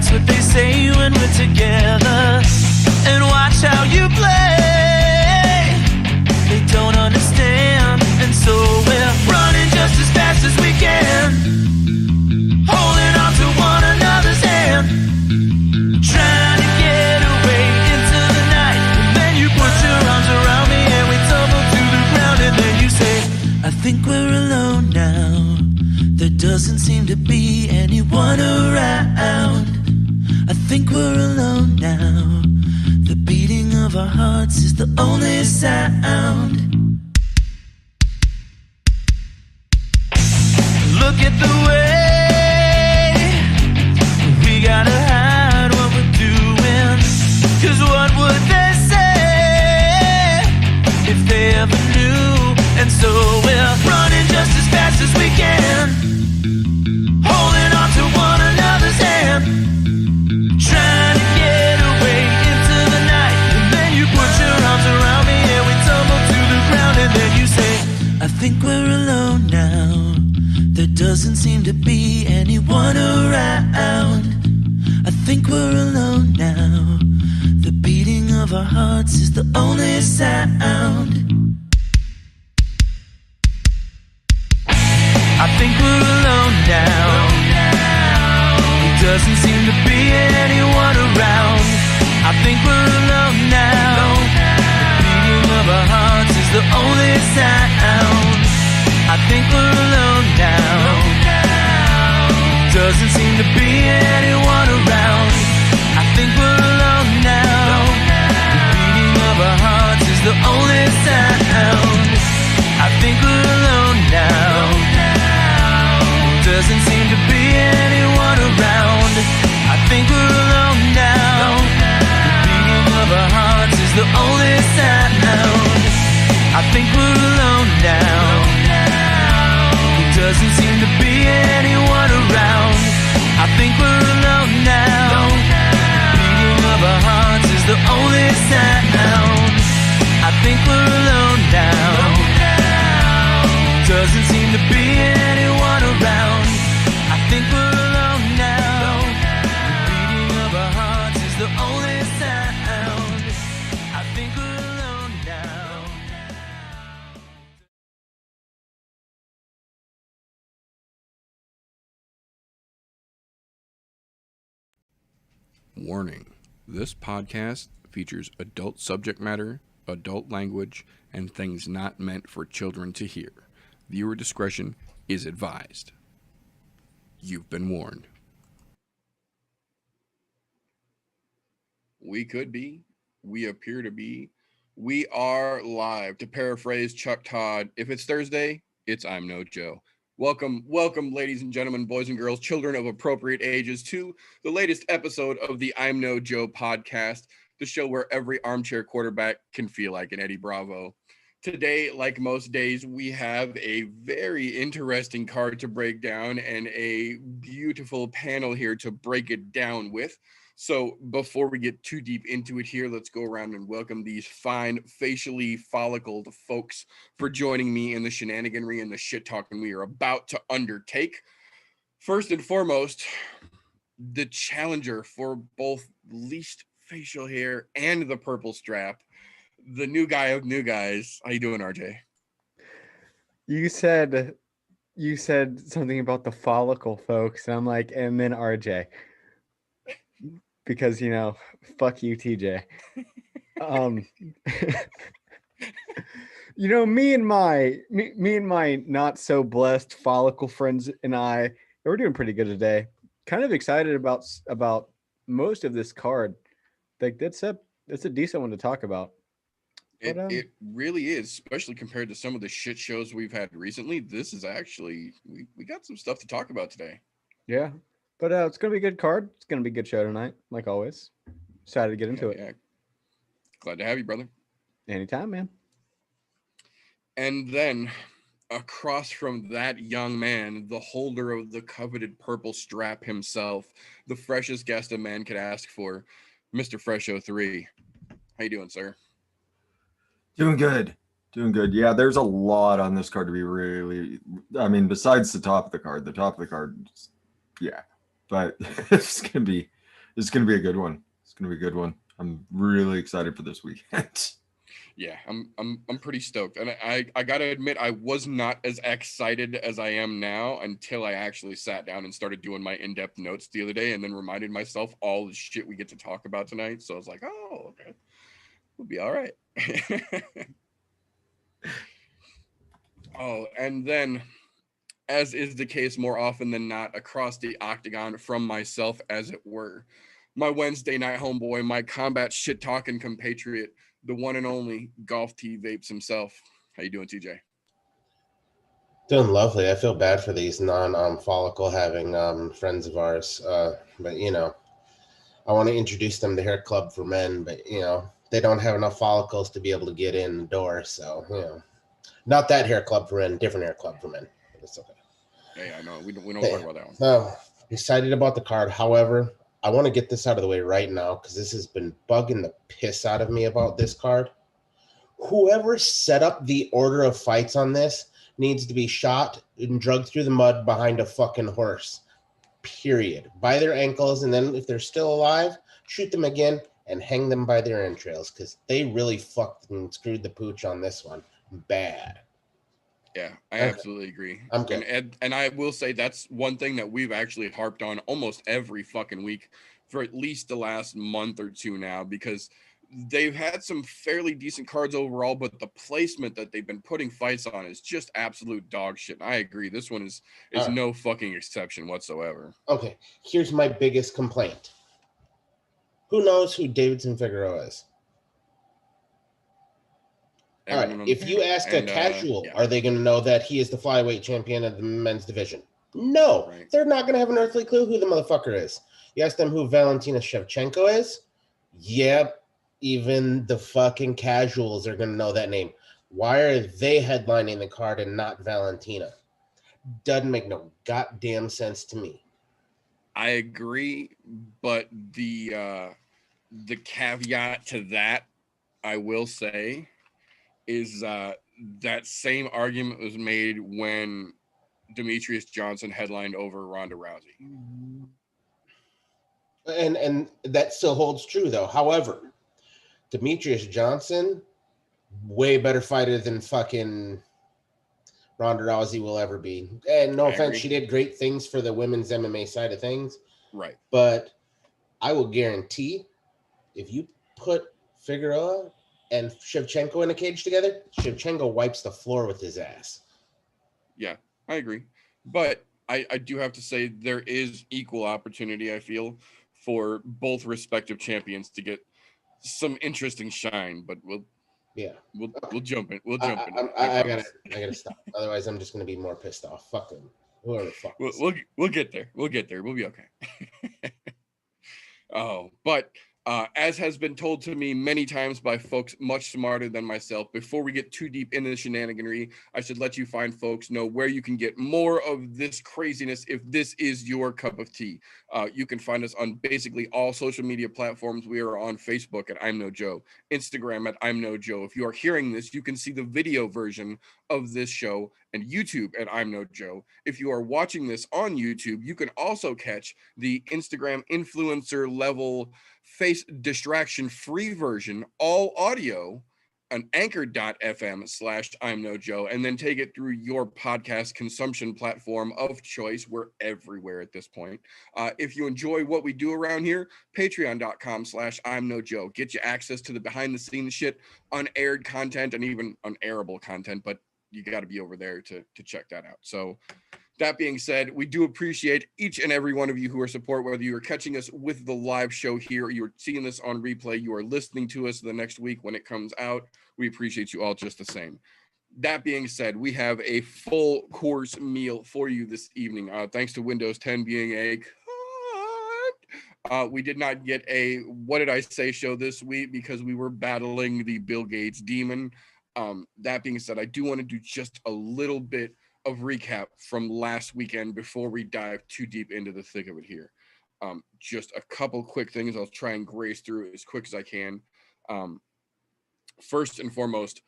That's what they say when we're together. And watch how you play. They don't understand. And so we're running just as fast as we can, holding on to one another's hand, trying to get away into the night. And then you put your arms around me and we tumble to the ground. And then you say, I think we're alone now. There doesn't seem to be anyone around. I think we're alone now. The beating of our hearts is the only sound. Look at the way we gotta hide what we're doing. 'Cause what would they say if they ever knew? And so we're running just as fast as we can, holding on to one another's hand, trying to get away into the night. And then you put your arms around me and we tumble to the ground. And then you say, I think we're alone now. There doesn't seem to be anyone around. I think we're alone now. The beating of our hearts is the only sound. I think we're alone now. There doesn't seem to be anyone around. I think we're alone now. The beating of our hearts is the only sound. I think we're alone now. Doesn't seem to be anyone around. I think we're alone now. The beating of our hearts is the only sound. I think we're alone now. Doesn't seem to be anyone around. I think we're alone now. The beating of our hearts is the only sound. I think we're alone now. Doesn't seem to be anyone around. I think we're alone now. The beating of our hearts is the only sound. I think we're alone now. Doesn't seem to be anyone around. I think we're alone now. The beating of our hearts is the only sound. I think we're alone now. Warning: this podcast features adult subject matter, adult language, and things not meant for children to hear. Viewer discretion is advised. You've been warned. We could be. We appear to be. We are live. To paraphrase Chuck Todd, if it's Thursday, it's I'm No Joe. Welcome, ladies and gentlemen, boys and girls, children of appropriate ages, to the latest episode of the I'm No Joe podcast, the show where every armchair quarterback can feel like an Eddie Bravo. Today, like most days, we have a very interesting card to break down and a beautiful panel here to break it down with. So before we get too deep into it here, let's go around and welcome these fine, facially follicled folks for joining me in the shenaniganry and the shit talking we are about to undertake. First and foremost, the challenger for both least facial hair and the purple strap, the new guy of new guys. How you doing, RJ? You said something about the follicle, folks. And I'm like, and then RJ. Because, fuck you, TJ. Me and my not so blessed follicle friends and we're doing pretty good today. Kind of excited about most of this card. Like that's a decent one to talk about. It really is, especially compared to some of the shit shows we've had recently. This is actually we got some stuff to talk about today. Yeah. But it's going to be a good card. It's going to be a good show tonight, like always. Excited to get into it. Yeah. Glad to have you, brother. Anytime, man. And then across from that young man, the holder of the coveted purple strap himself, the freshest guest a man could ask for, Mr. Fresho 3. How you doing, sir? Doing good. Yeah, there's a lot on this card to be really, besides the top of the card, yeah. But it's gonna be It's going to be a good one. It's going to be a good one. I'm really excited for this weekend. Yeah, I'm pretty stoked. And I got to admit, I was not as excited as I am now until I actually sat down and started doing my in-depth notes the other day and then reminded myself all the shit we get to talk about tonight. So I was like, oh, okay. We'll be all right. Oh, and then, as is the case more often than not across the octagon from myself, as it were, my Wednesday night homeboy, my combat shit-talking compatriot, the one and only Golf T Vapes himself. How you doing, TJ? Doing lovely. I feel bad for these non-follicle having friends of ours, but you know, I want to introduce them to Hair Club for Men, but you know, they don't have enough follicles to be able to get in the door. So you know, not that Hair Club for Men, different Hair Club for Men. But it's okay. Hey, I know we don't talk about that one. So excited about the card. However, I want to get this out of the way right now because this has been bugging the piss out of me about this card. Whoever set up the order of fights on this needs to be shot and drugged through the mud behind a fucking horse. Period. By their ankles, and then if they're still alive, shoot them again and hang them by their entrails because they really fucking screwed the pooch on this one. Bad. Yeah, I Okay. absolutely agree. I'm good. And I will say that's one thing that we've actually harped on almost every fucking week for at least the last month or two now, because they've had some fairly decent cards overall, but the placement that they've been putting fights on is just absolute dog shit. And I agree. This one is no fucking exception whatsoever. Okay, here's my biggest complaint. Who knows who Davidson Figueroa is? All right, if you ask a casual, are they going to know that he is the flyweight champion of the men's division? No, Right. They're not going to have an earthly clue who the motherfucker is. You ask them who Valentina Shevchenko is? Yep, even the fucking casuals are going to know that name. Why are they headlining the card and not Valentina? Doesn't make no goddamn sense to me. I agree, but the caveat to that, I will say, is that same argument was made when Demetrius Johnson headlined over Ronda Rousey. And that still holds true, though. However, Demetrius Johnson, way better fighter than fucking Ronda Rousey will ever be. And no offense, she did great things for the women's MMA side of things. Right. But I will guarantee if you put Figueroa and Shevchenko in a cage together, Shevchenko wipes the floor with his ass. Yeah, I agree. But I do have to say there is equal opportunity, I feel, for both respective champions to get some interesting shine. But we'll jump in. We'll jump in. I gotta stop. Otherwise, I'm just gonna be more pissed off. Fuck them. Whoever fuck. We'll get there. We'll get there. We'll be okay. Oh, but as has been told to me many times by folks much smarter than myself, before we get too deep into the shenaniganry, I should let you find folks know where you can get more of this craziness if this is your cup of tea. You can find us on basically all social media platforms. We are on Facebook at I'm No Joe, Instagram at I'm No Joe. If you are hearing this, you can see the video version of this show, and YouTube at I'm No Joe. If you are watching this on YouTube, you can also catch the Instagram influencer level face distraction free version, all audio, on anchor.fm/I'm No Joe, and then take it through your podcast consumption platform of choice. We're everywhere at this point. If you enjoy what we do around here, patreon.com/I'm No Joe. Get you access to the behind the scenes shit, unaired content, and even unairable content, but you got to be over there to check that out. So that being said, we do appreciate each and every one of you who are support, whether you are catching us with the live show here, you're seeing this on replay, you are listening to us the next week when it comes out. We appreciate you all just the same. That being said, we have a full course meal for you this evening. Thanks to Windows 10 being a we did not get a What Did I Say show this week because we were battling the Bill Gates demon. That being said, I do want to do just a little bit of recap from last weekend before we dive too deep into the thick of it here. Just a couple quick things. I'll try and graze through it as quick as I can. First and foremost,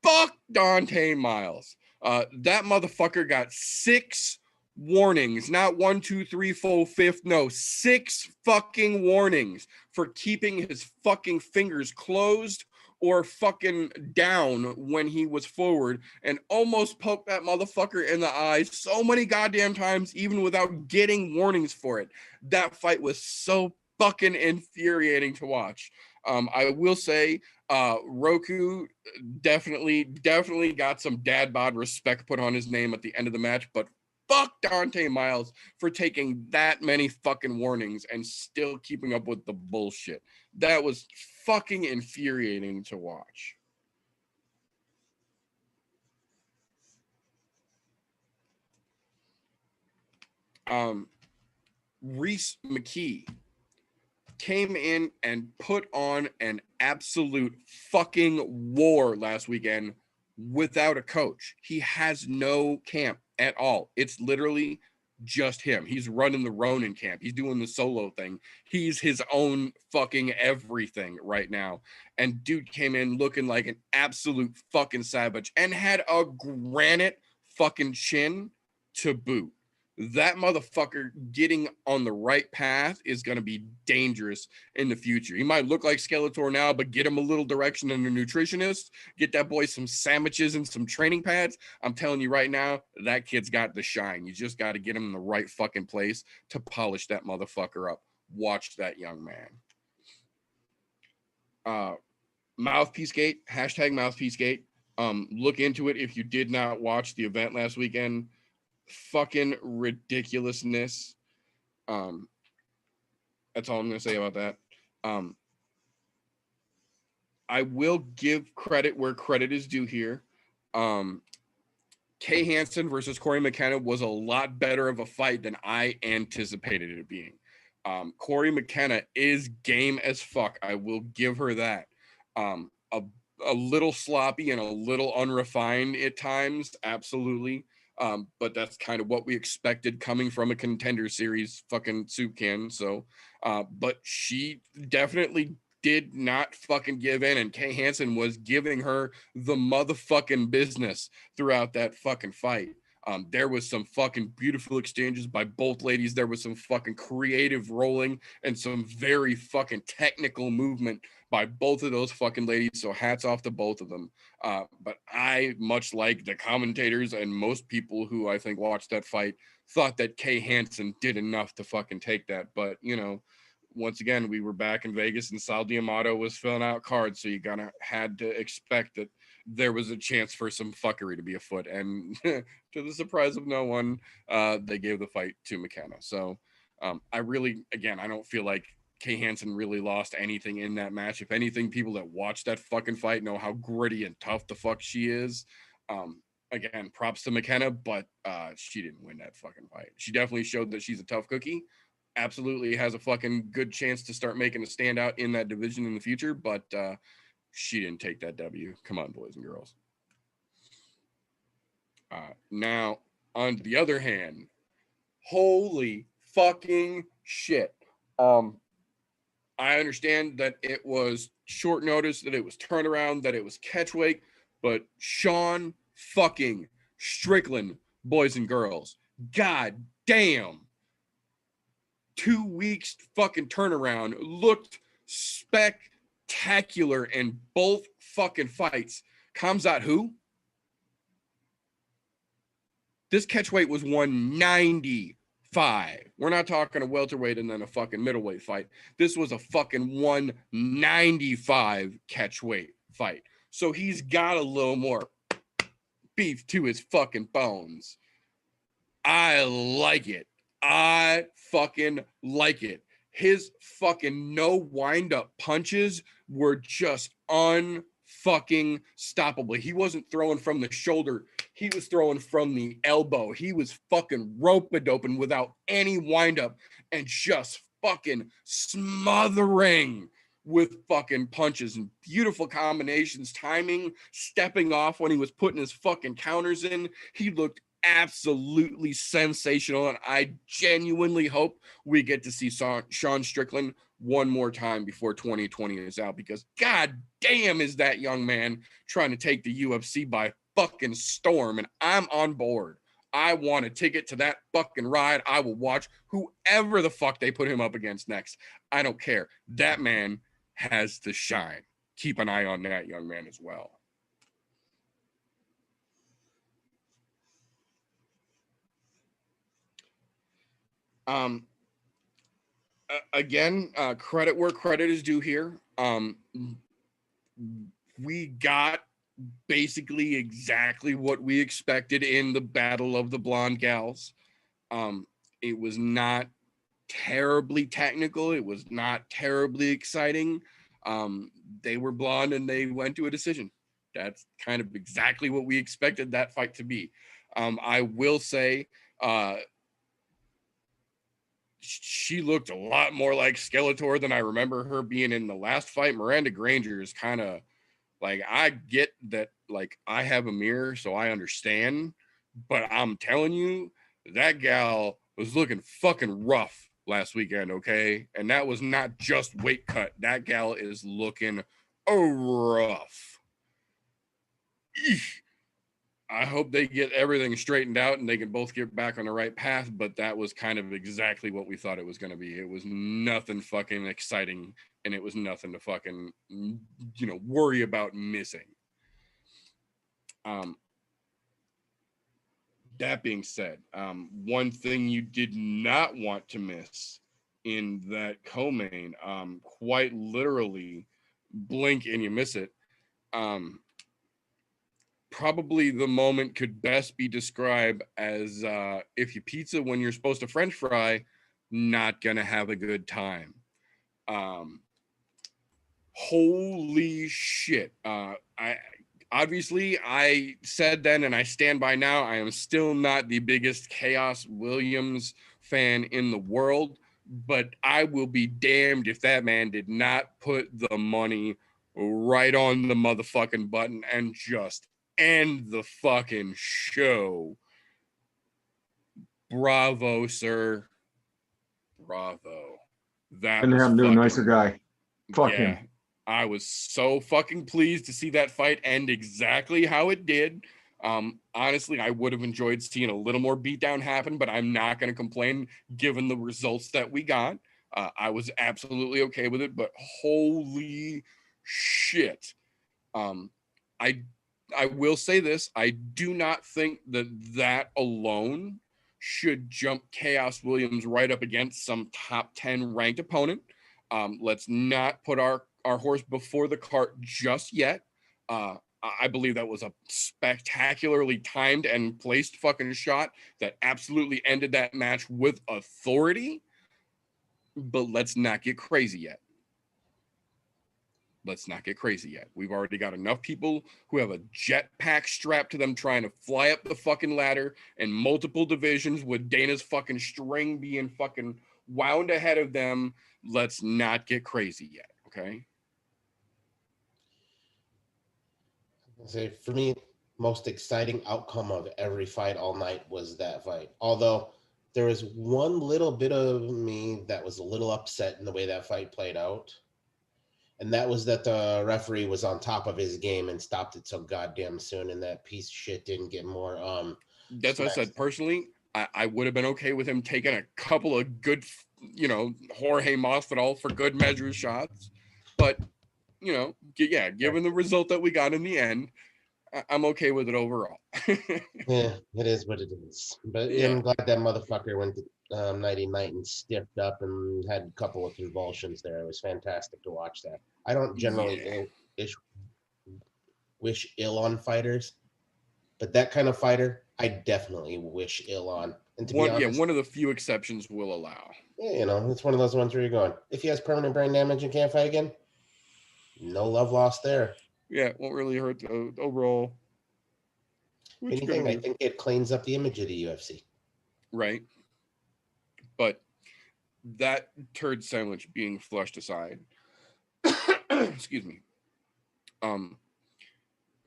fuck Dante Miles. That motherfucker got 6 warnings, not 1, 2, 3, 4, 5, no, 6 fucking warnings for keeping his fucking fingers closed or fucking down when he was forward, and almost poked that motherfucker in the eye so many goddamn times, even without getting warnings for it. That fight was so fucking infuriating to watch. I will say, Roku definitely got some dad bod respect put on his name at the end of the match, but fuck Dante Miles for taking that many fucking warnings and still keeping up with the bullshit. That was fucking infuriating to watch. Mckee came in and put on an absolute fucking war last weekend without a coach. He has no camp at all. It's literally just him. He's running the Ronin camp. He's doing the solo thing. He's his own fucking everything right now. And dude came in looking like an absolute fucking savage and had a granite fucking chin to boot. That motherfucker getting on the right path is going to be dangerous in the future. He might look like Skeletor now, but get him a little direction and a nutritionist. Get that boy some sandwiches and some training pads. I'm telling you right now, that kid's got the shine. You just got to get him in the right fucking place to polish that motherfucker up. Watch that young man. Mouthpiece Gate, hashtag Mouthpiece Gate. Look into it if you did not watch the event last weekend. Fucking ridiculousness. That's all I'm gonna say about that. I will give credit where credit is due here. Kay Hansen versus Cory Mckenna was a lot better of a fight than I anticipated it being. Cory Mckenna is game as fuck. I will give her that. A little sloppy and a little unrefined at times, absolutely. But that's kind of what we expected coming from a Contender Series fucking soup can. So, but she definitely did not fucking give in, and Kay Hansen was giving her the motherfucking business throughout that fucking fight. There was some fucking beautiful exchanges by both ladies. There was some fucking creative rolling and some very fucking technical movement by both of those fucking ladies. So hats off to both of them. But I, much like the commentators and most people who I think watched that fight, thought that Kay Hansen did enough to fucking take that. But, you know, once again, we were back in Vegas and Sal D'Amato was filling out cards. So you had to expect that there was a chance for some fuckery to be afoot. And to the surprise of no one, they gave the fight to Mckenna. So I don't feel like Kay Hansen really lost anything in that match. If anything, people that watch that fucking fight know how gritty and tough the fuck she is. Again, props to Mckenna, but she didn't win that fucking fight. She definitely showed that she's a tough cookie. Absolutely has a fucking good chance to start making a standout in that division in the future, but she didn't take that W. Come on, boys and girls. Now, on the other hand, holy fucking shit. I understand that it was short notice, that it was turnaround, that it was catchweight, but Sean fucking Strickland, boys and girls, god damn. 2 weeks fucking turnaround, looked spectacular in both fucking fights. Kamzat who? This catchweight was 195. We're not talking a welterweight and then a fucking middleweight fight. This was a fucking 195 catchweight fight. So he's got a little more beef to his fucking bones. I like it. I fucking like it. His fucking no wind-up punches were just unfucking stoppable. He wasn't throwing from the shoulder. He was throwing from the elbow. He was fucking rope-a-doping without any wind-up and just fucking smothering with fucking punches and beautiful combinations, timing, stepping off when he was putting his fucking counters in. He looked absolutely sensational, and I genuinely hope we get to see Sean Strickland one more time before 2020 is out, because god damn is that young man trying to take the UFC by fucking storm, and I'm on board. I want a ticket to that fucking ride. I will watch whoever the fuck they put him up against next. I don't care. That man has to shine. Keep an eye on that young man as well. Again, credit where credit is due here. We got basically exactly what we expected in the Battle of the Blonde Gals. It was not terribly technical. It was not terribly exciting. They were blonde and they went to a decision. That's kind of exactly what we expected that fight to be. I will say, she looked a lot more like Skeletor than I remember her being in the last fight. Miranda Granger is kind of like, I get that, like, I have a mirror, so I understand, but I'm telling you, that gal was looking fucking rough last weekend, okay? And that was not just weight cut. That gal is looking rough. Eesh. I hope they get everything straightened out and they can both get back on the right path, but that was kind of exactly what we thought it was going to be. It was nothing fucking exciting, and it was nothing to fucking, worry about missing. That being said, one thing you did not want to miss in that co-main, quite literally, blink and you miss it. Probably the moment could best be described as if you pizza when you're supposed to French fry, not gonna have a good time. Holy shit. I said then and I stand by now, I am still not the biggest Chaos Williams fan in the world, but I will be damned if that man did not put the money right on the motherfucking button and just end the fucking show. Bravo, sir. Bravo. That Couldn't was have no fucking, nicer guy. Fuck him. I was so fucking pleased to see that fight end exactly how it did. Honestly, I would have enjoyed seeing a little more beatdown happen, but I'm not going to complain given the results that we got. I was absolutely okay with it, but holy shit. I will say this. I do not think that alone should jump Chaos Williams right up against some top 10 ranked opponent. Let's not put our horse before the cart just yet. I believe that was a spectacularly timed and placed fucking shot that absolutely ended that match with authority. But let's not get crazy yet. Let's not get crazy yet. We've already got enough people who have a jetpack strapped to them trying to fly up the fucking ladder in multiple divisions with Dana's fucking string being fucking wound ahead of them. Let's not get crazy yet, okay? Say for me, most exciting outcome of every fight all night was that fight. Although there was one little bit of me that was a little upset in the way that fight played out. And that was that the referee was on top of his game and stopped it so goddamn soon, and that piece of shit didn't get more. That's what I said. Personally, I would have been okay with him taking a couple of good, Jorge Masvidal for good measure shots. But, given the result that we got in the end, I'm okay with it overall. Yeah, it is what it is. But I'm glad that motherfucker went to nighty night and stiffed up and had a couple of convulsions there. It was fantastic to watch that. I don't generally wish ill on fighters, but that kind of fighter, I definitely wish ill on. And to be honest, one of the few exceptions will allow. Yeah, it's one of those ones where you're going, if he has permanent brain damage and can't fight again, no love lost there. Yeah, it won't really hurt the overall. Anything, I think it cleans up the image of the UFC. Right. But that turd sandwich being flushed aside, excuse me.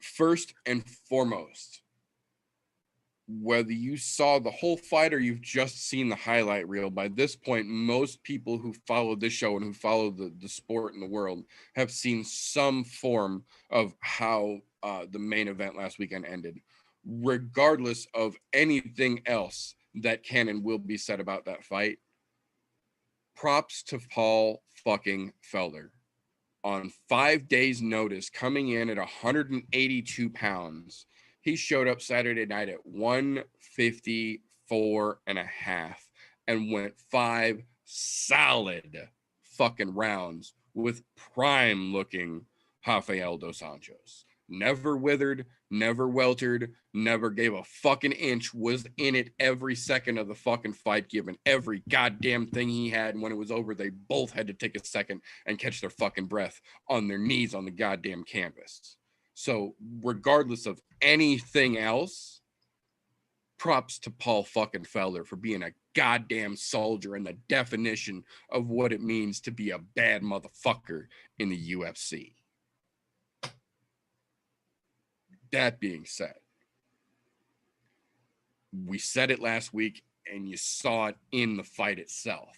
First and foremost, whether you saw the whole fight or you've just seen the highlight reel, by this point, most people who follow this show and who follow the sport in the world have seen some form of how the main event last weekend ended. regardless of anything else that can and will be said about that fight, props to Paul fucking Felder. On 5 days' notice, coming in at 182 pounds, he showed up Saturday night at 154.5 and went 5 solid fucking rounds with prime looking Rafael dos Anjos. Never withered, never weltered, never gave a fucking inch, was in it every second of the fucking fight, given every goddamn thing he had. And when it was over, they both had to take a second and catch their fucking breath on their knees on the goddamn canvas. So regardless of anything else, props to Paul fucking Felder for being a goddamn soldier and the definition of what it means to be a bad motherfucker in the UFC. That being said, we said it last week and you saw it in the fight itself.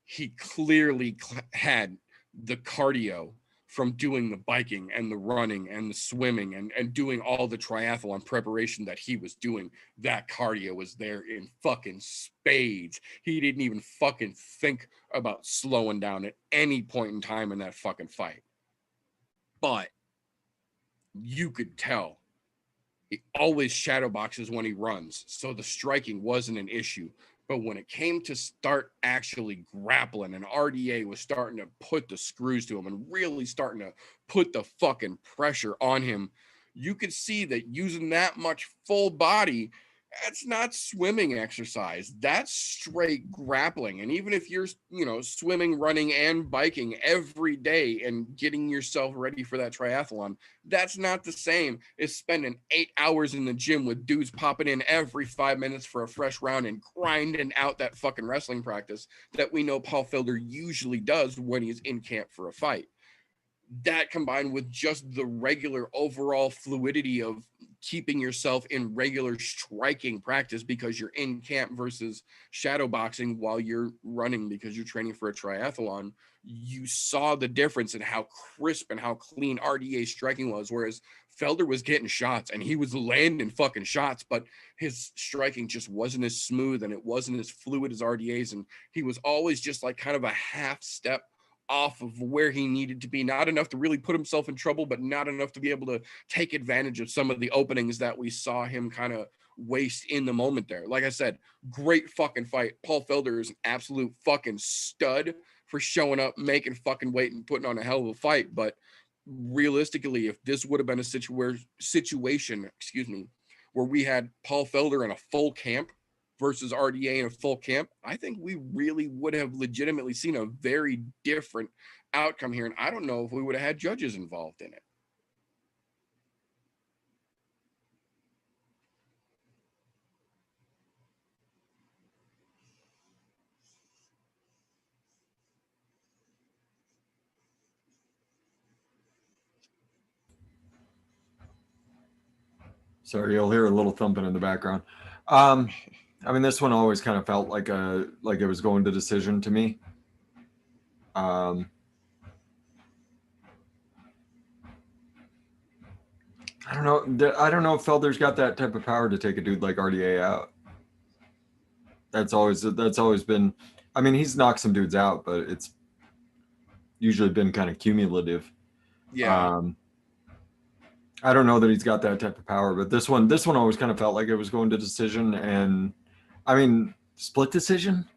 He clearly had the cardio from doing the biking and the running and the swimming and doing all the triathlon preparation that he was doing. That cardio was there in fucking spades. He didn't even fucking think about slowing down at any point in time in that fucking fight. But you could tell he always shadow boxes when he runs, so the striking wasn't an issue. But when it came to start actually grappling and RDA was starting to put the screws to him and really starting to put the fucking pressure on him, you could see that using that much full body, that's not swimming exercise. That's straight grappling. And even if you're, swimming, running, and biking every day and getting yourself ready for that triathlon, that's not the same as spending 8 hours in the gym with dudes popping in every 5 minutes for a fresh round and grinding out that fucking wrestling practice that we know Paul Felder usually does when he's in camp for a fight. That combined with just the regular overall fluidity of keeping yourself in regular striking practice because you're in camp versus shadow boxing while you're running because you're training for a triathlon, you saw the difference in how crisp and how clean RDA striking was. Whereas Felder was getting shots and he was landing fucking shots, but his striking just wasn't as smooth and it wasn't as fluid as RDA's. And he was always just like kind of a half step off of where he needed to be, not enough to really put himself in trouble, but not enough to be able to take advantage of some of the openings that we saw him kind of waste in the moment there. Like I said, great fucking fight. Paul Felder is an absolute fucking stud for showing up, making fucking weight and putting on a hell of a fight. But realistically, if this would have been a situation, where we had Paul Felder in a full camp versus RDA in a full camp, I think we really would have legitimately seen a very different outcome here. And I don't know if we would have had judges involved in it. Sorry, you'll hear a little thumping in the background. This one always kind of felt like it was going to decision to me. I don't know. I don't know if Felder's got that type of power to take a dude like RDA out. That's always been. I mean, he's knocked some dudes out, but it's usually been kind of cumulative. Yeah. I don't know that he's got that type of power, but this one always kind of felt like it was going to decision, and I mean, split decision.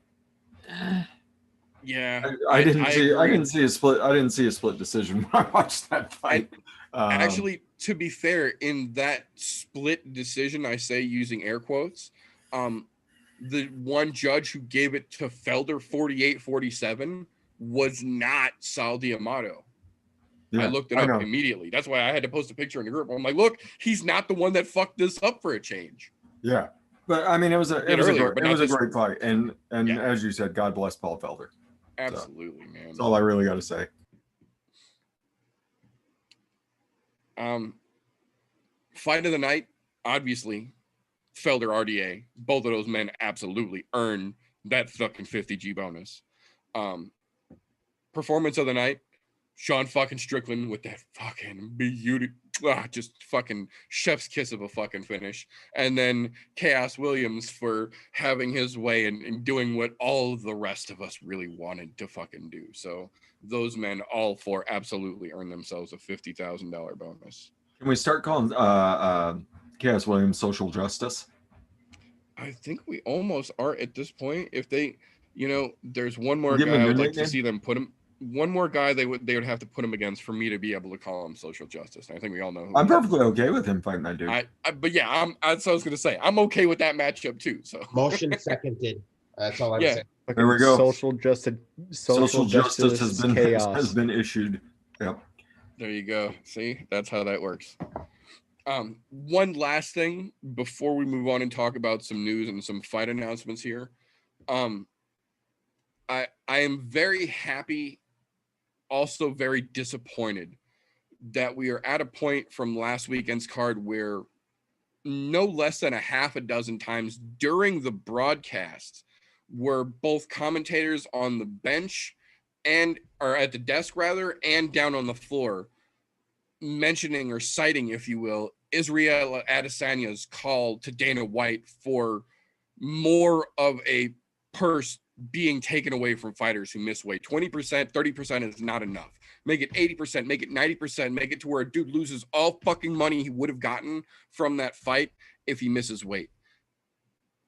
Yeah, I didn't see a split decision when I watched that fight. Actually, to be fair, in that split decision, I say using air quotes, the one judge who gave it to Felder 48-47 was not Sal D'Amato. Yeah, I looked it up immediately. That's why I had to post a picture in the group. I'm like, look, he's not the one that fucked this up for a change. Yeah, but I mean, it was a great fight, and Yeah. As you said, God bless Paul Felder. Absolutely, man. That's all I really got to say. Fight of the night, obviously, Felder RDA. Both of those men absolutely earned that fucking 50G bonus. Performance of the night, Sean fucking Strickland with that fucking beauty, just fucking chef's kiss of a fucking finish. And then Chaos Williams for having his way and doing what all the rest of us really wanted to fucking do. So those men, all four, absolutely earned themselves a $50,000 bonus. Can we start calling Chaos Williams social justice? I think we almost are at this point. If they, there's one more Give him a guy I new would like to nickname? see them put him. One more guy they would have to put him against for me to be able to call him social justice. And I think we all know who I'm he is. perfectly okay with him fighting that dude. But yeah, that's what I was gonna say. I'm okay with that matchup too. So Motion seconded. That's all I'm Yeah. saying. There we go. Social justice chaos. has been issued. Yep. there you go. See, that's how that works. One last thing before we move on and talk about some news and some fight announcements here. I am very happy, also very disappointed that we are at a point from last weekend's card where no less than a half a dozen times during the broadcast were both commentators on the bench or at the desk rather, and down on the floor mentioning or citing, if you will, Israel Adesanya's call to Dana White for more of a purse being taken away from fighters who miss weight. 20%, 30% is not enough. Make it 80%, make it 90%, make it to where a dude loses all fucking money he would have gotten from that fight if he misses weight.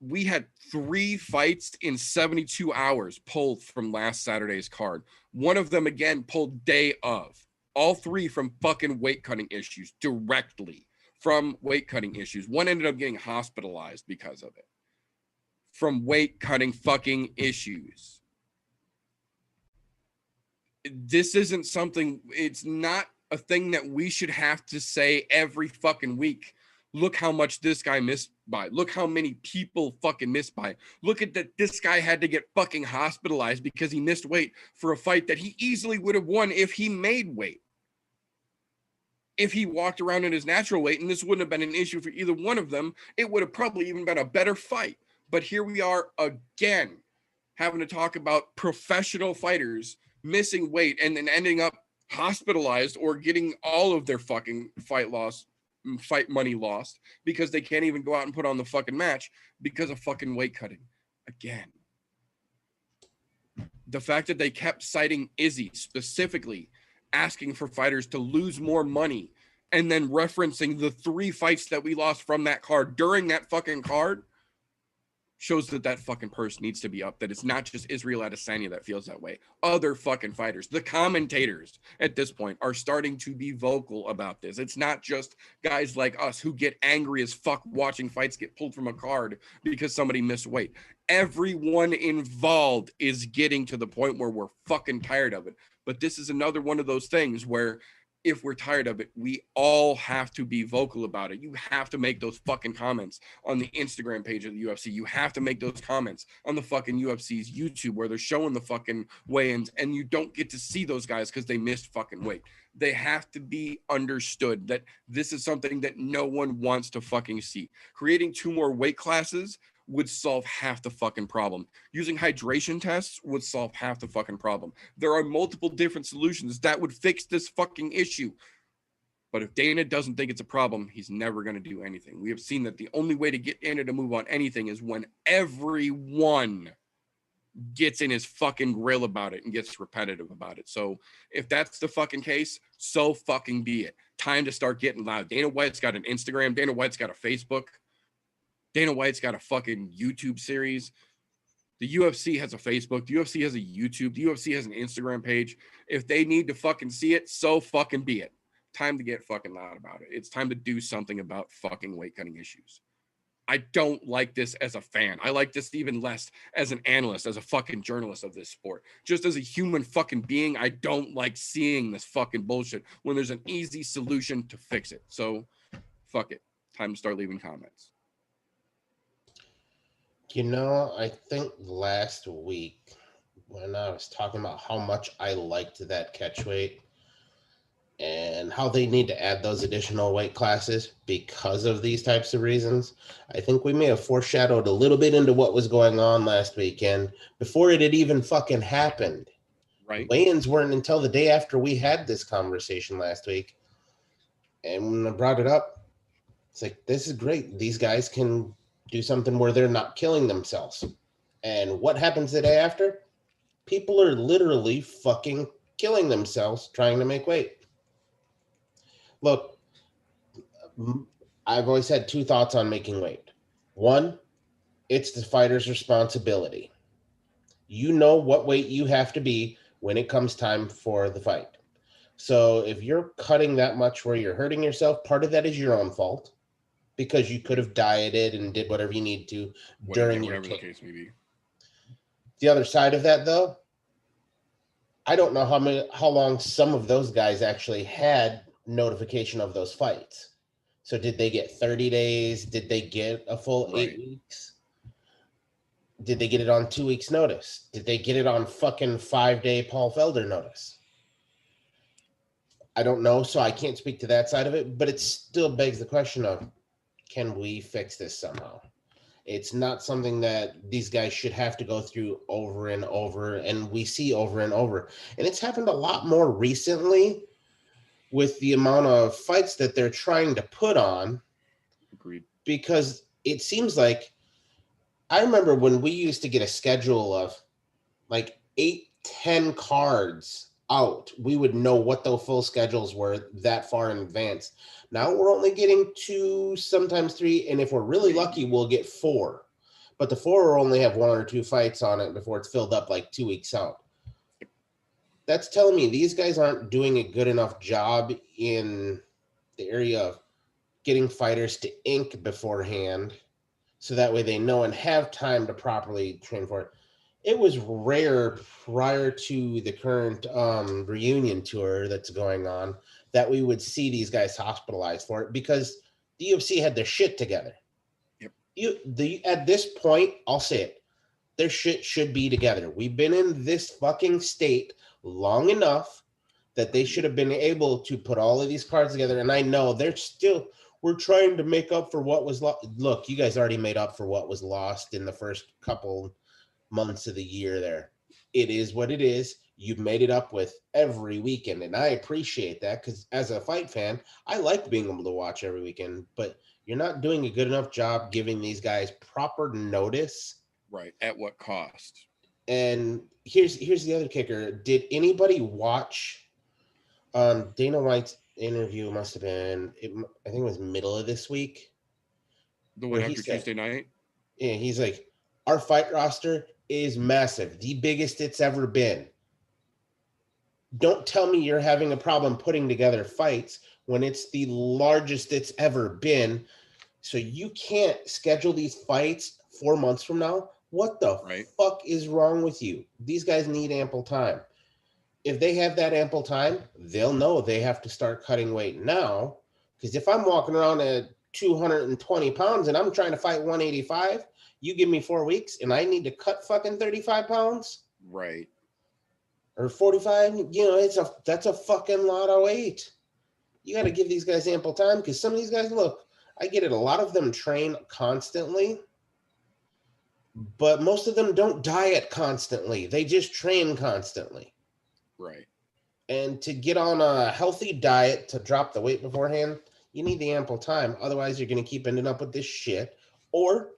We had 3 fights in 72 hours pulled from last Saturday's card. One of them, again, pulled day of. All 3 from fucking weight cutting issues, directly from weight cutting issues. One ended up getting hospitalized because of it. From weight cutting fucking issues. This isn't something, it's not a thing that we should have to say every fucking week. Look how much this guy missed by. Look how many people fucking missed by. Look at that. This guy had to get fucking hospitalized because he missed weight for a fight that he easily would have won if he made weight. If he walked around in his natural weight, and this wouldn't have been an issue for either one of them, it would have probably even been a better fight. But here we are again, having to talk about professional fighters missing weight and then ending up hospitalized or getting all of their fucking fight money lost because they can't even go out and put on the fucking match because of fucking weight cutting. Again, the fact that they kept citing Izzy specifically asking for fighters to lose more money and then referencing the 3 fights that we lost from that card during that fucking card shows that fucking purse needs to be up, that it's not just Israel Adesanya that feels that way. Other fucking fighters, the commentators at this point are starting to be vocal about this. It's not just guys like us who get angry as fuck watching fights get pulled from a card because somebody missed weight. Everyone involved is getting to the point where we're fucking tired of it. But this is another one of those things where if we're tired of it, we all have to be vocal about it. You have to make those fucking comments on the Instagram page of the UFC. You have to make those comments on the fucking UFC's YouTube where they're showing the fucking weigh-ins and you don't get to see those guys because they missed fucking weight. They have to be understood that this is something that no one wants to fucking see. Creating 2 more weight classes would solve half the fucking problem. Using hydration tests would solve half the fucking problem. There are multiple different solutions that would fix this fucking issue. But if Dana doesn't think it's a problem, he's never going to do anything. We have seen that the only way to get Dana to move on anything is when everyone gets in his fucking grill about it and gets repetitive about it. So if that's the fucking case, so fucking be it. Time to start getting loud. Dana White's got an Instagram. Dana White's got a Facebook. Dana White's got a fucking YouTube series. The UFC has a Facebook. The UFC has a YouTube. The UFC has an Instagram page. If they need to fucking see it, so fucking be it. Time to get fucking loud about it. It's time to do something about fucking weight cutting issues. I don't like this as a fan. I like this even less as an analyst, as a fucking journalist of this sport. Just as a human fucking being, I don't like seeing this fucking bullshit when there's an easy solution to fix it. So, fuck it. Time to start leaving comments. I think last week when I was talking about how much I liked that catch weight and how they need to add those additional weight classes because of these types of reasons, I think we may have foreshadowed a little bit into what was going on last weekend before it had even fucking happened. Right. Weigh-ins weren't until the day after we had this conversation last week. And when I brought it up, it's like, this is great. These guys can do something where they're not killing themselves. And what happens the day after? People are literally fucking killing themselves trying to make weight. Look, I've always had two thoughts on making weight. One, it's the fighter's responsibility. You know what weight you have to be when it comes time for the fight. So if you're cutting that much where you're hurting yourself, part of that is your own fault because you could have dieted and did whatever you need to during your whatever the case may be. The other side of that, though, I don't know how long some of those guys actually had notification of those fights. So did they get 30 days? Did they get a full 8 weeks? Did they get it on 2 weeks notice? Did they get it on fucking 5-day Paul Felder notice? I don't know, so I can't speak to that side of it, but it still begs the question of, can we fix this somehow? It's not something that these guys should have to go through over and over, and we see over and over. And it's happened a lot more recently with the amount of fights that they're trying to put on. Agreed. Because it seems like, I remember when we used to get a schedule of like 8-10 cards out, we would know what the full schedules were that far in advance. Now we're only getting 2, sometimes 3, and if we're really lucky, we'll get 4. But the 4 will only have 1 or 2 fights on it before it's filled up like 2 weeks out. That's telling me these guys aren't doing a good enough job in the area of getting fighters to ink beforehand, so that way they know and have time to properly train for it. It was rare prior to the current reunion tour that's going on that we would see these guys hospitalized for it because the UFC had their shit together. Yep. At this point, I'll say it, their shit should be together. We've been in this fucking state long enough that they should have been able to put all of these cards together. And I know we're trying to make up for what was lost. Look, you guys already made up for what was lost in the first couple months of the year there. It is what it is. You've made it up with every weekend, and I appreciate that because as a fight fan, I like being able to watch every weekend, but you're not doing a good enough job giving these guys proper notice. Right. At what cost? And here's the other kicker. Did anybody watch Dana White's interview? Must have been, I think it was middle of this week. The one after Tuesday night? Yeah, he's like, our fight roster is massive, the biggest it's ever been. Don't tell me you're having a problem putting together fights when it's the largest it's ever been. So you can't schedule these fights 4 months from now. What the fuck is wrong with you? These guys need ample time. If they have that ample time, they'll know they have to start cutting weight now. Because if I'm walking around at 220 pounds and I'm trying to fight 185, you give me 4 weeks and I need to cut fucking 35 pounds? Right. Or 45, that's a fucking lot of weight. You got to give these guys ample time because some of these guys, look, I get it. A lot of them train constantly, but most of them don't diet constantly. They just train constantly. Right. And to get on a healthy diet to drop the weight beforehand, you need the ample time. Otherwise, you're going to keep ending up with this shit. Or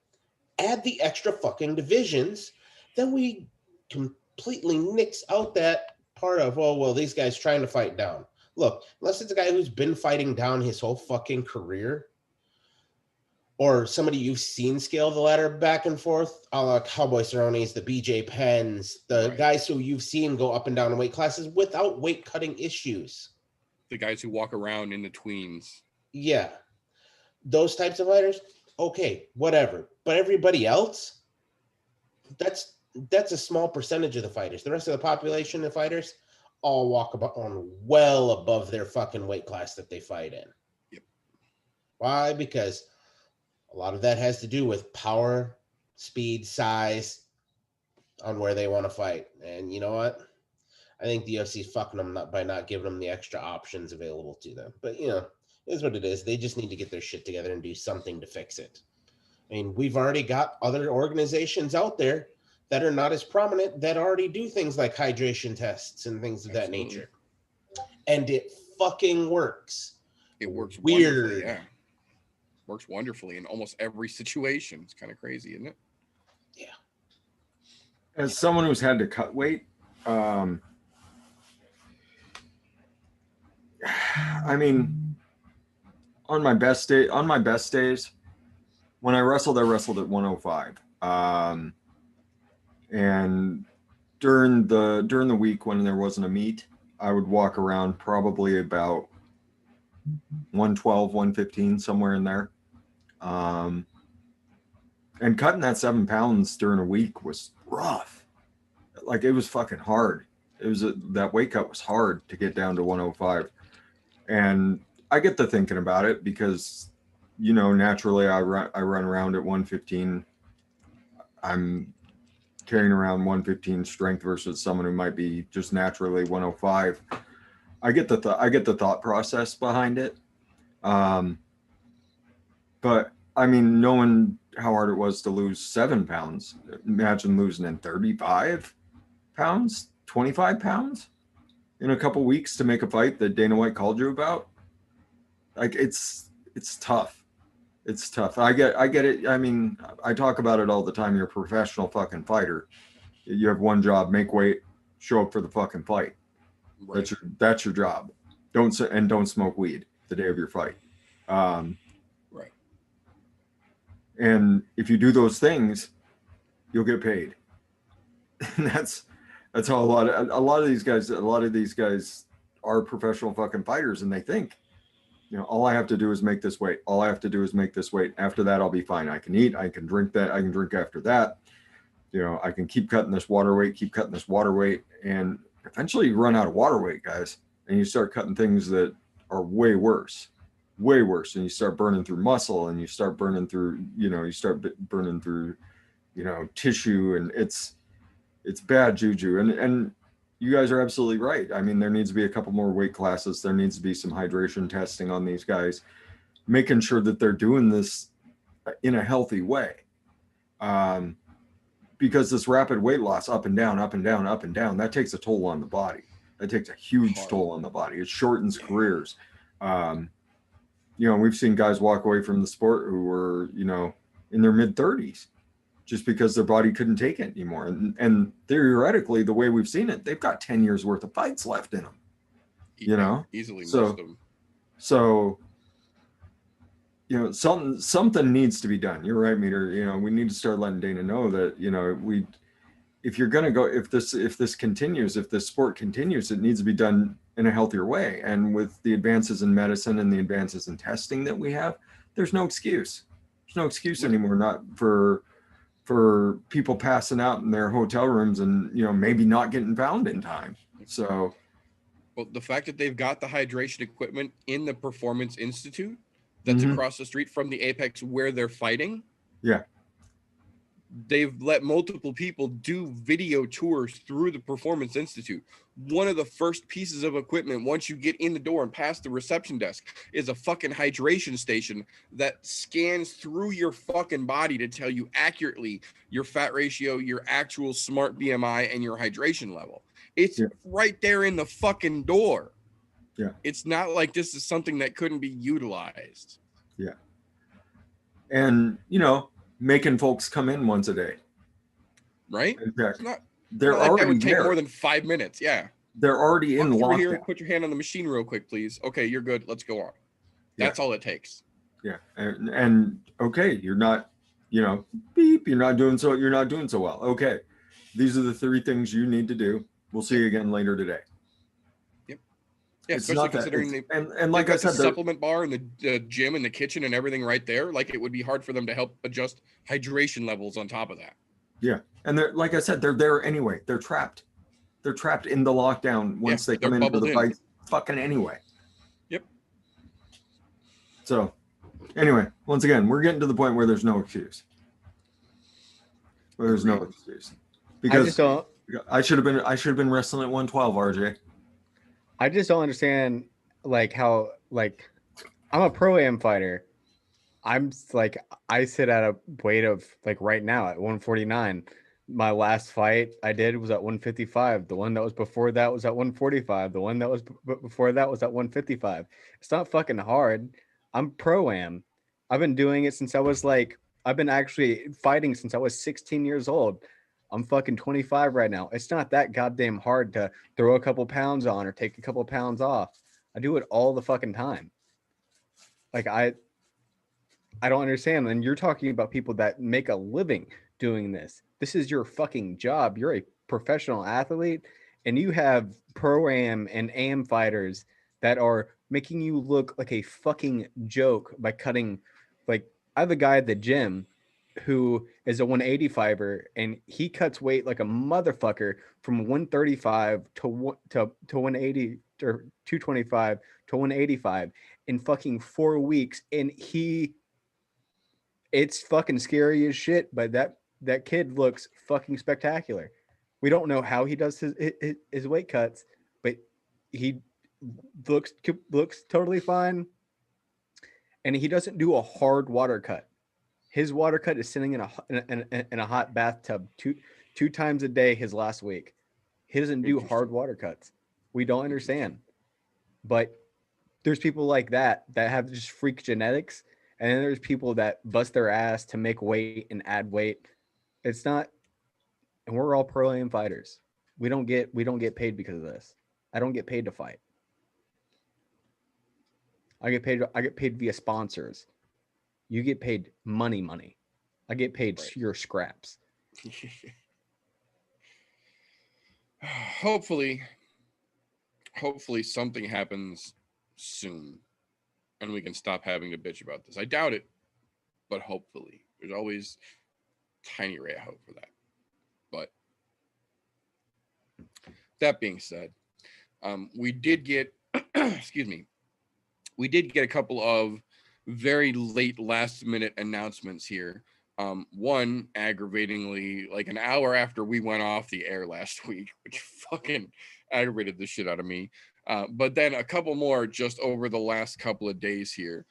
add the extra fucking divisions. Then we completely nix out that part of, well, these guys trying to fight down. Look, unless it's a guy who's been fighting down his whole fucking career, or somebody you've seen scale the ladder back and forth, a la Cowboy Cerrone's, the BJ Penns, the guys who you've seen go up and down in weight classes without weight cutting issues. The guys who walk around in the tweens. Yeah. Those types of fighters, okay, whatever. But everybody else, that's a small percentage of the fighters. The rest of the population of fighters all walk on well above their fucking weight class that they fight in. Yep. Why? Because a lot of that has to do with power, speed, size, on where they want to fight. And you know what? I think the UFC is fucking them by not giving them the extra options available to them. But, it is what it is. They just need to get their shit together and do something to fix it. I mean, we've already got other organizations out there that are not as prominent that already do things like hydration tests and things of that Absolutely. nature. And it fucking works. It works Weird. wonderfully, yeah. Works wonderfully in almost every situation. It's kind of crazy, isn't it? Yeah. As someone who's had to cut weight, I mean, on my best days, when I wrestled at 105. And during the week when there wasn't a meet, I would walk around probably about 112, 115, somewhere in there. And cutting that 7 pounds during a week was rough. Like, it was fucking hard. That weight cut was hard to get down to 105. And I get to thinking about it because, you know, naturally I run around at 115. I'm carrying around 115 strength versus someone who might be just naturally 105. I get the thought process behind it. But I mean, knowing how hard it was to lose 7 pounds, imagine losing in 35 pounds, 25 pounds in a couple weeks to make a fight that Dana White called you about. Like, it's tough. It's tough. I get it. I mean, I talk about it all the time. You're a professional fucking fighter. You have one job: make weight, show up for the fucking fight. Right. That's your job. Don't smoke weed the day of your fight. Right. And if you do those things, you'll get paid. And that's how a lot of these guys are professional fucking fighters, and they think, you know, all I have to do is make this weight. All I have to do is make this weight. After that, I'll be fine. I can eat. I can drink that. I can drink after that. You know, I can keep cutting this water weight, and eventually you run out of water weight, guys, and you start cutting things that are way worse, and you start burning through muscle, and you start burning through, tissue, and it's bad juju. And you guys are absolutely right. I mean, there needs to be a couple more weight classes. There needs to be some hydration testing on these guys, making sure that they're doing this in a healthy way. Because this rapid weight loss, up and down, that takes a toll on the body. That takes a huge toll on the body. It shortens careers. We've seen guys walk away from the sport who were, in their mid-30s. Just because their body couldn't take it anymore. And theoretically, the way we've seen it, they've got 10 years worth of fights left in them, Easily missed them. So, something needs to be done. You're right, Meter. We need to start letting Dana know that, if this continues, if this sport continues, it needs to be done in a healthier way. And with the advances in medicine and the advances in testing that we have, there's no excuse. There's no excuse anymore, not for people passing out in their hotel rooms and, maybe not getting found in time. So, well, the fact that they've got the hydration equipment in the Performance Institute that's across the street from the Apex where they're fighting. Yeah. They've let multiple people do video tours through the Performance Institute. One of the first pieces of equipment, once you get in the door and past the reception desk, is a fucking hydration station that scans through your fucking body to tell you accurately your fat ratio, your actual smart BMI, and your hydration level. It's right there in the fucking door. Yeah. It's not like this is something that couldn't be utilized. Yeah. And, making folks come in once a day. Right? Exactly. They're already that would take there. more than 5 minutes. Yeah. They're already in Walk through here lockdown. and put your hand on the machine real quick, please. Okay, you're good. Let's go on. That's all it takes. Yeah. And okay, you're not, beep, you're not doing so well. Okay. These are the 3 things you need to do. We'll see you again later today. Yeah, It's especially not that- considering and like I the said, supplement bar and the gym and the kitchen and everything right there. Like, it would be hard for them to help adjust hydration levels on top of that. yeah. And they're, like I said, they're there anyway. They're trapped. They're trapped in the lockdown once they come they're in for the bubbled in. fight fucking anyway. Yep. So anyway, once again, we're getting to the point where there's no excuse. Because I should have been wrestling at 112, RJ. I just don't understand how I'm a pro am fighter. I'm I sit at a weight of right now at 149. My last fight I did was at 155. The one that was before that was at 145. The one that was before that was at 155. It's not fucking hard. I'm pro-am. I've been doing it since I was like, I've been actually fighting since I was 16 years old. I'm fucking 25 right now. It's not that goddamn hard to throw a couple pounds on or take a couple pounds off. I do it all the fucking time. Like I don't understand. And you're talking about people that make a living doing this. This is your fucking job. You're a professional athlete, and you have pro-am and am fighters that are making you look like a fucking joke by cutting. Like, I have a guy at the gym who is a 185er, and he cuts weight like a motherfucker from 135 to 180 or 225 to 185 in fucking 4 weeks, and it's fucking scary as shit, but that kid looks fucking spectacular. We don't know how he does his weight cuts, but he looks totally fine, and he doesn't do a hard water cut. His water cut is sitting in a hot bathtub two times a day his last week. He doesn't do hard water cuts. We don't understand, but there's people like that have just freak genetics. And then there's people that bust their ass to make weight and add weight. It's not, and we're all pro-am fighters. We don't get paid because of this. I don't get paid to fight. I get paid via sponsors. You get paid money. I get paid your scraps. Hopefully something happens soon and we can stop having to bitch about this. I doubt it, but hopefully. There's always tiny ray of hope for that. But that being said, we did get we did get a couple of very late last minute announcements here. One aggravatingly, like an hour after we went off the air last week, which fucking aggravated the shit out of me. But then a couple more just over the last couple of days here.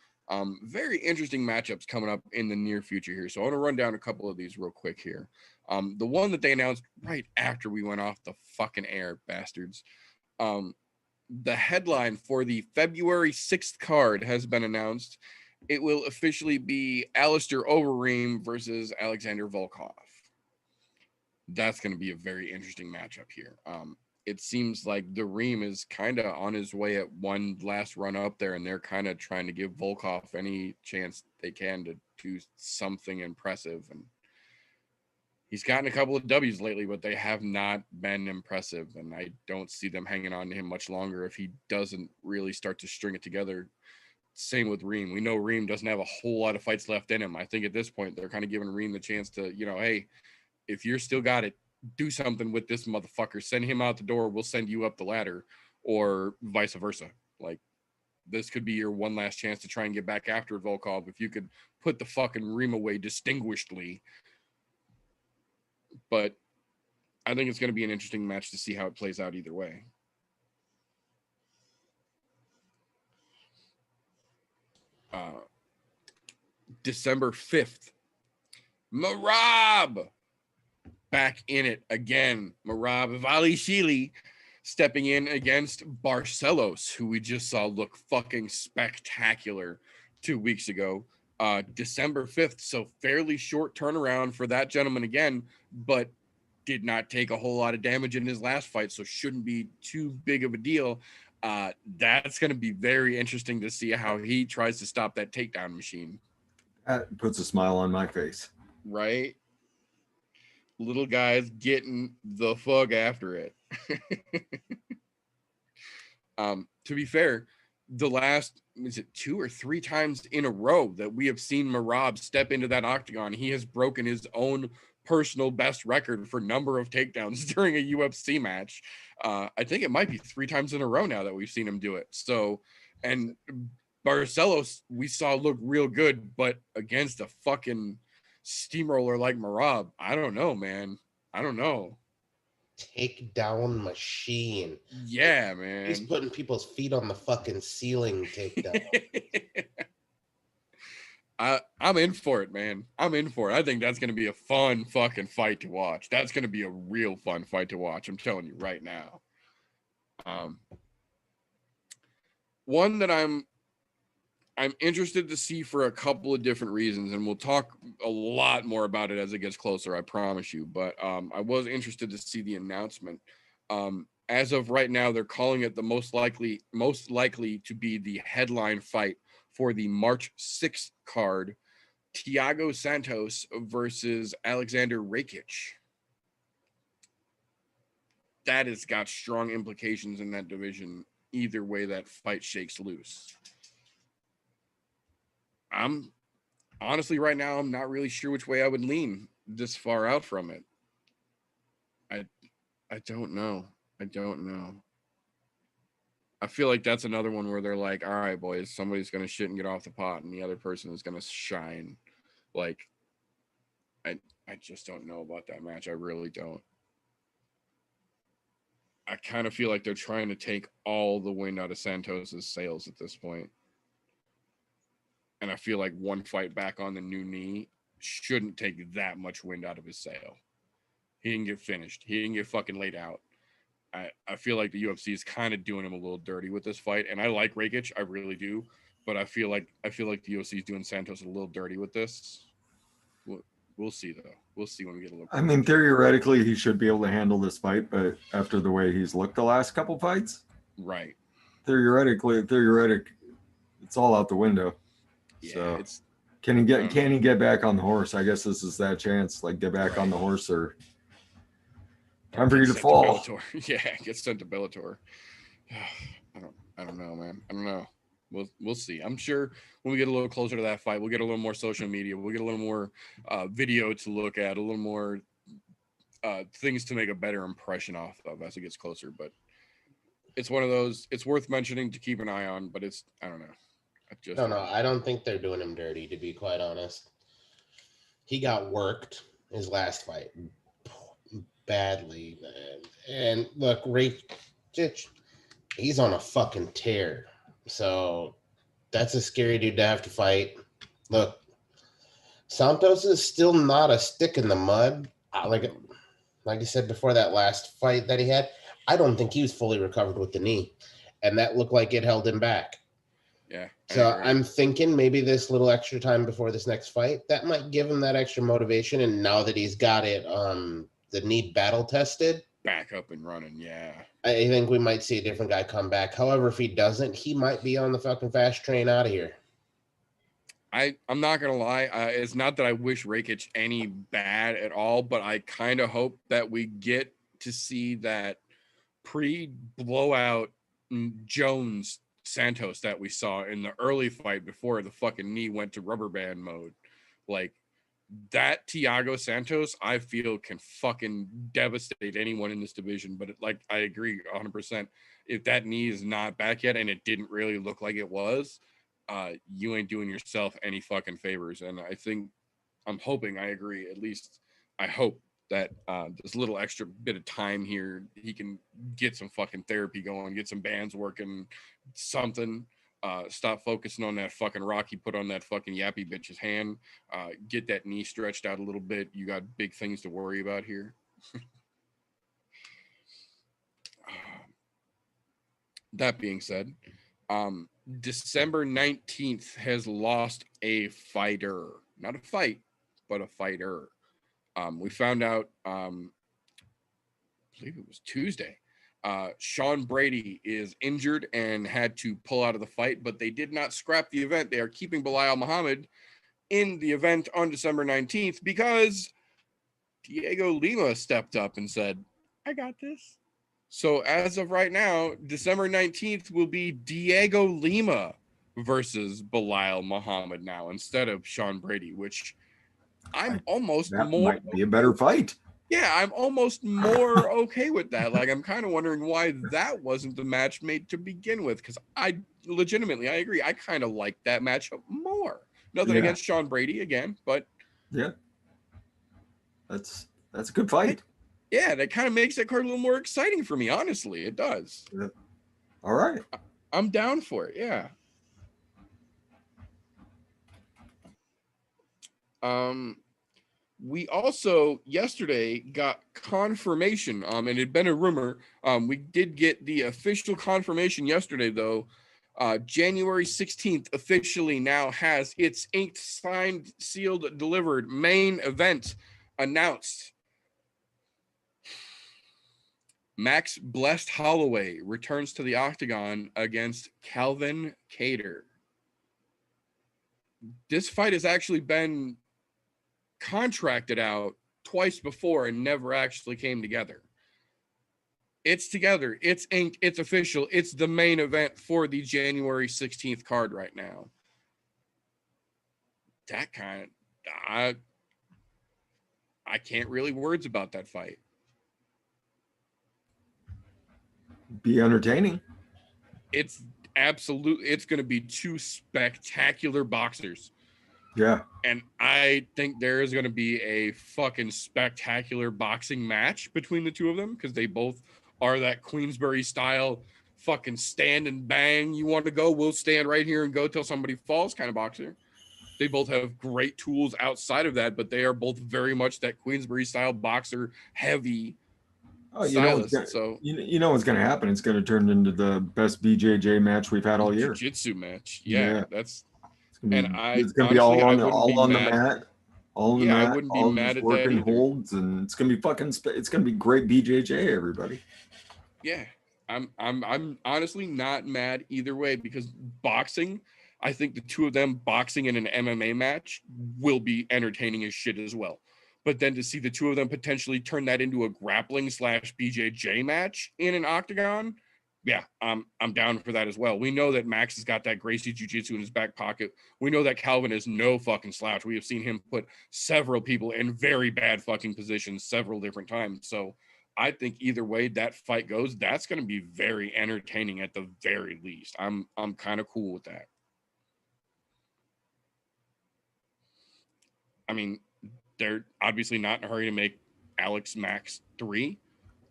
Very interesting matchups coming up in the near future here. So I want to run down a couple of these real quick here. The one that they announced right after we went off the fucking air, bastards. The headline for the February 6th card has been announced. It will officially be Aleister Overeem versus Alexander Volkov. That's going to be a very interesting matchup here. It seems like the Reem is kind of on his way at one last run up there, and they're kind of trying to give Volkov any chance they can to do something impressive. And he's gotten a couple of W's lately, but they have not been impressive, and I don't see them hanging on to him much longer if he doesn't really start to string it together. Same with Reem. We know Reem doesn't have a whole lot of fights left in him. I think at this point, they're kind of giving Reem the chance to, hey, if you're still got it, do something with this motherfucker. Send him out the door. We'll send you up the ladder, or vice versa. Like, this could be your one last chance to try and get back after Volkov. If you could put the fucking Reem away distinguishedly. But I think it's going to be an interesting match to see how it plays out either way. December 5th, Merab back in it again. Merab Valishvili stepping in against Barcelos, who we just saw look fucking spectacular 2 weeks ago. December 5th, so fairly short turnaround for that gentleman again, but did not take a whole lot of damage in his last fight, so shouldn't be too big of a deal. That's going to be very interesting to see how he tries to stop that takedown machine. That puts a smile on my face. Right? Little guys getting the fuck after it. To be fair, the last, is it 2 or 3 times in a row that we have seen Merab step into that octagon, he has broken his own personal best record for number of takedowns during a UFC match. I think it might be 3 times in a row now that we've seen him do it. So, and Barcelos, we saw look real good, but against a fucking steamroller like Merab, I don't know, man. I don't know. Takedown machine. Yeah, man. He's putting people's feet on the fucking ceiling takedown. I'm in for it, man. I'm in for it. I think that's going to be a fun fucking fight to watch. That's going to be a real fun fight to watch. I'm telling you right now. One that I'm interested to see for a couple of different reasons, and we'll talk a lot more about it as it gets closer, I promise you. But I was interested to see the announcement. As of right now, they're calling it the most likely to be the headline fight for the March 6th card, Thiago Santos versus Alexander Rakic. That has got strong implications in that division, either way that fight shakes loose. I'm honestly, right now, I'm not really sure which way I would lean this far out from it. I don't know. I feel like that's another one where they're like, all right, boys, somebody's going to shit and get off the pot, and the other person is going to shine. Like, I just don't know about that match. I really don't. I kind of feel like they're trying to take all the wind out of Santos's sails at this point. And I feel like one fight back on the new knee shouldn't take that much wind out of his sail. He didn't get finished. He didn't get fucking laid out. I feel like the UFC is kind of doing him a little dirty with this fight, and I like Rakic, I really do, but I feel like the UFC is doing Santos a little dirty with this. We'll see though. We'll see when we get a little. I mean, theoretically, he should be able to handle this fight, but after the way he's looked the last couple fights, right? Theoretically, it's all out the window. Yeah, so can he get back on the horse? I guess this is that chance. Like, get back on the horse, or time for you to fall. Yeah, get sent to Bellator. I don't know, man. I don't know. We'll see. I'm sure when we get a little closer to that fight, we'll get a little more social media. We'll get a little more video to look at, a little more things to make a better impression off of as it gets closer. But it's one of those. It's worth mentioning to keep an eye on. But I don't know. No, I don't think they're doing him dirty, to be quite honest. He got worked his last fight badly, man. And look, Rakic, he's on a fucking tear. So that's a scary dude to have to fight. Look, Santos is still not a stick in the mud. Like I said before, that last fight that he had, I don't think he was fully recovered with the knee. And that looked like it held him back. Yeah. So I'm thinking maybe this little extra time before this next fight, that might give him that extra motivation. And now that he's got it, the knee battle tested, back up and running. Yeah. I think we might see a different guy come back. However, if he doesn't, he might be on the fucking fast train out of here. I'm not going to lie. It's not that I wish Rakic any bad at all, but I kind of hope that we get to see that pre-blowout Jones Santos that we saw in the early fight before the fucking knee went to rubber band mode. Like, that Thiago Santos, I feel, can fucking devastate anyone in this division. But I agree 100%. If that knee is not back yet and it didn't really look like it was, you ain't doing yourself any fucking favors. And I'm hoping, I agree, at least I hope that this little extra bit of time here, he can get some fucking therapy going, get some bands working, something. Stop focusing on that fucking rock he put on that fucking yappy bitch's hand. Get that knee stretched out a little bit. You got big things to worry about here. That being said, December 19th has lost a fighter. Not a fight, but a fighter. We found out, I believe it was Tuesday. Sean Brady is injured and had to pull out of the fight, but they did not scrap the event. They are keeping Belal Muhammad in the event on December 19th because Diego Lima stepped up and said, I got this. So as of right now, December 19th will be Diego Lima versus Belal Muhammad now instead of Sean Brady, which I'm almost that more might be a better fight. Yeah, I'm almost more okay with that. Like, I'm kind of wondering why that wasn't the match made to begin with, because I agree. I kind of like that matchup more. Nothing against Sean Brady again, but yeah, that's a good fight. Yeah, that kind of makes that card a little more exciting for me. Honestly, it does. Yeah. All right, I'm down for it. Yeah. We also yesterday got confirmation, and it had been a rumor. We did get the official confirmation yesterday, though. January 16th officially now has its inked, signed, sealed, delivered main event announced. Max Blessed Holloway returns to the octagon against Calvin Kattar. This fight has actually been contracted out twice before and never actually came together. It's together. It's inked. It's official. It's the main event for the January 16th card right now. That kind of, I can't really words about that fight. Be entertaining. It's absolutely, it's going to be two spectacular boxers. Yeah. And I think there is going to be a fucking spectacular boxing match between the two of them because they both are that Queensberry style fucking stand and bang. You want to go, we'll stand right here and go till somebody falls kind of boxer. They both have great tools outside of that, but they are both very much that Queensberry style boxer heavy. Oh, you know, you know what's going to happen. It's going to turn into the best BJJ match we've had all year. Jiu-jitsu match. Yeah. That's, it's going to be all on the mat. All on the mat. I wouldn't be all mad at working that either. holds, and it's going to be fucking. It's going to be great BJJ, everybody. Yeah, I'm honestly not mad either way because boxing, I think the two of them boxing in an MMA match will be entertaining as shit as well. But then to see the two of them potentially turn that into a grappling / BJJ match in an octagon, yeah, I'm down for that as well. We know that Max has got that Gracie Jiu-Jitsu in his back pocket. We know that Calvin is no fucking slouch. We have seen him put several people in very bad fucking positions several different times. So I think either way that fight goes, that's going to be very entertaining at the very least. I'm kind of cool with that. I mean, they're obviously not in a hurry to make Alex Max 3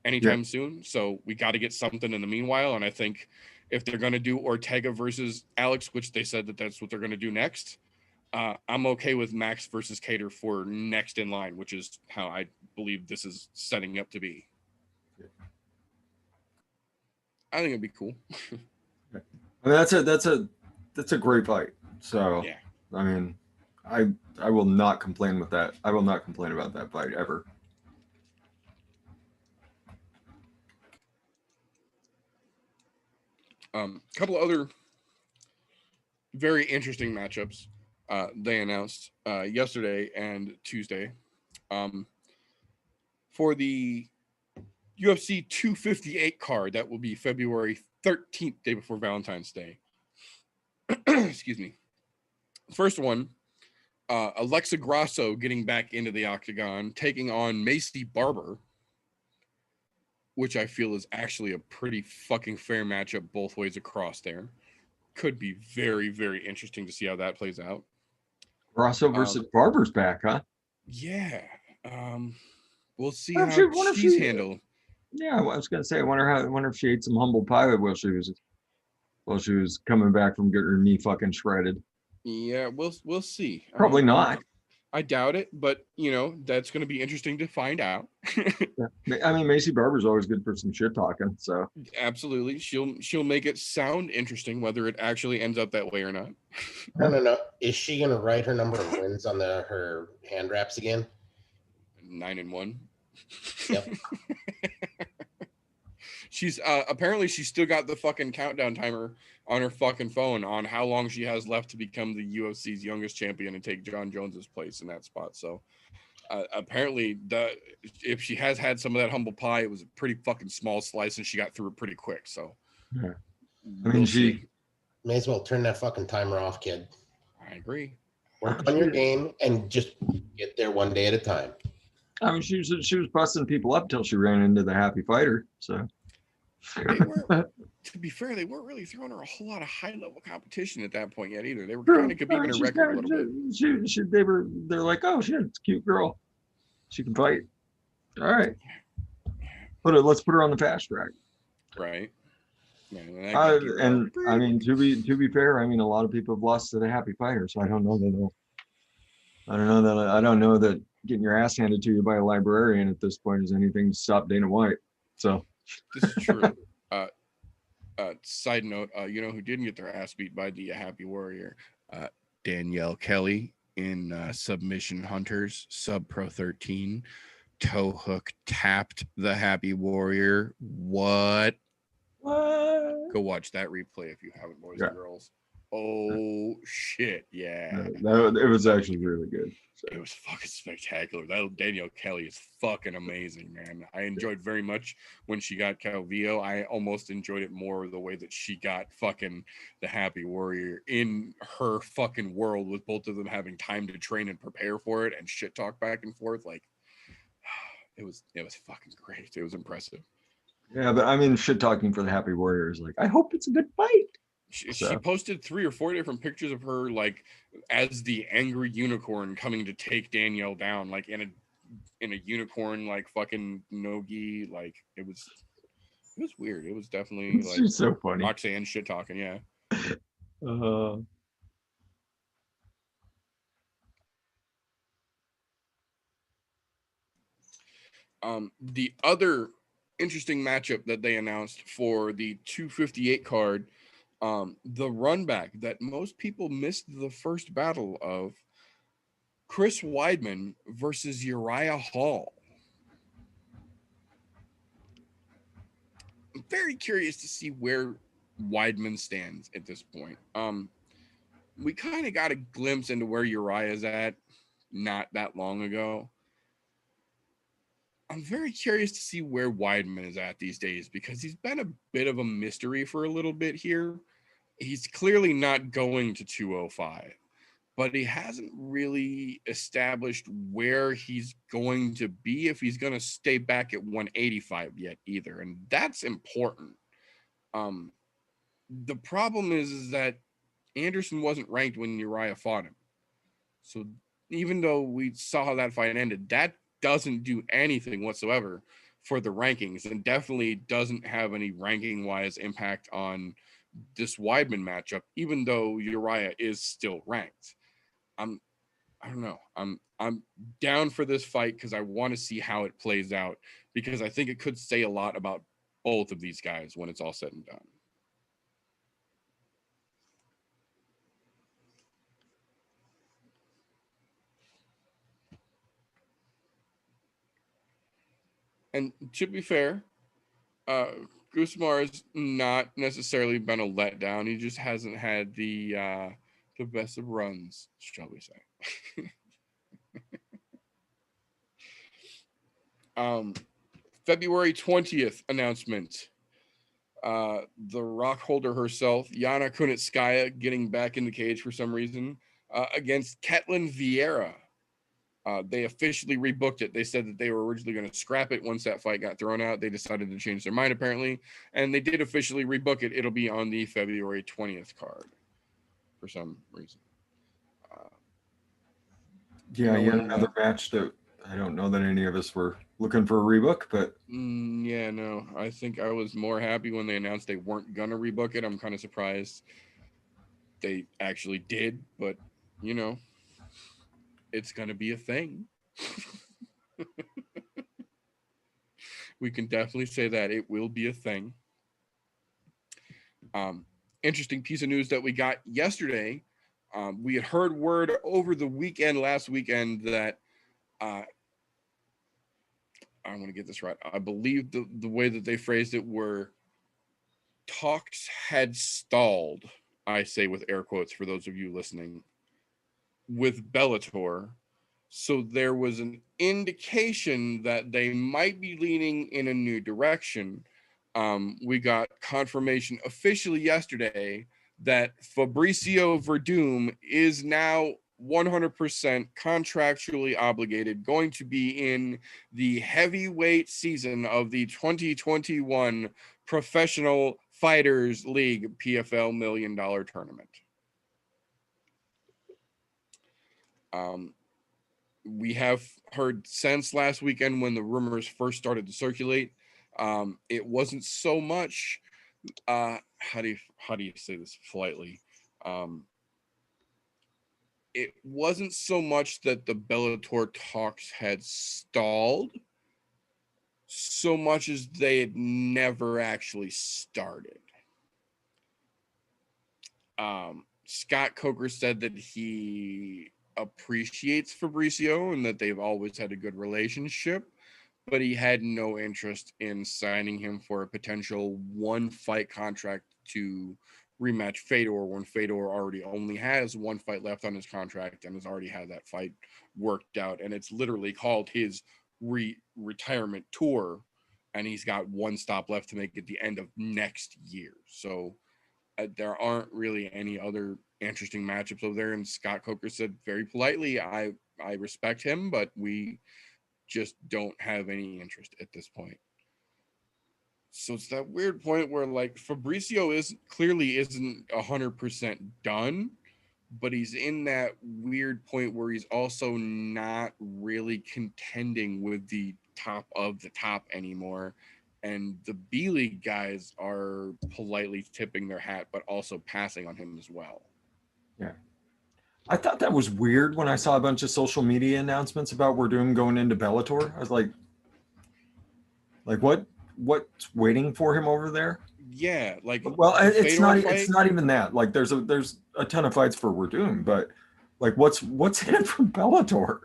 anytime soon. So we got to get something in the meanwhile. And I think if they're going to do Ortega versus Alex, which they said that that's what they're going to do next, I'm okay with Max versus Kattar for next in line, which is how I believe this is setting up to be. I think it'd be cool. I mean, that's a great fight. So yeah. I mean, I will not complain with that. I will not complain about that fight ever. Couple of other very interesting matchups they announced yesterday and Tuesday. For the UFC 258 card, that will be February 13th, day before Valentine's Day. Excuse me. First one, Alexa Grasso getting back into the octagon, taking on Macy Barber, which I feel is actually a pretty fucking fair matchup both ways across there. Could be very, very interesting to see how that plays out. Grasso versus Barber's back, huh? Yeah. We'll see how she's handled. Yeah, well, I was gonna say, I wonder if she ate some humble pie while she was coming back from getting her knee fucking shredded. Yeah, we'll see. Probably not. I doubt it, but you know, that's going to be interesting to find out. Yeah. I mean, Macy Barber's always good for some shit talking, so absolutely, she'll make it sound interesting, whether it actually ends up that way or not. No. Is she gonna write her number of wins on her hand wraps again? 9-1. Yep. She's apparently she's still got the fucking countdown timer on her fucking phone on how long she has left to become the UFC's youngest champion and take John Jones's place in that spot. So apparently if she has had some of that humble pie, it was a pretty fucking small slice and she got through it pretty quick. So yeah. I mean, she may as well turn that fucking timer off, kid. I agree. Work on your game and just get there one day at a time. I mean, she was busting people up till she ran into the happy fighter. So, to be fair, they weren't really throwing her a whole lot of high level competition at that point yet either. They were kind of competing her record a little bit. They're like, oh shit, it's a cute girl. She can fight. All right, let's put her on the fast track. Right. Yeah, I mean, to be fair, I mean, a lot of people have lost to the happy fighter, so I don't know that they'll I don't know that getting your ass handed to you by a librarian at this point is anything to stop Dana White. So This is true. Side note, you know who didn't get their ass beat by the Happy Warrior? Danielle Kelly in Submission Hunters, Sub Pro 13. Toe hook tapped the Happy Warrior. What? Go watch that replay if you haven't, boys and girls. Oh shit, yeah. It was actually really good. So. It was fucking spectacular. That Danielle Kelly is fucking amazing, man. I enjoyed very much when she got Calvillo. I almost enjoyed it more the way that she got fucking the Happy Warrior in her fucking world, with both of them having time to train and prepare for it and shit talk back and forth. Like, it was fucking great. It was impressive. Yeah, but I mean, shit talking for the Happy Warrior is like, I hope it's a good fight. She posted 3 or 4 different pictures of her, like, as the angry unicorn coming to take Danielle down, like in a unicorn, like fucking no-gi. Like, it was weird. It was definitely It's like just so funny. Roxanne shit talking. Yeah. The other interesting matchup that they announced for the 258 card, the run back that most people missed the first battle of, Chris Weidman versus Uriah Hall. I'm very curious to see where Weidman stands at this point. We kind of got a glimpse into where Uriah's at not that long ago. I'm very curious to see where Weidman is at these days, because he's been a bit of a mystery for a little bit here. He's clearly not going to 205, but he hasn't really established where he's going to be, if he's going to stay back at 185 yet either. And that's important. The problem is that Anderson wasn't ranked when Uriah fought him. So even though we saw how that fight ended, that doesn't do anything whatsoever for the rankings, and definitely doesn't have any ranking-wise impact on this Weidman matchup, even though Uriah is still ranked. I don't know. I'm down for this fight because I want to see how it plays out, because I think it could say a lot about both of these guys when it's all said and done. And to be fair, Gusmar has not necessarily been a letdown. He just hasn't had the best of runs, shall we say. February 20th announcement. The rock holder herself, Yana Kunitskaya, getting back in the cage for some reason, against Caitlyn Vieira. They officially rebooked it. They said that they were originally going to scrap it once that fight got thrown out. They decided to change their mind, apparently, and they did officially rebook it. It'll be on the February 20th card for some reason. Yeah, yet another match that I don't know that any of us were looking for a rebook, but yeah, no, I think I was more happy when they announced they weren't gonna rebook it. I'm kind of surprised they actually did, but you know, it's gonna be a thing. We can definitely say that it will be a thing. Interesting piece of news that we got yesterday. We had heard word over the weekend, last weekend, that I want to get this right. I believe the way that they phrased it were talks had stalled, I say with air quotes for those of you listening, with Bellator. So there was an indication that they might be leaning in a new direction. We got confirmation officially yesterday that Fabricio Verdum is now 100% contractually obligated, going to be in the heavyweight season of the 2021 Professional Fighters League PFL $1 million tournament. We have heard since last weekend, when the rumors first started to circulate, it wasn't so much how do you say this politely, it wasn't so much that the Bellator talks had stalled, so much as they had never actually started. Scott Coker said that he appreciates Fabricio and that they've always had a good relationship, but he had no interest in signing him for a potential one fight contract to rematch Fedor when Fedor already only has one fight left on his contract and has already had that fight worked out. And it's literally called his retirement tour. And he's got one stop left to make at the end of next year. So there aren't really any other interesting matchups over there. And Scott Coker said very politely, I respect him, but we just don't have any interest at this point. So it's that weird point where like Fabricio isn't 100% done, but he's in that weird point where he's also not really contending with the top of the top anymore. And the B League guys are politely tipping their hat, but also passing on him as well. Yeah. I thought that was weird when I saw a bunch of social media announcements about Werdum going into Bellator. I was like what's waiting for him over there? Yeah, like well, it's not even that. Like there's a ton of fights for Werdum, but like what's in it for Bellator?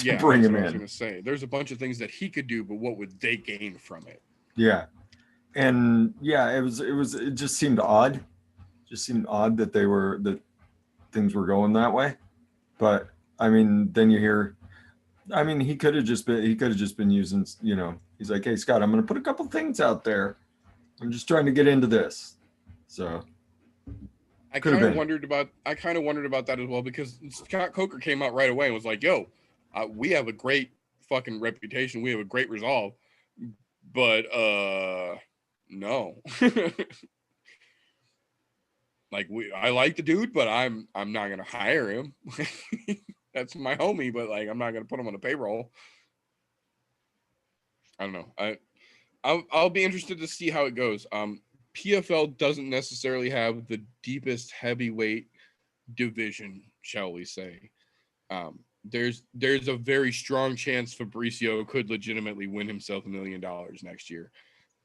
Yeah, bring him I was in. gonna say there's a bunch of things that he could do, but what would they gain from it? Yeah. And yeah, it just seemed odd. Just seemed odd that things were going that way. But I mean, then you hear, I mean, he could have just been using, he's like, hey Scott, I'm gonna put a couple things out there. I'm just trying to get into this. So I kind of wondered about that as well, because Scott Coker came out right away and was like, yo, we have a great fucking reputation. We have a great resolve, but no. Like I like the dude, but I'm not gonna hire him. That's my homie, but like I'm not gonna put him on the payroll. I don't know. I'll be interested to see how it goes. PFL doesn't necessarily have the deepest heavyweight division, shall we say. There's a very strong chance Fabricio could legitimately win himself $1 million next year.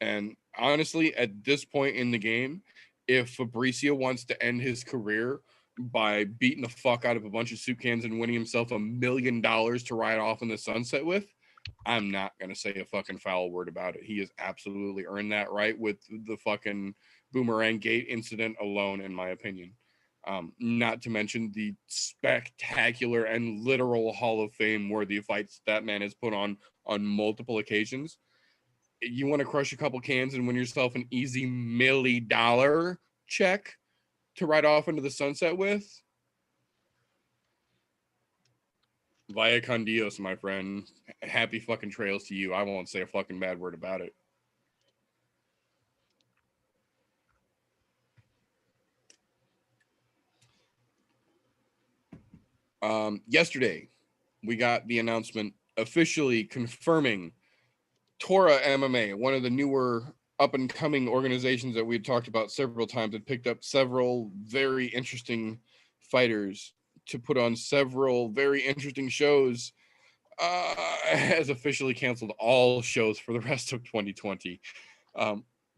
And honestly, at this point in the game, if Fabricio wants to end his career by beating the fuck out of a bunch of soup cans and winning himself $1 million to ride off in the sunset with, I'm not going to say a fucking foul word about it. He has absolutely earned that right with the fucking Boomerang Gate incident alone, in my opinion. Not to mention the spectacular and literal Hall of Fame worthy fights that man has put on multiple occasions. You want to crush a couple cans and win yourself an easy $1 million check to ride off into the sunset with? Vaya con Dios, my friend. Happy fucking trails to you. I won't say a fucking bad word about it. Yesterday, we got the announcement officially confirming Tora MMA, one of the newer up-and-coming organizations that we had talked about several times, had picked up several very interesting fighters to put on several very interesting shows, has officially canceled all shows for the rest of 2020.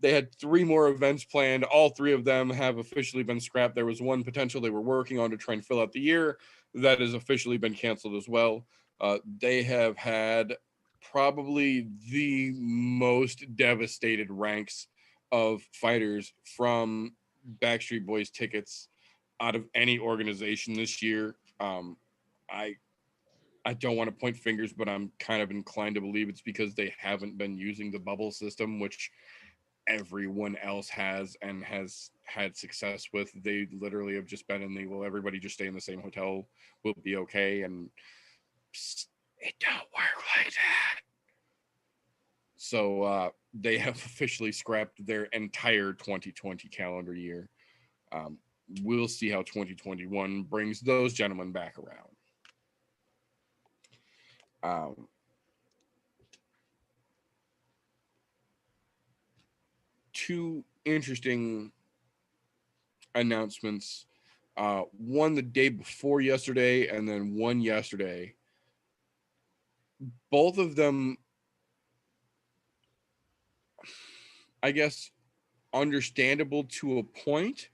They had 3 more events planned. All 3 of them have officially been scrapped. There was one potential they were working on to try and fill out the year that has officially been canceled as well. They have had probably the most devastated ranks of fighters from Backstreet Boys tickets out of any organization this year. I don't want to point fingers, but I'm kind of inclined to believe it's because they haven't been using the bubble system, which everyone else has and has had success with. They literally have just been in the, well, everybody just stay in the same hotel, we'll be okay. And it don't work like that. So they have officially scrapped their entire 2020 calendar year. We'll see how 2021 brings those gentlemen back around. 2 interesting announcements one the day before yesterday, and then one yesterday. Both of them, I guess, understandable to a point,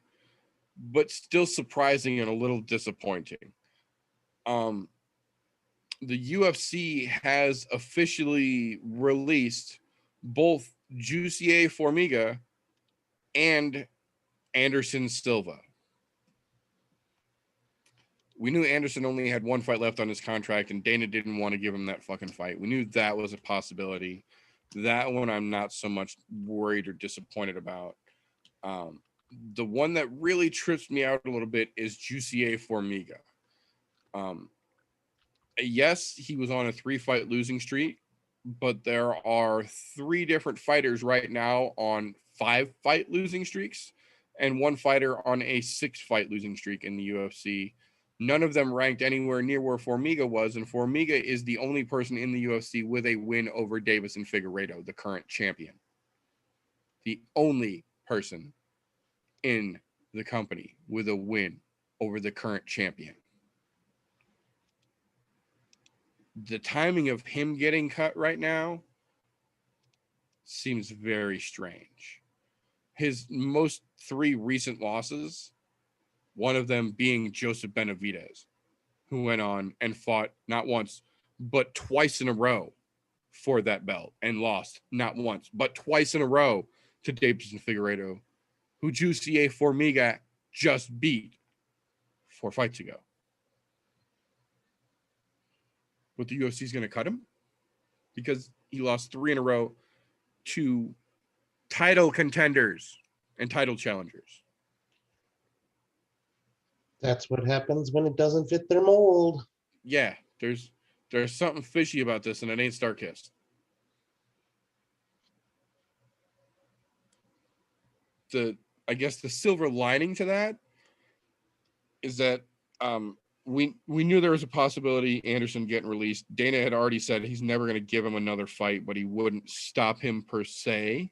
but still surprising and a little disappointing. The UFC has officially released both Jussier Formiga and Anderson Silva. We knew Anderson only had one fight left on his contract, and Dana didn't want to give him that fucking fight. We knew that was a possibility. That one I'm not so much worried or disappointed about. The one that really trips me out a little bit is Jussier Formiga. Yes, he was on a 3-fight losing streak, but there are 3 different fighters right now on 5-fight losing streaks and 1 fighter on a 6-fight losing streak in the UFC. None of them ranked anywhere near where Formiga was, and Formiga is the only person in the UFC with a win over Davis and Figueiredo, the current champion. The only person in the company with a win over the current champion. The timing of him getting cut right now seems very strange. His most 3 recent losses, one of them being Joseph Benavidez, who went on and fought not once, but twice in a row for that belt and lost not once, but twice in a row to Davis and Figueiredo, who Jussier Formiga just beat 4 fights ago. But the UFC is going to cut him because he lost 3 in a row to title contenders and title challengers. That's what happens when it doesn't fit their mold. Yeah, there's something fishy about this, and it ain't Starkist. I guess the silver lining to that is that we knew there was a possibility Anderson getting released. Dana had already said he's never going to give him another fight, but he wouldn't stop him per se.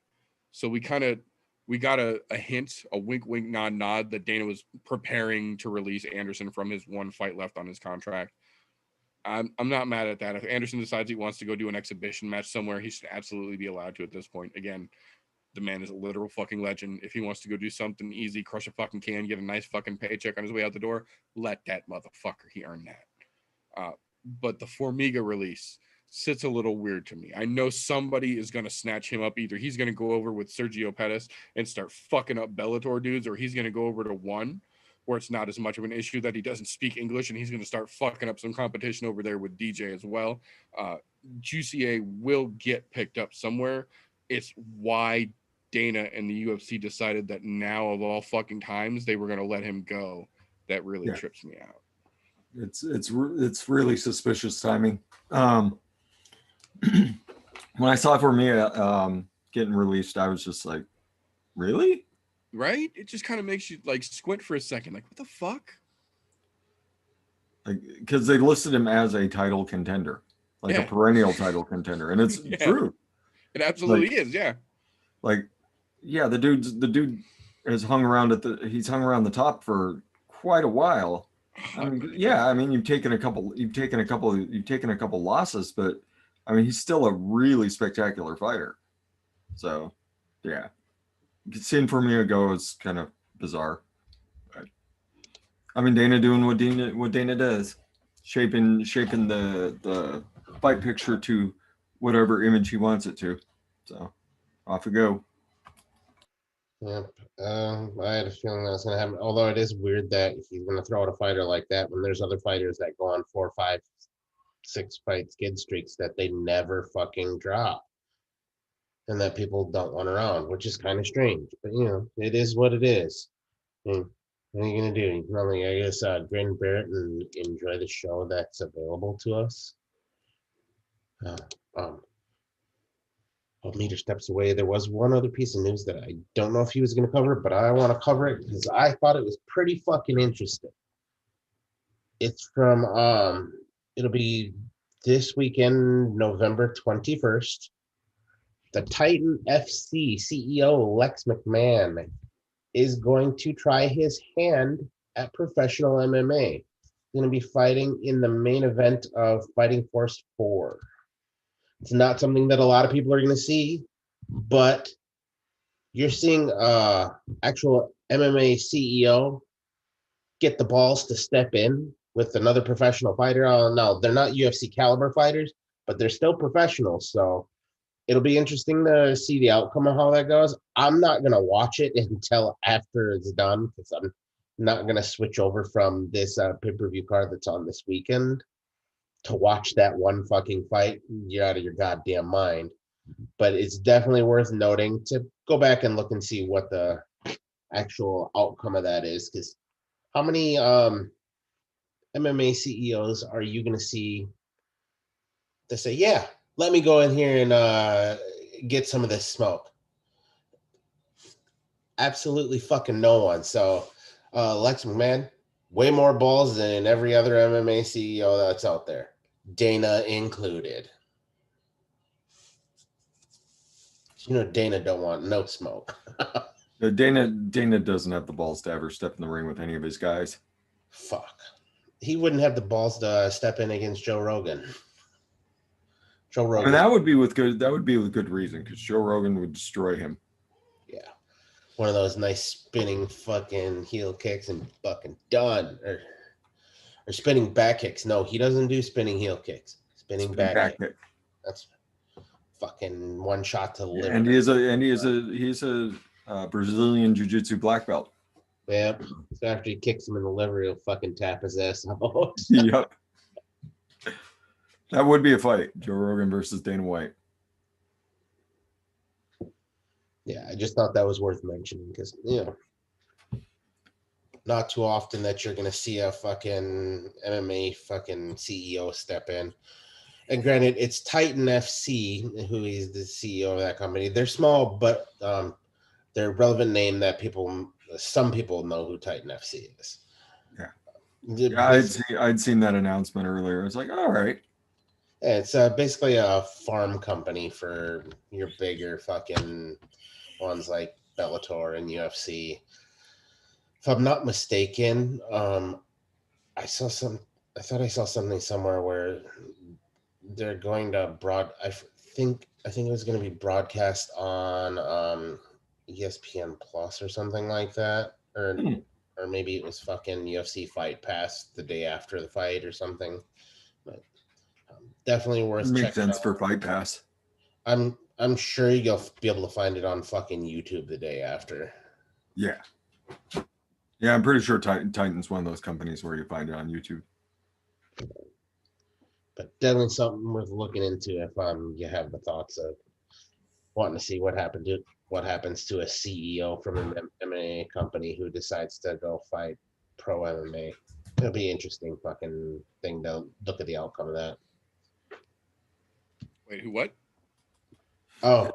So we got a hint, a wink, wink, nod, nod that Dana was preparing to release Anderson from his 1 fight left on his contract. I'm not mad at that. If Anderson decides he wants to go do an exhibition match somewhere, he should absolutely be allowed to at this point. Again, the man is a literal fucking legend. If he wants to go do something easy, crush a fucking can, get a nice fucking paycheck on his way out the door, let that motherfucker. He earned that. But the Formiga release sits a little weird to me. I know somebody is going to snatch him up. Either he's going to go over with Sergio Pettis and start fucking up Bellator dudes, or he's going to go over to one where it's not as much of an issue that he doesn't speak English, and he's going to start fucking up some competition over there with DJ as well. Jussier will get picked up somewhere. It's why Dana and the UFC decided that now of all fucking times they were going to let him go. That really trips me out. It's really suspicious timing. When I saw Formiga getting released, I was just like, really? Right? It just kind of makes you like squint for a second. Like, what the fuck? Like, because they listed him as a title contender, like a perennial title contender, and it's true. It absolutely is. Yeah. Like, yeah, the dude has hung around the top for quite a while. I mean, yeah, I mean, you've taken a couple losses, but I mean, he's still a really spectacular fighter. So, yeah, seeing Formiga go is kind of bizarre. But, I mean, Dana doing what Dana does, shaping the fight picture to whatever image he wants it to. So, off we go. Yep. I had a feeling that was going to happen. Although it is weird that he's going to throw out a fighter like that when there's other fighters that go on 4, 5, 6 fight skid streaks that they never fucking drop, and that people don't want around, which is kind of strange. But you know, it is what it is. What are you going to do? You can only, I guess, grin and bear it and enjoy the show that's available to us. Meter steps away. There was one other piece of news that I don't know if he was going to cover, but I want to cover it because I thought it was pretty fucking interesting. It's from it'll be this weekend, November 21st. The Titan FC CEO Lex McMahon is going to try his hand at professional MMA. He's going to be fighting in the main event of Fighting Force 4. It's not something that a lot of people are going to see, but you're seeing actual MMA CEO get the balls to step in with another professional fighter. No, they're not UFC caliber fighters, but they're still professionals. So it'll be interesting to see the outcome of how that goes. I'm not going to watch it until after it's done because I'm not going to switch over from this pay-per-view card that's on this weekend to watch that one fucking fight. You're out of your goddamn mind. But it's definitely worth noting to go back and look and see what the actual outcome of that is. Because how many MMA CEOs are you going to see to say, yeah, let me go in here and get some of this smoke? Absolutely fucking no one. So Lex McMahon, way more balls than every other MMA CEO that's out there, Dana included. You know, Dana don't want no smoke. Dana doesn't have the balls to ever step in the ring with any of his guys. Fuck. He wouldn't have the balls to step in against Joe Rogan. Joe Rogan. And that would be with good reason, because Joe Rogan would destroy him. Yeah. One of those nice spinning fucking heel kicks and fucking done. Or spinning back kicks. No, he doesn't do spinning heel kicks. Spinning back kick. That's fucking one shot to the liver. And he's a Brazilian Jiu-Jitsu black belt. Yep. So after he kicks him in the liver, he'll fucking tap his ass out. Yep. That would be a fight. Joe Rogan versus Dana White. Yeah, I just thought that was worth mentioning because, you know, not too often that you're going to see a fucking MMA fucking CEO step in. And granted, it's Titan FC, who is the CEO of that company. They're small, but they're a relevant name that some people know who Titan FC is. Yeah, I'd seen that announcement earlier. I was like, all right. Yeah, it's basically a farm company for your bigger fucking ones like Bellator and UFC. If I'm not mistaken, I thought I saw something somewhere where they're going to I think it was going to be broadcast on ESPN Plus or something like that, or maybe it was fucking UFC Fight Pass the day after the fight or something. But definitely worth checking. Makes sense out. for Fight Pass. I'm sure you'll be able to find it on fucking YouTube the day after. Yeah. Yeah, I'm pretty sure Titan's one of those companies where you find it on YouTube. But definitely something worth looking into if you have the thoughts of wanting to see what happens to a CEO from an MMA company who decides to go fight pro MMA. It'll be an interesting fucking thing to look at the outcome of that. Wait, who? What? Oh,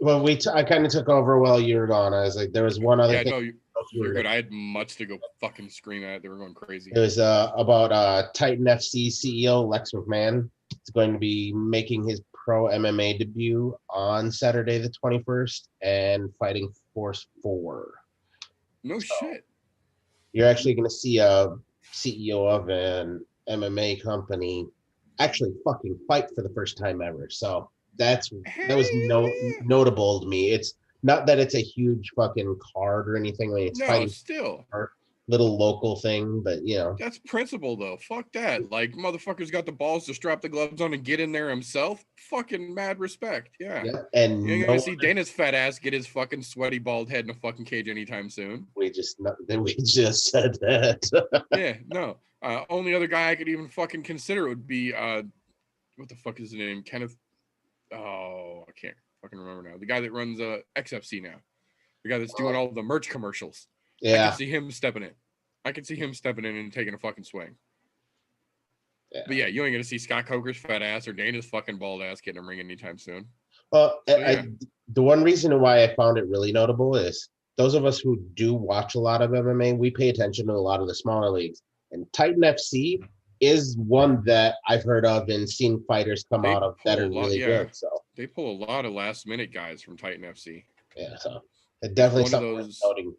well, I kind of took over while you were gone. I was like, there was one other thing. No, you're good. I had much to go fucking scream at. They were going crazy. It was about Titan FC CEO Lex McMahon. He's going to be making his pro MMA debut on Saturday the 21st and Fighting Force 4. No shit. You're actually going to see a CEO of an MMA company actually fucking fight for the first time ever. So that was notable to me. It's not that it's a huge fucking card or anything. I mean, it's fighting still little local thing, but you know, that's principle though. Fuck that. Like, motherfucker's got the balls to strap the gloves on and get in there himself. Fucking mad respect. Yeah. And you ain't gonna see Dana's fat ass get his fucking sweaty bald head in a fucking cage anytime soon. We just said that. Yeah, no. Only other guy I could even fucking consider would be what the fuck is his name? Kenneth. Oh, I can't fucking remember now. The guy that runs XFC now. The guy that's doing all the merch commercials. Yeah. I can see him stepping in. And taking a fucking swing. Yeah. But yeah, you ain't gonna see Scott Coker's fat ass or Dana's fucking bald ass getting a ring anytime soon. Well, the one reason why I found it really notable is those of us who do watch a lot of MMA, we pay attention to a lot of the smaller leagues. And Titan FC is one that I've heard of and seen fighters come out of that are really good. So they pull a lot of last minute guys from Titan FC. Yeah, so it definitely something worth noting.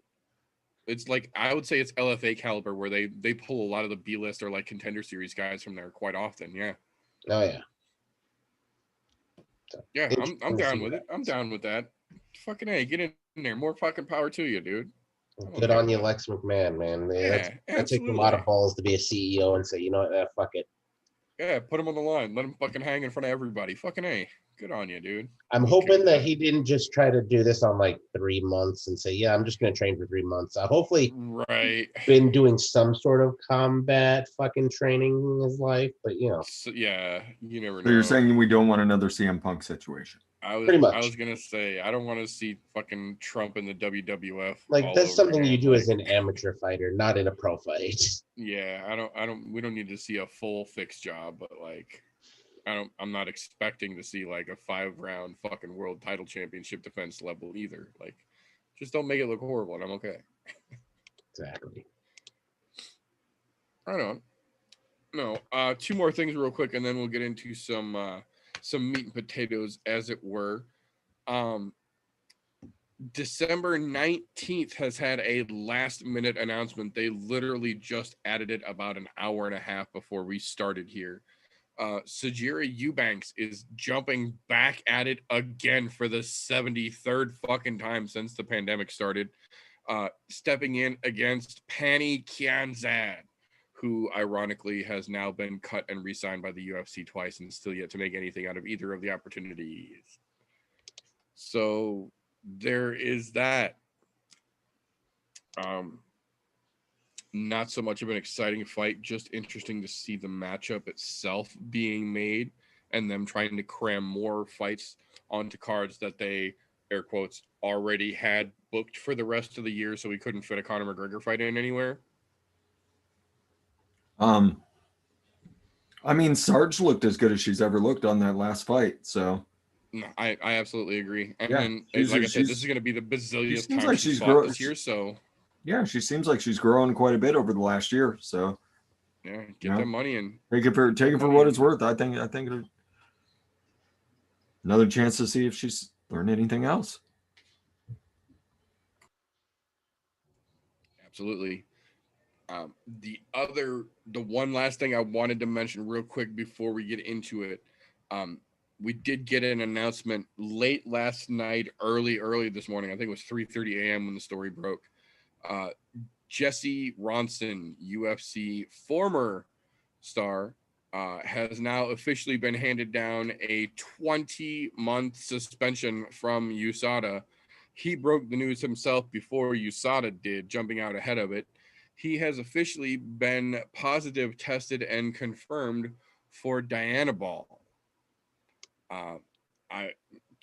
It's like, I would say it's LFA caliber, where they pull a lot of the B list or like contender series guys from there quite often. Yeah. Oh yeah. So, Yeah, I'm interesting to down see with what it. I'm happens. down with that. Fucking A, get in there. More fucking power to you, dude. I'm Good okay on with you, it. Lex McMahon, man. Yeah, That takes a lot of absolutely. balls to be a CEO and say, you know what, fuck it. Yeah, put him on the line. Let him fucking hang in front of everybody. Fucking A. Good on you, dude. I'm okay hoping with that he didn't just try to do this on like 3 months and say, yeah, I'm just going to train for 3 months. Hopefully Right. been doing some sort of combat fucking training in his life, but you know, So, yeah, you never So you're know. saying we don't want another CM Punk situation? pretty much. I was gonna say, I don't want to see fucking Trump in the WWF. Like all that's over something you again. do Like, as an amateur fighter, not in a pro fight. yeah, we don't need to see a full fixed job, but like, I'm not expecting to see like a 5-round fucking world title championship defense level either. Like, just don't make it look horrible and I'm okay. Exactly. Right on. No, 2 more things real quick, and then we'll get into some meat and potatoes, as it were. December 19th has had a last-minute announcement. They literally just added it about an hour and a half before we started here. Sajira Eubanks is jumping back at it again for the 73rd fucking time since the pandemic started, stepping in against Pani Kianzad, who ironically has now been cut and re-signed by the UFC twice and still yet to make anything out of either of the opportunities. So there is that. Not so much of an exciting fight, just interesting to see the matchup itself being made and them trying to cram more fights onto cards that they, air quotes, already had booked for the rest of the year, so we couldn't fit a Conor McGregor fight in anywhere. I mean, Sarge looked as good as she's ever looked on that last fight. So No, I absolutely agree. And Yeah, like I said, this is going to be the bazillionth seems time like she's she's fought this year. So yeah, she seems like she's growing quite a bit over the last year. So yeah, get that money and take it for what it's worth. I think another chance to see if she's learned anything else. Absolutely. The one last thing I wanted to mention real quick before we get into it, we did get an announcement late last night, early this morning. I think it was 3:30 a.m. when the story broke. Jesse Ronson, UFC former star, has now officially been handed down a 20-month suspension from USADA. He broke the news himself before USADA did, jumping out ahead of it. He has officially been positive tested and confirmed for Dianabol.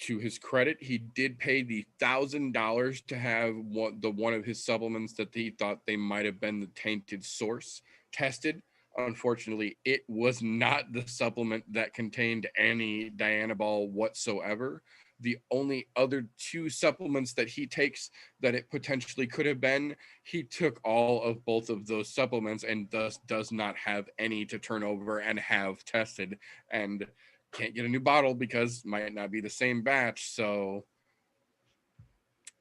To his credit, he did pay the $1,000 to have one of his supplements that he thought they might have been the tainted source tested. Unfortunately, it was not the supplement that contained any Dianabol whatsoever. The only other 2 supplements that he takes that it potentially could have been, he took all of both of those supplements and thus does not have any to turn over and have tested, and can't get a new bottle because might not be the same batch. So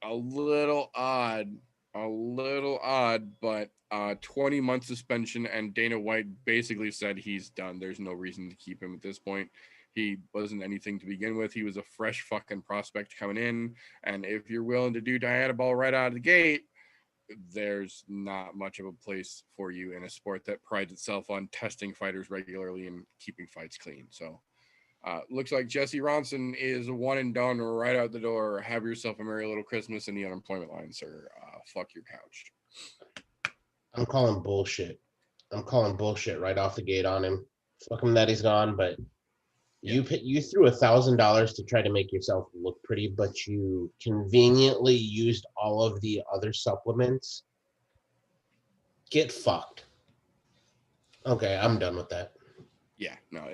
a little odd, but 20-month suspension, and Dana White basically said he's done. There's no reason to keep him at this point. He wasn't anything to begin with. He was a fresh fucking prospect coming in, and if you're willing to do Dianabol right out of the gate, there's not much of a place for you in a sport that prides itself on testing fighters regularly and keeping fights clean. So looks like Jesse Ronson is one and done right out the door. Have yourself a merry little Christmas in the unemployment line, sir. Fuck your couch. I'm calling bullshit. I'm calling bullshit right off the gate on him. Fuck him that he's gone, but you threw $1,000 to try to make yourself look pretty, but you conveniently used all of the other supplements. Get fucked. Okay, I'm done with that. Yeah, no,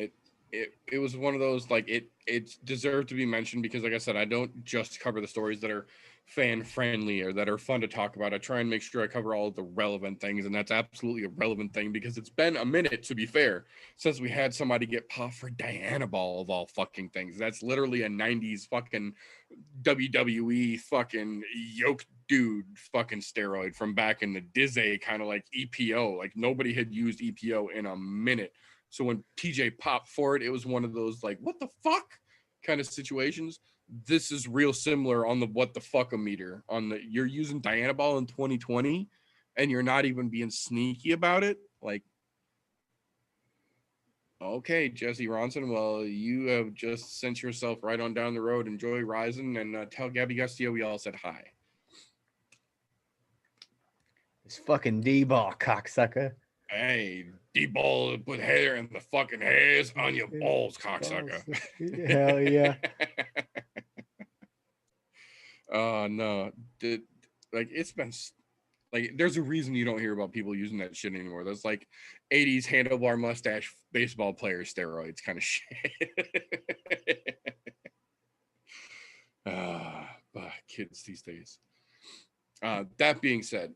it was one of those, like, it deserved to be mentioned because, like I said, I don't just cover the stories that are fan friendly or that are fun to talk about. I try and make sure I cover all of the relevant things, and that's absolutely a relevant thing because it's been a minute, to be fair, since we had somebody get popped for Diana Ball of all fucking things. That's literally a 90s fucking WWE fucking yoked dude fucking steroid from back in the Dizzy, kind of like EPO. Like nobody had used EPO in a minute. So when TJ popped for it, it was one of those like, what the fuck kind of situations. This is real similar on the what the fuck a meter on the you're using Diana Ball in 2020 and you're not even being sneaky about it. Like, okay, Jesse Ronson, well, you have just sent yourself right on down the road. Enjoy Ryzen and tell Gabby Gustio we all said hi. This fucking D-ball cocksucker. Hey, D-ball put hair in the fucking hairs on your balls, cocksucker. Hell yeah. Oh no, like it's been like there's a reason you don't hear about people using that shit anymore. That's like 80s handlebar mustache baseball player steroids kind of shit. Kids these days. That being said,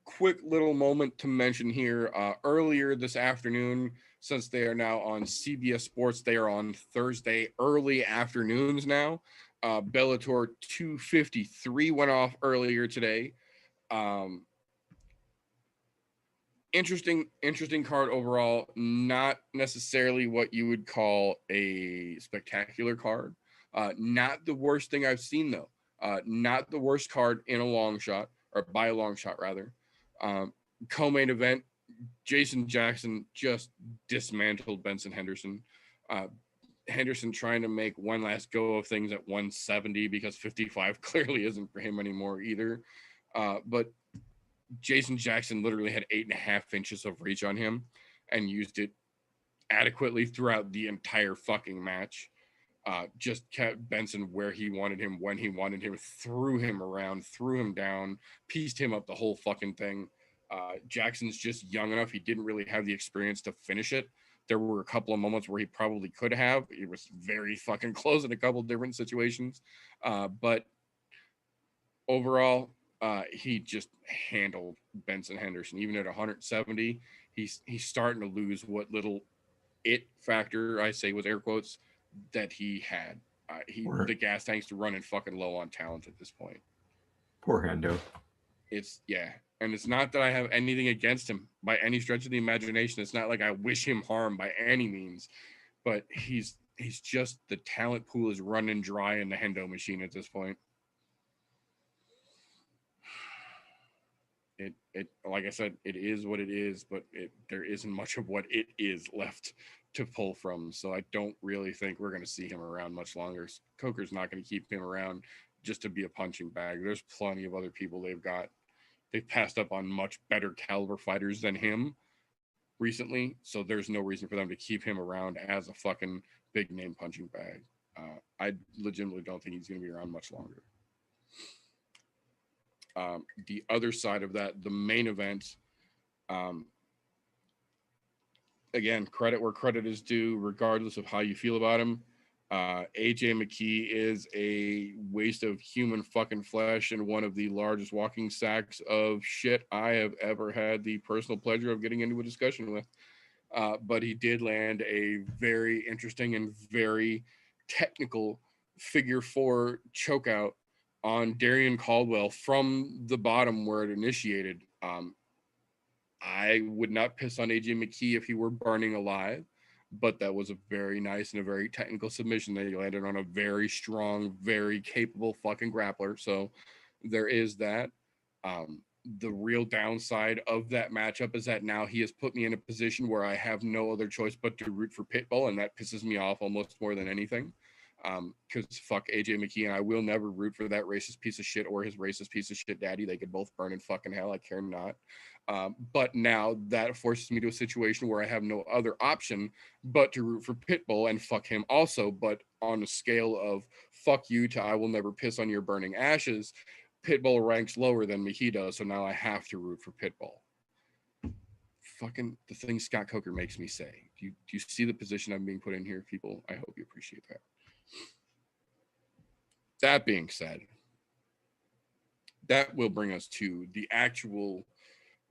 quick little moment to mention here. Earlier this afternoon, since they are now on CBS Sports, they are on Thursday early afternoons now. Bellator 253 went off earlier today. Interesting card overall. Not necessarily what you would call a spectacular card. Not the worst thing I've seen though. Not the worst card in a long shot, or by a long shot rather. Co-main event, Jason Jackson just dismantled Benson Henderson. Henderson trying to make one last go of things at 170 because 55 clearly isn't for him anymore either. But Jason Jackson literally had 8.5 inches of reach on him and used it adequately throughout the entire fucking match. Just kept Benson where he wanted him, when he wanted him, threw him around, threw him down, pieced him up the whole fucking thing. Jackson's just young enough. He didn't really have the experience to finish it. There were a couple of moments where he probably could have. It was very fucking close in a couple of different situations. But overall, he just handled Benson Henderson. Even at 170, he's starting to lose what little it factor, I say with air quotes, that he had. The gas tanks are running fucking low on talent at this point. Poor Hendo. And it's not that I have anything against him by any stretch of the imagination. It's not like I wish him harm by any means, but he's just, the talent pool is running dry in the Hendo machine at this point. It like I said, it is what it is, but there isn't much of what it is left to pull from. So I don't really think we're going to see him around much longer. Coker's not going to keep him around just to be a punching bag. There's plenty of other people they've passed up on much better caliber fighters than him recently. So there's no reason for them to keep him around as a fucking big name punching bag. I legitimately don't think he's going to be around much longer. The other side of that, the main event, again, credit where credit is due, regardless of how you feel about him. AJ Mckee is a waste of human fucking flesh and one of the largest walking sacks of shit I have ever had the personal pleasure of getting into a discussion with. But he did land a very interesting and very technical figure 4 chokeout on Darian Caldwell from the bottom where it initiated. I would not piss on AJ Mckee if he were burning alive, but that was a very nice and a very technical submission that he landed on a very strong, very capable fucking grappler. So there is that. The real downside of that matchup is that now he has put me in a position where I have no other choice but to root for Pitbull, and that pisses me off almost more than anything. Because fuck AJ Mckee, and I will never root for that racist piece of shit or his racist piece of shit daddy. They could both burn in fucking hell. I care not. But now that forces me to a situation where I have no other option but to root for Pitbull and fuck him also. But on a scale of fuck you to I will never piss on your burning ashes, Pitbull ranks lower than Mckee does. So now I have to root for Pitbull. Fucking the thing Scott Coker makes me say. Do you see the position I'm being put in here, people? I hope you appreciate that. That being said, that will bring us to the actual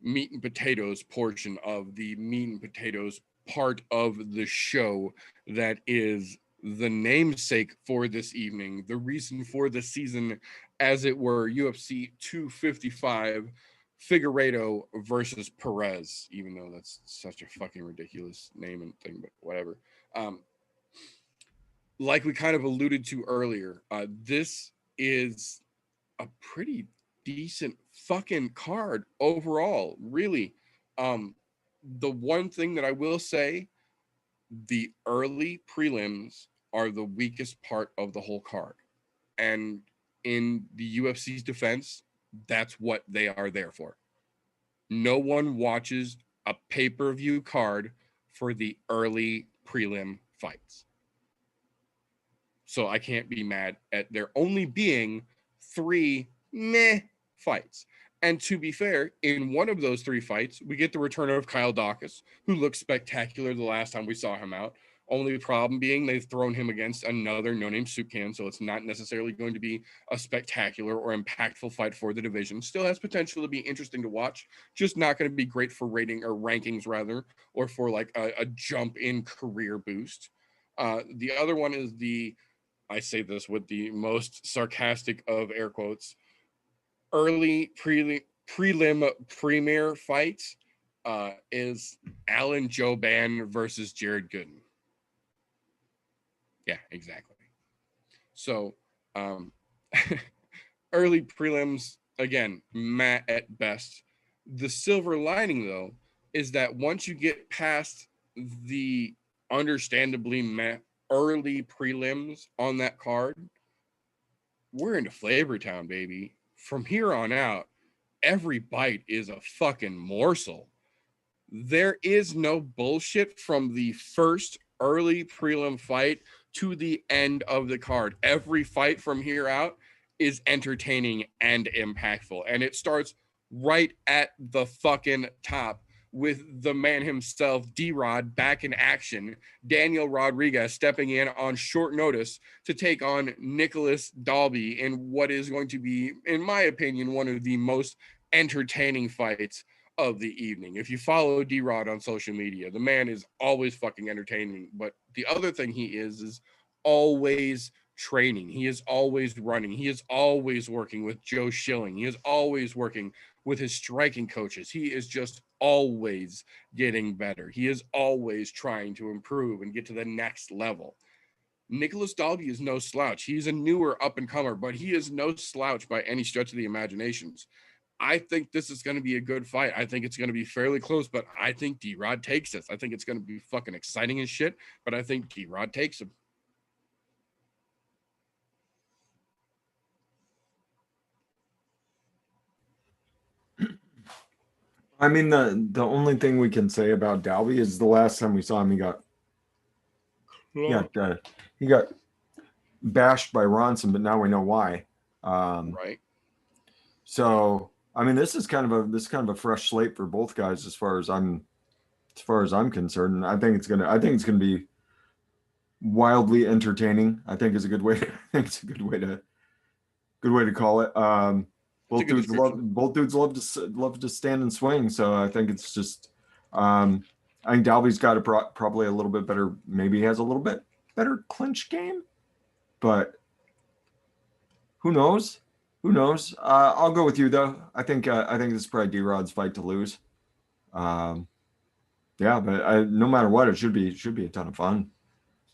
meat and potatoes portion of the meat and potatoes part of the show that is the namesake for this evening, the reason for the season, as it were, UFC 255, Figueiredo versus Perez, even though that's such a fucking ridiculous name and thing, but whatever. Like we kind of alluded to earlier, this is a pretty decent fucking card overall, really. The one thing that I will say, the early prelims are the weakest part of the whole card. And in the UFC's defense, that's what they are there for. No one watches a pay-per-view card for the early prelim fights. So I can't be mad at there only being 3 meh fights. And to be fair, in one of those 3 fights, we get the return of Kyle Dawkins, who looked spectacular the last time we saw him out. Only the problem being they've thrown him against another no-name soup can, so it's not necessarily going to be a spectacular or impactful fight for the division. Still has potential to be interesting to watch, just not going to be great for rating or rankings rather, or for like a jump in career boost. The other one is I say this with the most sarcastic of air quotes, early prelim premier fights is Alan Jouban versus Jared Goodman. Yeah, exactly. So early prelims, again, matte at best. The silver lining, though, is that once you get past the understandably matte early prelims on that card, we're into Flavor Town, baby. From here on out, every bite is a fucking morsel. There is no bullshit from the first early prelim fight to the end of the card. Every fight from here out is entertaining and impactful. And it starts right at the fucking top with the man himself, D-Rod, back in action. Daniel Rodriguez stepping in on short notice to take on Nicholas Dalby in what is going to be, in my opinion, one of the most entertaining fights of the evening. If you follow D-Rod on social media, the man is always fucking entertaining. But the other thing he is always training. He is always running. He is always working with Joe Schilling. He is always working with his striking coaches. He is just always getting better. He is always trying to improve and get to the next level. Nicholas Dalby is no slouch. He's a newer up-and-comer, but he is no slouch by any stretch of the imaginations. I think this is going to be a good fight. I think it's going to be fairly close, but I think D-Rod takes this. I think it's going to be fucking exciting as shit, but I think D-Rod takes him. I mean, the only thing we can say about Dalby is the last time we saw him, he got bashed by Ronson, but now we know why. Right. So, I mean, this is kind of a fresh slate for both guys as far as I'm concerned. And I think it's gonna be wildly entertaining. I think is a good way. I think it's a good way to call it. Both dudes love to stand and swing. So I think it's just, I think Dalby's got probably a little bit better. Maybe he has a little bit better clinch game, but who knows? Who knows? I'll go with you though. I think this is probably D-Rod's fight to lose. Yeah, but no matter what, it should be a ton of fun.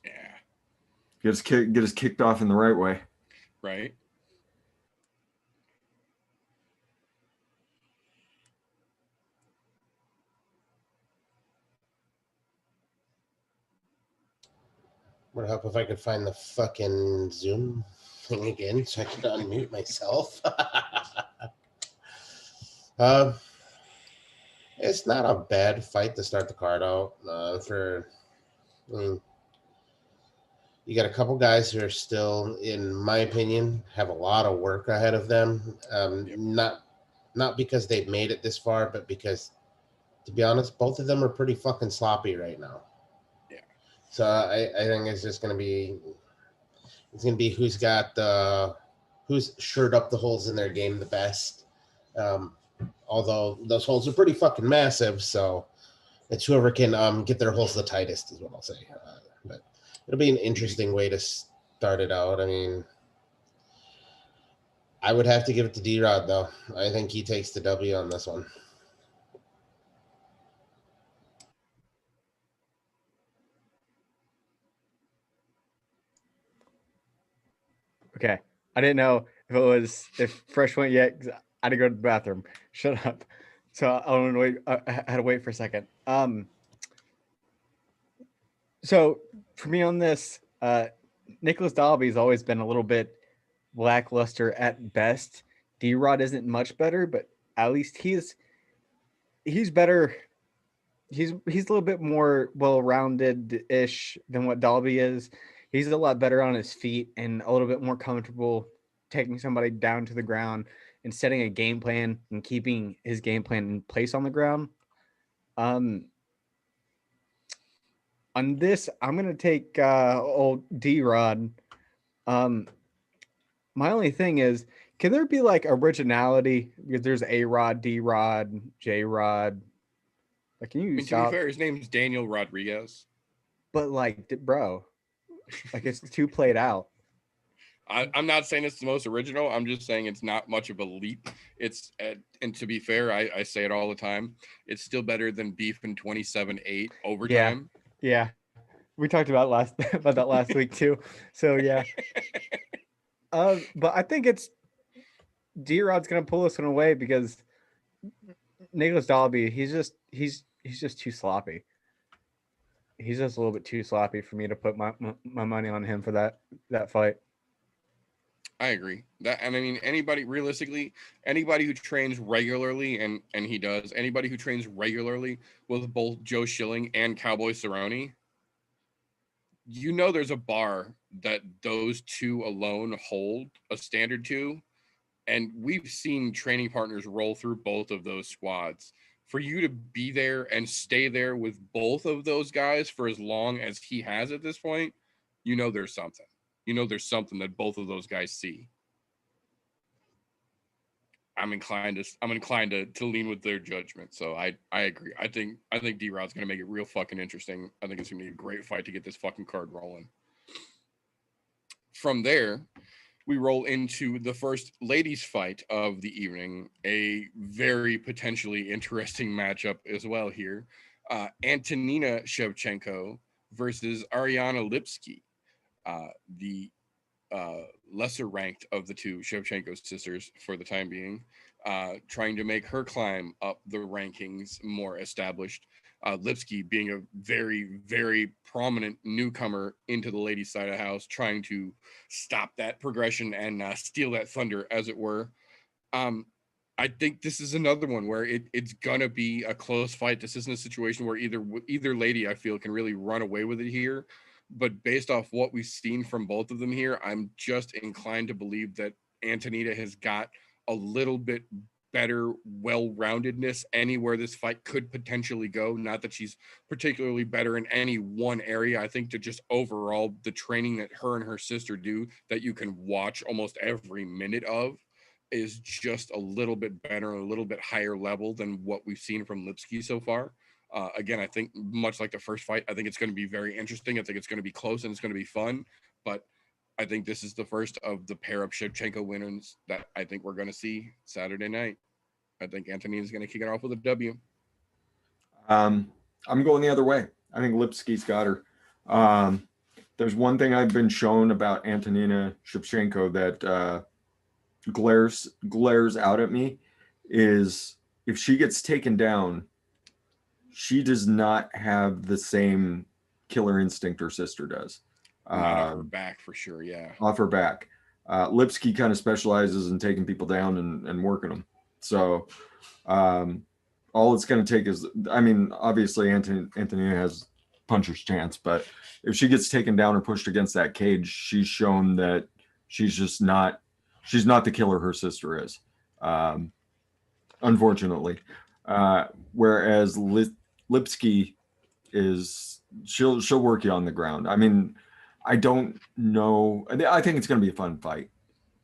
Yeah. Get us kicked off in the right way. Right. Would help if I could find the fucking Zoom thing again so I could unmute myself. It's not a bad fight to start the card out. You got a couple guys who are still, in my opinion, have a lot of work ahead of them. Not because they've made it this far, but because, to be honest, both of them are pretty fucking sloppy right now. So I think it's just going to be who's got the who's shored up the holes in their game the best. Although those holes are pretty fucking massive, so it's whoever can get their holes the tightest is what I'll say. But it'll be an interesting way to start it out. I mean, I would have to give it to D-Rod, though. I think he takes the W on this one. Okay. I didn't know if Fresh went yet. 'Cause I had to go to the bathroom. Shut up. So I don't know. Wait. I had to wait for a second. So for me on this, Nicholas Dalby's always been a little bit lackluster at best. D-Rod isn't much better, but at least he's better. He's a little bit more well-rounded-ish than what Dalby is. He's a lot better on his feet and a little bit more comfortable taking somebody down to the ground and setting a game plan and keeping his game plan in place on the ground. On this, I'm going to take old D-Rod. My only thing is, can there be like originality? Because there's A-Rod, D-Rod, J-Rod. Like, can you I mean, to stop? be fair, his name's Daniel Rodriguez. But like, bro, like it's too played out. I'm not saying it's the most original. I'm just saying it's not much of a leap. It's and to be fair, I say it all the time. It's still better than beef in 27-8 overtime. Yeah. We talked about that last week too. So yeah. But I think it's D-Rod's gonna pull this one away because Nicholas Dalby, he's just too sloppy. He's just a little bit too sloppy for me to put my money on him for that fight. I agree. And I mean, anybody who trains regularly, and he does, anybody who trains regularly with both Joe Schilling and Cowboy Cerrone, you know there's a bar that those two alone hold a standard to. And we've seen training partners roll through both of those squads. For you to be there and stay there with both of those guys for as long as he has at this point, you know there's something. You know there's something that both of those guys see. I'm inclined to lean with their judgment. So I agree. I think D-Rod's going to make it real fucking interesting. I think it's going to be a great fight to get this fucking card rolling. From there, we roll into the first ladies fight of the evening, a very potentially interesting matchup as well here. Antonina Shevchenko versus Ariana Lipsky, the lesser ranked of the two Shevchenko sisters for the time being, trying to make her climb up the rankings more established. Lipsky being a very, very prominent newcomer into the ladies' side of the house, trying to stop that progression and steal that thunder, as it were. I think this is another one where it's gonna be a close fight. This isn't a situation where either lady, I feel, can really run away with it here. But based off what we've seen from both of them here, I'm just inclined to believe that Antonina has got a little bit better well-roundedness anywhere this fight could potentially go. Not that she's particularly better in any one area. I think that just overall the training that her and her sister do that you can watch almost every minute of is just a little bit better, a little bit higher level than what we've seen from Lipsky so far. Again, I think much like the first fight, I think it's going to be very interesting. I think it's going to be close and it's going to be fun, but I think this is the first of the pair of Shevchenko winners that I think we're going to see Saturday night. I think Antonina's going to kick it off with a W. I'm going the other way. I think Lipsky's got her. There's one thing I've been shown about Antonina Shevchenko that glares out at me is if she gets taken down, she does not have the same killer instinct her sister does. Not off her back for sure, yeah. Off her back. Lipsky kind of specializes in taking people down and working them. So all it's going to take is, I mean, obviously Antonina has puncher's chance, but if she gets taken down or pushed against that cage, she's shown that she's not the killer her sister is, unfortunately. Whereas Lipsky is, she'll work you on the ground. I mean, I don't know. I think it's going to be a fun fight,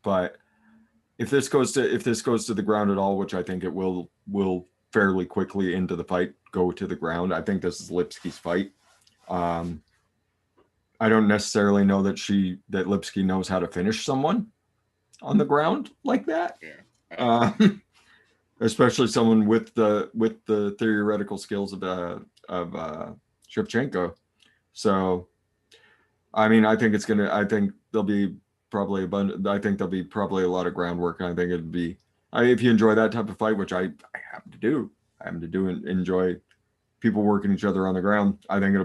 but if this goes to the ground at all, which I think it will fairly quickly into the fight go to the ground. I think this is Lipsky's fight. I don't necessarily know that Lipsky knows how to finish someone on the ground like that. Yeah. Especially someone with the theoretical skills of Shevchenko. So, I mean, I think there'll be probably a lot of groundwork. I think it'd be, if you enjoy that type of fight, which I happen to do and enjoy people working each other on the ground. I think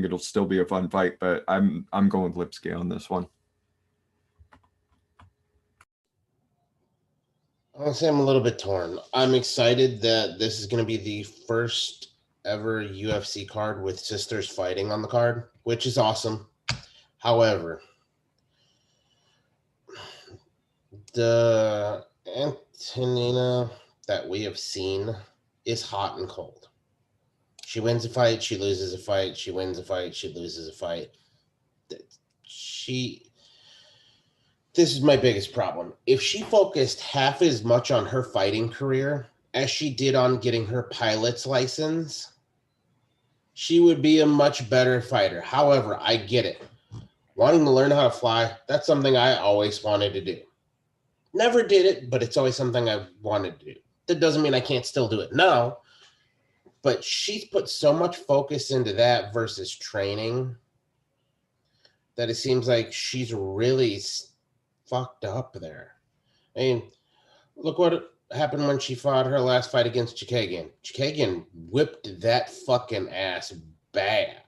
it'll still be a fun fight, but I'm going with Lipsky on this one. Honestly, I'm a little bit torn. I'm excited that this is going to be the first ever UFC card with sisters fighting on the card, which is awesome. However, the Antonina that we have seen is hot and cold. She wins a fight, she loses a fight, she wins a fight, she loses a fight. This is my biggest problem. If she focused half as much on her fighting career as she did on getting her pilot's license, she would be a much better fighter. However, I get it. Wanting to learn how to fly, that's something I always wanted to do. Never did it, but it's always something I wanted to do. That doesn't mean I can't still do it now, but she's put so much focus into that versus training that it seems like she's really fucked up there. I mean, look what happened when she fought her last fight against Chukagian. Chukagian whipped that fucking ass bad.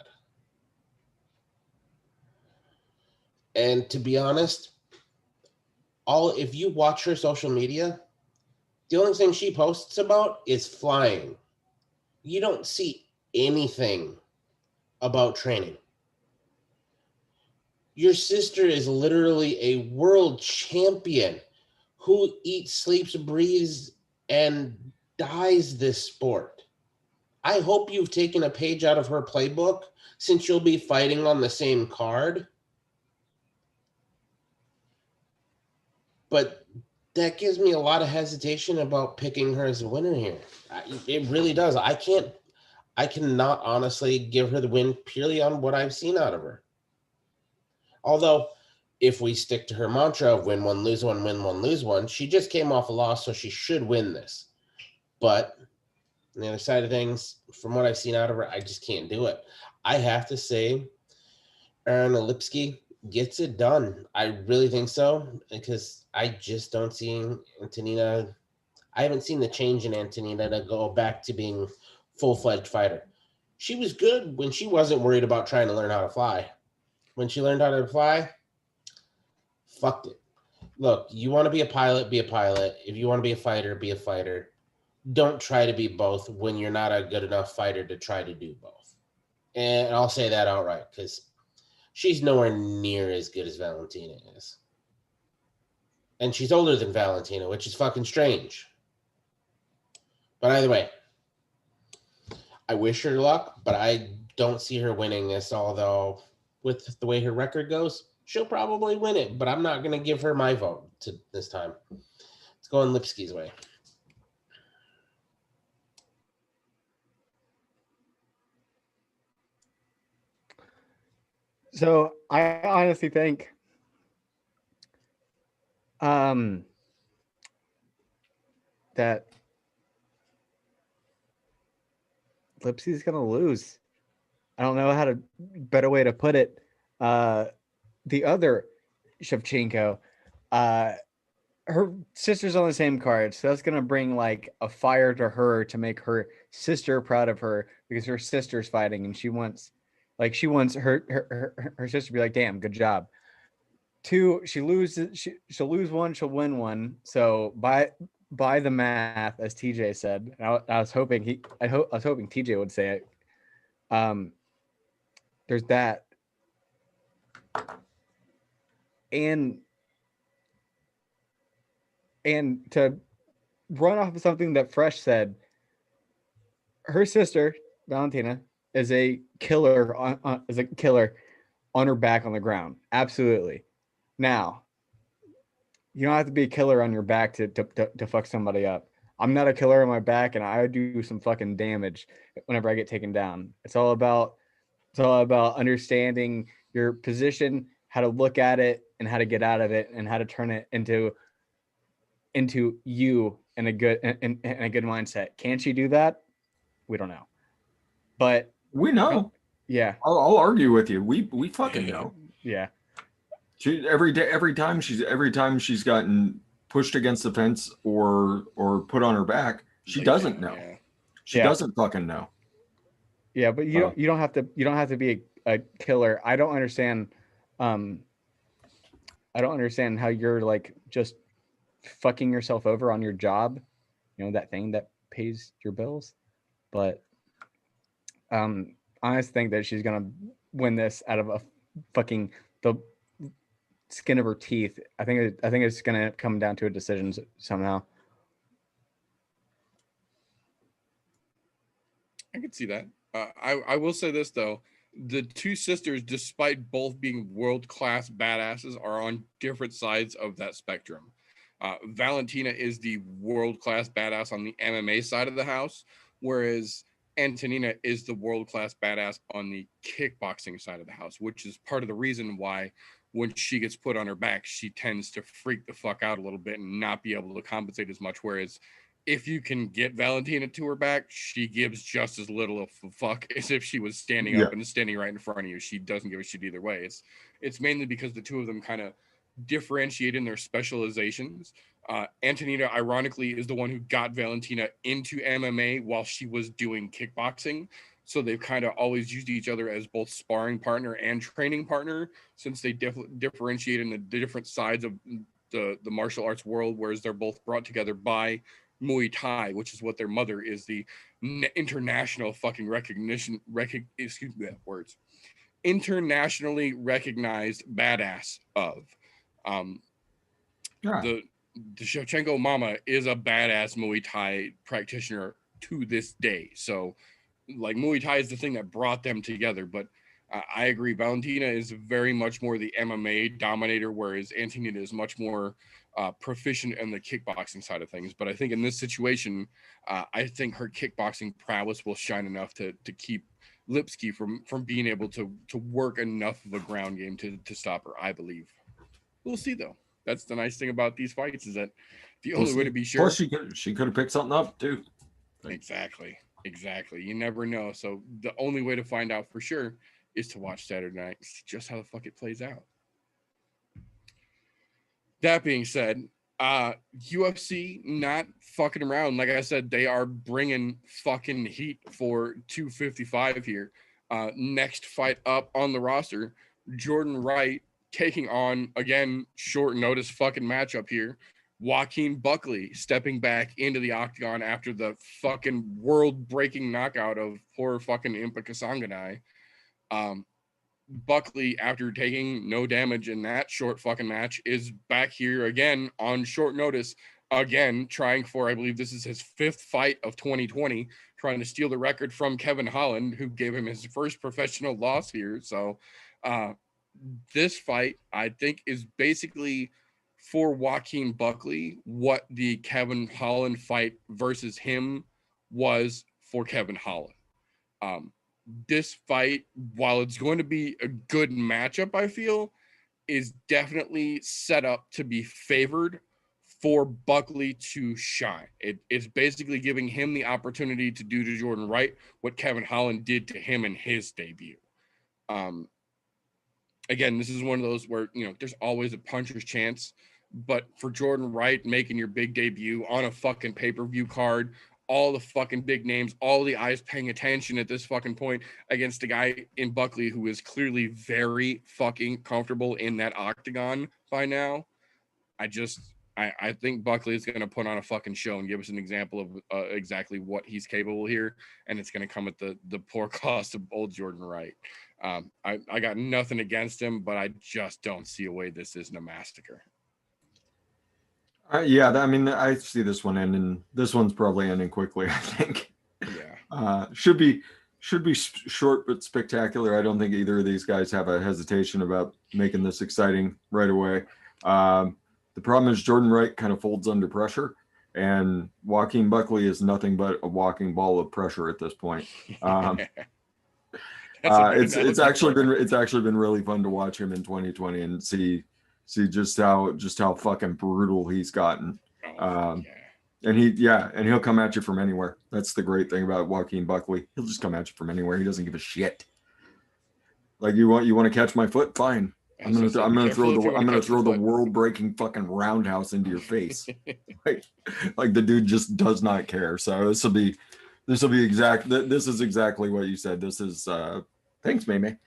And to be honest, if you watch her social media, the only thing she posts about is flying. You don't see anything about training. Your sister is literally a world champion who eats, sleeps, breathes, and dies this sport. I hope you've taken a page out of her playbook since you'll be fighting on the same card. But that gives me a lot of hesitation about picking her as a winner here. It really does. I cannot honestly give her the win purely on what I've seen out of her. Although, if we stick to her mantra of win one, lose one, win one, lose one, she just came off a loss, so she should win this. But on the other side of things, from what I've seen out of her, I just can't do it. I have to say, Ariana Lipsky gets it done. I really think so, because I just don't see Antonina. I haven't seen the change in Antonina to go back to being full-fledged fighter. She was good when she wasn't worried about trying to learn how to fly. When she learned how to fly, fucked it. Look, you want to be a pilot, be a pilot. If you want to be a fighter, be a fighter. Don't try to be both when you're not a good enough fighter to try to do both. And I'll say that outright, because she's nowhere near as good as Valentina is. And she's older than Valentina, which is fucking strange. But either way, I wish her luck, but I don't see her winning this, although with the way her record goes, she'll probably win it, but I'm not going to give her my vote this time. It's going Lipsky's way. So I honestly think that Lipsy's gonna lose. I don't know how to better way to put it. The other Shevchenko, her sister's on the same card, so that's gonna bring like a fire to her to make her sister proud of her, because her sister's fighting and she wants her sister to be like, damn, good job. Two, she'll lose one, she'll win one. So by the math, as TJ said, I was hoping TJ would say it. There's that. And to run off of something that Fresh said, her sister Valentina is a killer on her back on the ground. Absolutely. Now, You don't have to be a killer on your back to fuck somebody up. I'm not a killer on my back, and I do some fucking damage whenever I get taken down. It's all about understanding your position, how to look at it, and how to get out of it, and how to turn it into you in a good mindset. Can she do that? We don't know, but We know. yeah, I'll argue with you. We fucking know. yeah. She every time she's gotten pushed against the fence or put on her back, she doesn't know. Yeah. She doesn't fucking know. Yeah, but you don't have to be a killer. I don't understand how you're like just fucking yourself over on your job, that thing that pays your bills. But I just think that she's gonna win this out of the skin of her teeth. I think it's gonna come down to a decision somehow. I can see that. I will say this though. The two sisters, despite both being world-class badasses, are on different sides of that spectrum. Valentina is the world-class badass on the MMA side of the house, whereas Antonina is the world-class badass on the kickboxing side of the house, which is part of the reason why when she gets put on her back, she tends to freak the fuck out a little bit and not be able to compensate as much. Whereas if you can get Valentina to her back, she gives just as little of a fuck as if she was standing up and standing right in front of you. She doesn't give a shit either way. It's mainly because the two of them kind of differentiate in their specializations. Antonina, ironically, is the one who got Valentina into MMA while she was doing kickboxing. So they've kind of always used each other as both sparring partner and training partner, since they differentiate in the different sides of the martial arts world, whereas they're both brought together by Muay Thai, which is what their mother is the international fucking internationally recognized badass of. The Shevchenko mama is a badass Muay Thai practitioner to this day. So like Muay Thai is the thing that brought them together. But I agree. Valentina is very much more the MMA dominator, whereas Antonina is much more proficient in the kickboxing side of things. But I think in this situation, I think her kickboxing prowess will shine enough to keep Lipsky from being able to work enough of a ground game to stop her, I believe. We'll see, though. That's the nice thing about these fights, is that the only way to be sure. Plus, she could have picked something up too. Exactly. You never know. So the only way to find out for sure is to watch Saturday night, just how the fuck it plays out. That being said, UFC not fucking around. Like I said, they are bringing fucking heat for 255 here. Next fight up on the roster, Jordan Wright taking on, again, short notice fucking matchup here, Joaquin Buckley stepping back into the octagon after the fucking world-breaking knockout of poor fucking Impa Kasanganay. Buckley, after taking no damage in that short fucking match, is back here again on short notice, again trying for, I believe this is his 5th fight of 2020, trying to steal the record from Kevin Holland, who gave him his first professional loss here. So this fight, I think, is basically for Joaquin Buckley what the Kevin Holland fight versus him was for Kevin Holland. This fight, while it's going to be a good matchup, I feel, is definitely set up to be favored for Buckley to shine. It's basically giving him the opportunity to do to Jordan Wright what Kevin Holland did to him in his debut. Again, this is one of those where, there's always a puncher's chance, but for Jordan Wright making your big debut on a fucking pay-per-view card, all the fucking big names, all the eyes paying attention at this fucking point against a guy in Buckley who is clearly very fucking comfortable in that octagon by now. I think Buckley is going to put on a fucking show and give us an example of exactly what he's capable here. And it's going to come at the poor cost of old Jordan Wright. I got nothing against him, but I just don't see a way this isn't a massacre. I see this one ending. This one's probably ending quickly, I think. Yeah. Should be short but spectacular. I don't think either of these guys have a hesitation about making this exciting right away. The problem is Jordan Wright kind of folds under pressure, and Joaquin Buckley is nothing but a walking ball of pressure at this point. It's actually been really fun to watch him in 2020 and see just how fucking brutal he's gotten. And he'll come at you from anywhere. That's the great thing about Joaquin Buckley. He'll just come at you from anywhere. He doesn't give a shit. Like, you want to catch my foot? Fine. I'm gonna throw the world-breaking fucking roundhouse into your face. like the dude just does not care. So this is exactly what you said. This is thanks, Mimi.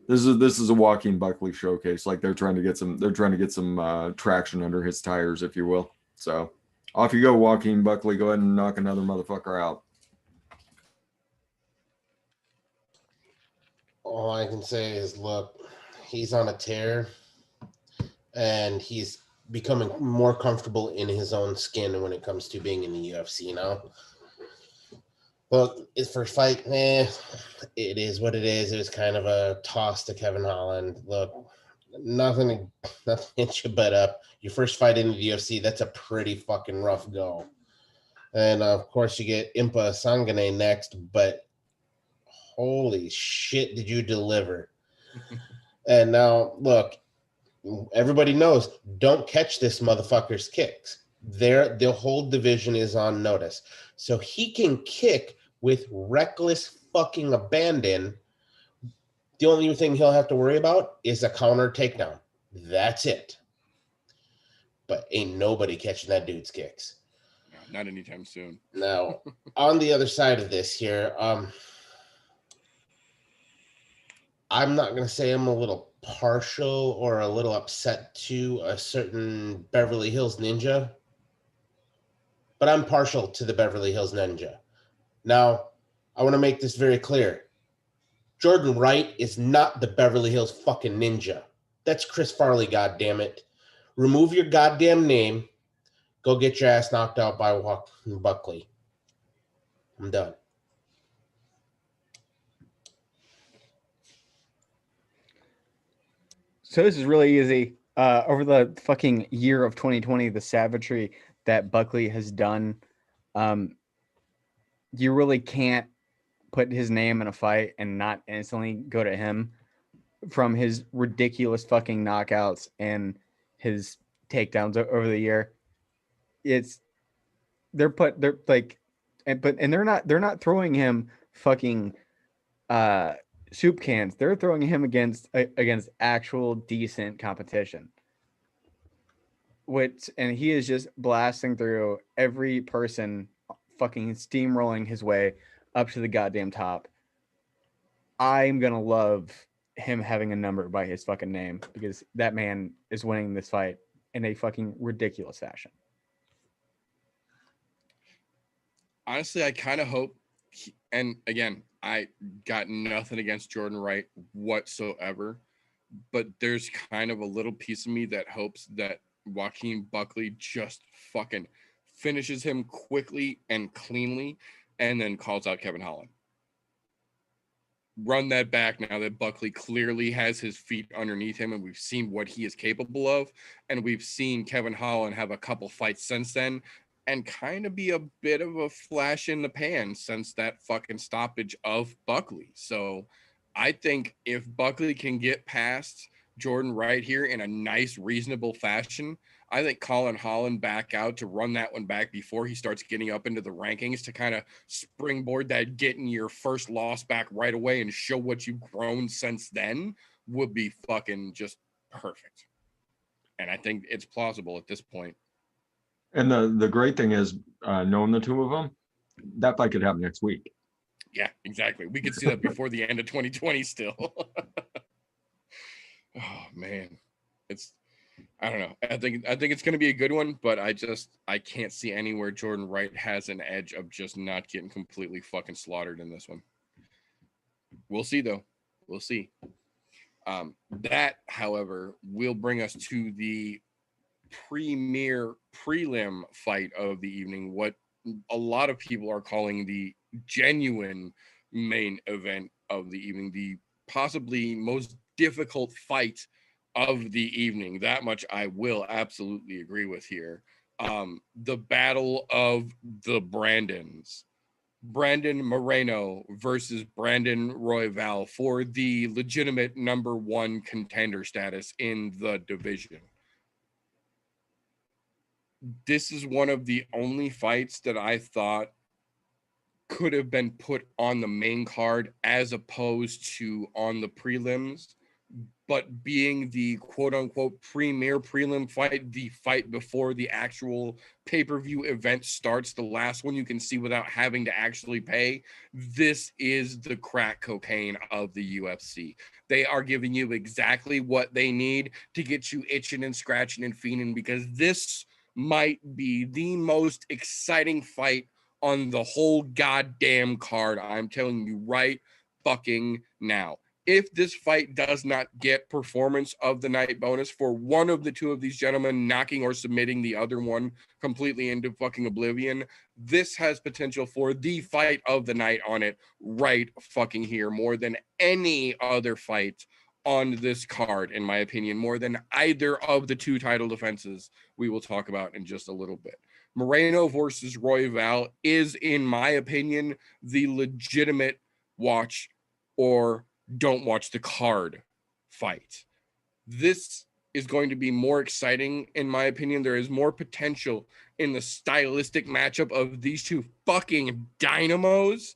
This is a Joaquin Buckley showcase. Like, they're trying to get some traction under his tires, if you will. So off you go, Joaquin Buckley. Go ahead and knock another motherfucker out. All I can say is, look, he's on a tear, and he's becoming more comfortable in his own skin when it comes to being in the UFC now. Look, his first fight, it is what it is. It was kind of a toss to Kevin Holland. Look, nothing hits you but up. Your first fight in the UFC, that's a pretty fucking rough go. And, of course, you get Impa Sangane next, but holy shit, did you deliver. And now, look, everybody knows, don't catch this motherfucker's kicks. The whole division is on notice. So he can kick with reckless fucking abandon. The only thing he'll have to worry about is a counter takedown. That's it. But ain't nobody catching that dude's kicks. Not anytime soon. Now, on the other side of this here, I'm not going to say I'm a little partial or a little upset to a certain Beverly Hills Ninja, but I'm partial to the Beverly Hills Ninja. Now, I want to make this very clear. Jordan Wright is not the Beverly Hills fucking Ninja. That's Chris Farley, goddammit. Remove your goddamn name. Go get your ass knocked out by Joaquin Buckley. I'm done. So this is really easy. Over the fucking year of 2020, the savagery that Buckley has done, you really can't put his name in a fight and not instantly go to him, from his ridiculous fucking knockouts and his takedowns over the year. They're not throwing him fucking soup cans. They're throwing him against actual decent competition. And he is just blasting through every person, fucking steamrolling his way up to the goddamn top. I'm gonna love him having a number by his fucking name, because that man is winning this fight in a fucking ridiculous fashion. Honestly, I kind of hope, and again, I got nothing against Jordan Wright whatsoever, but there's kind of a little piece of me that hopes that Joaquin Buckley just fucking finishes him quickly and cleanly, and then calls out Kevin Holland. Run that back now that Buckley clearly has his feet underneath him, and we've seen what he is capable of, and we've seen Kevin Holland have a couple fights since then and kind of be a bit of a flash in the pan since that fucking stoppage of Buckley. So I think if Buckley can get past Jordan Wright here in a nice, reasonable fashion, I think calling Holland back out to run that one back before he starts getting up into the rankings to kind of springboard that getting your first loss back right away and show what you've grown since then would be fucking just perfect. And I think it's plausible at this point. And the great thing is, knowing the two of them, that fight could happen next week. Yeah, exactly. We could see that before the end of 2020 still. Oh man, I don't know. I think it's going to be a good one, but I can't see anywhere Jordan Wright has an edge of just not getting completely fucking slaughtered in this one. We'll see though. We'll see. That, however, will bring us to the premier prelim fight of the evening, what a lot of people are calling the genuine main event of the evening, the possibly most difficult fight of the evening. That much I will absolutely agree with here. The battle of the Brandons. Brandon Moreno versus Brandon Royval for the legitimate number one contender status in the division. This is one of the only fights that I thought could have been put on the main card as opposed to on the prelims, but being the quote unquote premier prelim fight, the fight before the actual pay-per-view event starts, the last one you can see without having to actually pay, this is the crack cocaine of the UFC. They are giving you exactly what they need to get you itching and scratching and fiending, because this might be the most exciting fight on the whole goddamn card. I'm telling you right fucking now. If this fight does not get performance of the night bonus for one of the two of these gentlemen knocking or submitting the other one completely into fucking oblivion, this has potential for the fight of the night on it right fucking here, more than any other fight on this card, in my opinion, more than either of the two title defenses we will talk about in just a little bit. Moreno versus Royval is, in my opinion, the legitimate watch or don't watch the card fight. This is going to be more exciting, in my opinion. There is more potential in the stylistic matchup of these two fucking dynamos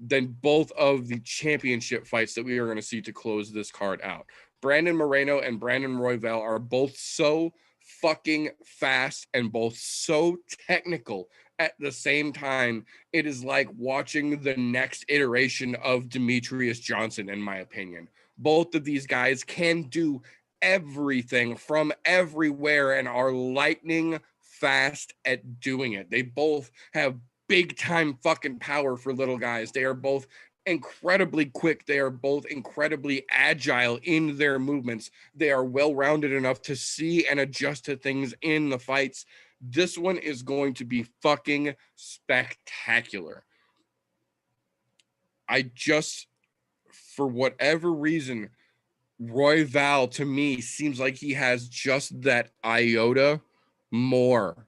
than both of the championship fights that we are going to see to close this card out. Brandon Moreno and Brandon Royval are both so fucking fast and both so technical at the same time. It is like watching the next iteration of Demetrius Johnson, in my opinion. Both of these guys can do everything from everywhere and are lightning fast at doing it. They both have big time fucking power for little guys. They are both incredibly quick. They are both incredibly agile in their movements. They are well-rounded enough to see and adjust to things in the fights. This one is going to be fucking spectacular. For whatever reason, Royval to me seems like he has just that iota more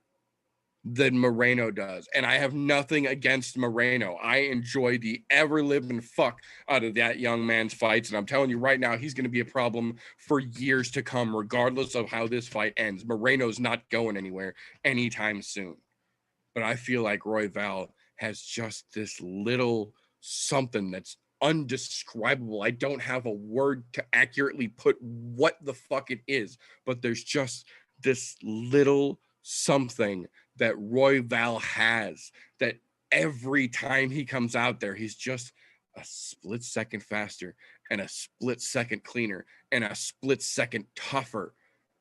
than Moreno does. And I have nothing against Moreno. I enjoy the ever-living fuck out of that young man's fights. And I'm telling you right now, he's going to be a problem for years to come, regardless of how this fight ends. Moreno's not going anywhere anytime soon. But I feel like Royval has just this little something that's undescribable. I don't have a word to accurately put what the fuck it is, but there's just this little something that Royval has, that every time he comes out there, he's just a split second faster and a split second cleaner and a split second tougher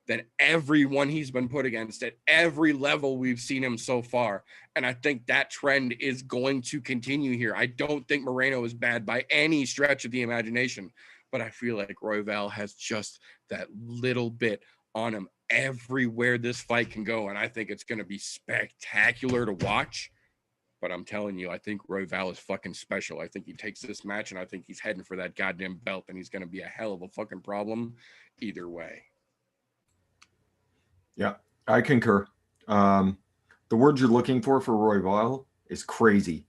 than everyone he's been put against at every level we've seen him so far. And I think that trend is going to continue here. I don't think Moreno is bad by any stretch of the imagination, but I feel like Royval has just that little bit on him everywhere this fight can go. And I think it's going to be spectacular to watch. But I'm telling you, I think Royval is fucking special. I think he takes this match and I think he's heading for that goddamn belt, and he's going to be a hell of a fucking problem either way. Yeah, I concur. The word you're looking for Royval is crazy.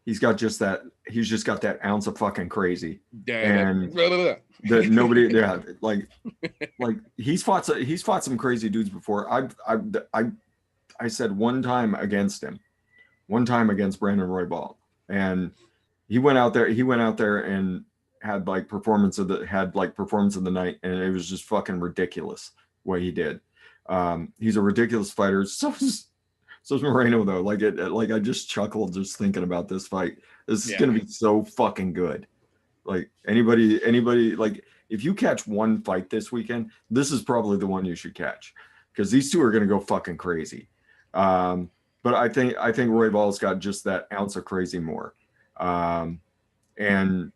He's just got that ounce of fucking crazy. And that nobody, yeah, like he's fought some crazy dudes before. I said one time against Brandon Royval, and he went out there and had performance of the night, and it was just fucking ridiculous what he did. He's a ridiculous fighter. So's Moreno though. I just chuckled just thinking about this fight. This is gonna be so fucking good. Like anybody, like if you catch one fight this weekend, this is probably the one you should catch, because these two are gonna go fucking crazy. But I think Royval's got just that ounce of crazy more. And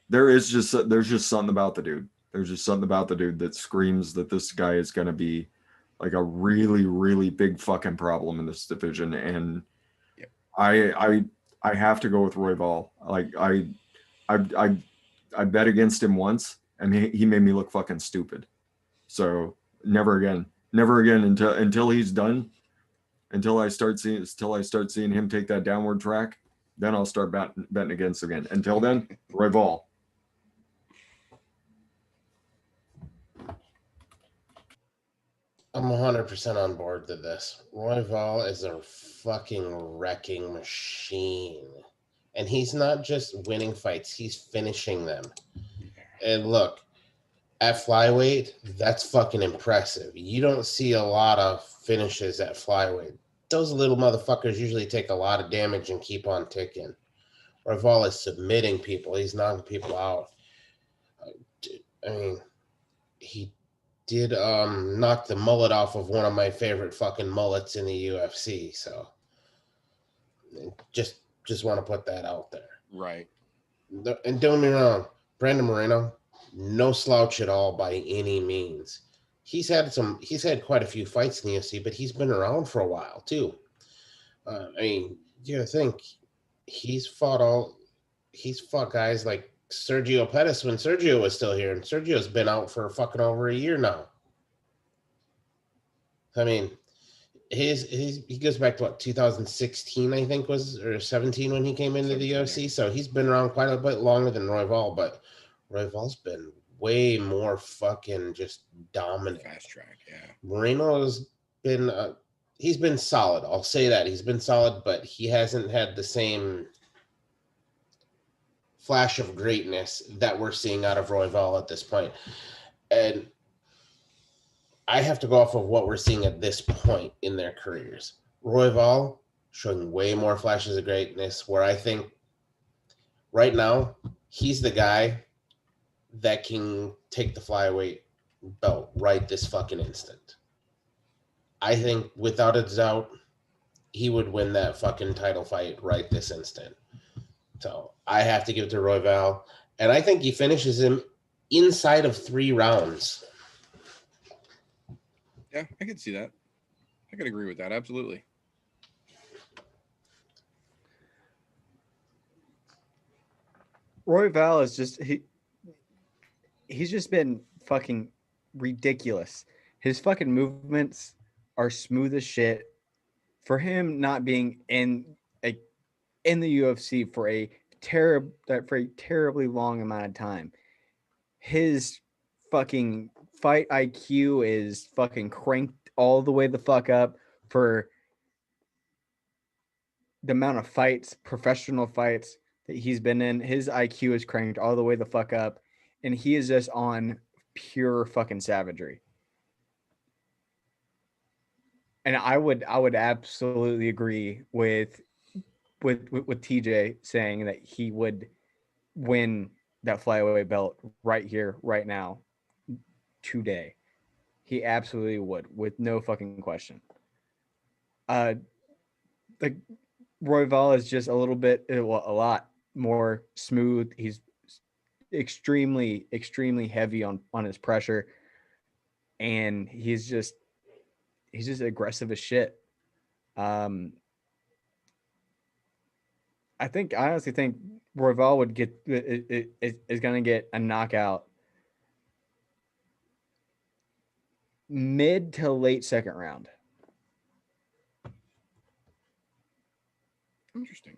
there's just something about the dude. There's just something about the dude that screams that this guy is gonna be like a really, really big fucking problem in this division. And I have to go with Royval. Like I bet against him once, and he made me look fucking stupid. So never again until he's done. Until I start seeing him take that downward track, then I'll start betting against again. Until then, Royval. I'm 100% on board with this. Royval is a fucking wrecking machine. And he's not just winning fights, he's finishing them. And look, at flyweight, that's fucking impressive. You don't see a lot of finishes at flyweight. Those little motherfuckers usually take a lot of damage and keep on ticking. Royval is submitting people. He's knocking people out. I mean, he did knock the mullet off of one of my favorite fucking mullets in the UFC. So just want to put that out there. Right. And don't get me wrong, Brandon Moreno, no slouch at all by any means. He's had quite a few fights in the UFC, but he's been around for a while too. I mean, you gotta think he's fought guys like Sergio Pettis when Sergio was still here, and Sergio's been out for fucking over a year now. I mean, he goes back to what, 2016, I think or 17 when he came into the UFC. So he's been around quite a bit longer than Royval, but Royval's been way more fucking just dominant. Fast track, yeah. Moreno's been he's been solid. I'll say that he's been solid, but he hasn't had the same flash of greatness that we're seeing out of Royval at this point. And I have to go off of what we're seeing at this point in their careers. Royval showing way more flashes of greatness, where I think right now he's the guy that can take the flyweight belt right this fucking instant. I think without a doubt he would win that fucking title fight right this instant. So I have to give it to Royval, and I think he finishes him inside of 3 rounds. Yeah, I could see that. I could agree with that. Absolutely. Royval is just he's just been fucking ridiculous. His fucking movements are smooth as shit. For him not being in the UFC for a terribly long amount of time, his fucking fight IQ is fucking cranked all the way the fuck up for the amount of fights, professional fights that he's been in. His IQ is cranked all the way the fuck up, and he is just on pure fucking savagery. And I would absolutely agree with TJ saying that he would win that flyweight belt right here, right now, today. He absolutely would, with no fucking question. Like Royval is just a lot more smooth. He's extremely heavy on his pressure, and he's just aggressive as shit. I honestly think Royval is going to get a knockout mid to late second round. Interesting.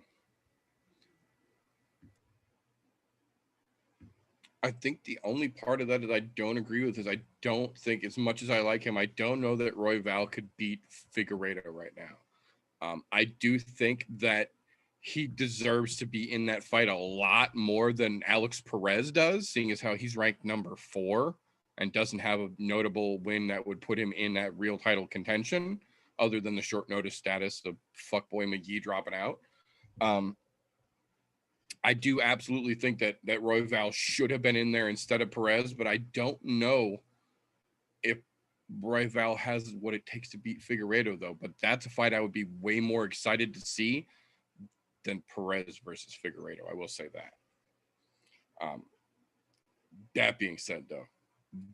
I think the only part of that that I don't agree with is I don't think, as much as I like him, I don't know that Royval could beat Figueiredo right now. I do think that he deserves to be in that fight a lot more than Alex Perez does, seeing as how he's ranked number 4 and doesn't have a notable win that would put him in that real title contention, other than the short notice status of fuckboy Mckee dropping out. I do absolutely think that Royval should have been in there instead of Perez, but I don't know if Royval has what it takes to beat Figueiredo, though. But that's a fight I would be way more excited to see than Perez versus Figueiredo. I will say that. That being said, though,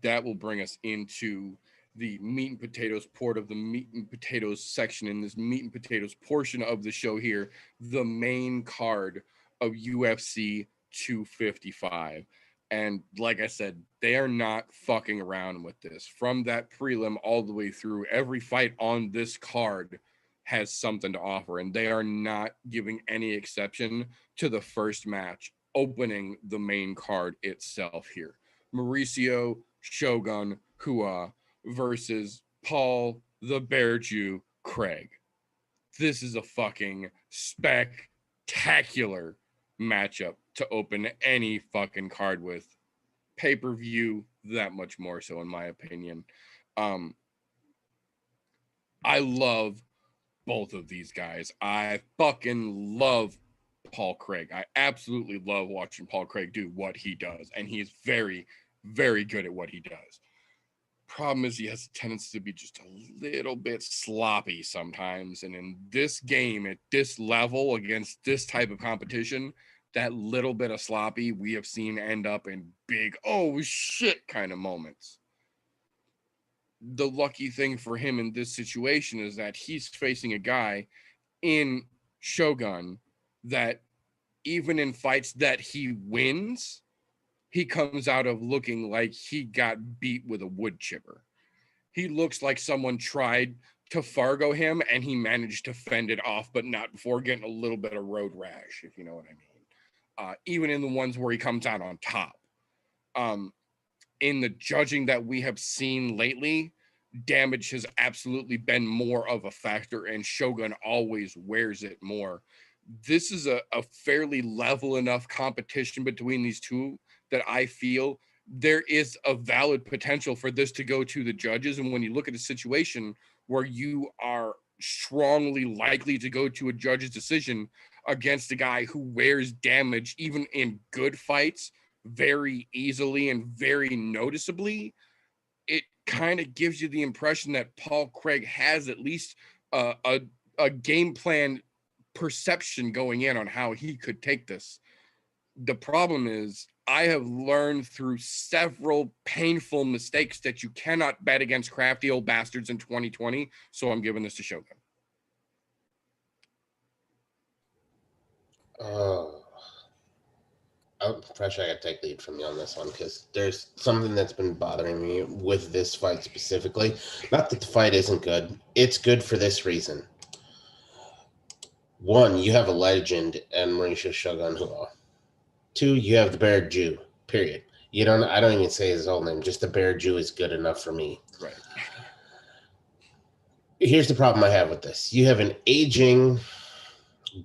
that will bring us into the meat and potatoes part of the meat and potatoes section in this meat and potatoes portion of the show here, the main card of UFC 255. And like I said, they are not fucking around with this. From that prelim all the way through, every fight on this card has something to offer, and they are not giving any exception to the first match opening the main card itself here. Mauricio Shogun Hua versus Paul the Bear Jew Craig. This is a fucking spectacular matchup to open any fucking card with. Pay-per-view, that much more so, in my opinion. I love both of these guys. I fucking love Paul Craig. I absolutely love watching Paul Craig do what he does, and he is very, very good at what he does. Problem is, he has a tendency to be just a little bit sloppy sometimes, and in this game, at this level, against this type of competition, that little bit of sloppy we have seen end up in big, oh shit kind of moments. The lucky thing for him in this situation is that he's facing a guy in Shogun that even in fights that he wins, he comes out of looking like he got beat with a wood chipper. He looks like someone tried to Fargo him and he managed to fend it off, but not before getting a little bit of road rash, if you know what I mean. Even in the ones where he comes out on top. In the judging that we have seen lately, damage has absolutely been more of a factor, and Shogun always wears it more. This is a fairly level enough competition between these two that I feel there is a valid potential for this to go to the judges. And when you look at a situation where you are strongly likely to go to a judge's decision against a guy who wears damage, even in good fights, very easily and very noticeably, it kind of gives you the impression that Paul Craig has at least a game plan perception going in on how he could take this. The problem is, I have learned through several painful mistakes that you cannot bet against crafty old bastards in 2020, so I'm giving this to Shogun. I'm fresh. I got to take lead from you on this one because there's something that's been bothering me with this fight specifically. Not that the fight isn't good. It's good for this reason. One, you have a legend and Mauricio Shogun Hua. Two, you have the Bear Jew, period. I don't even say his whole name. Just the Bear Jew is good enough for me. Right. Here's the problem I have with this. You have an aging,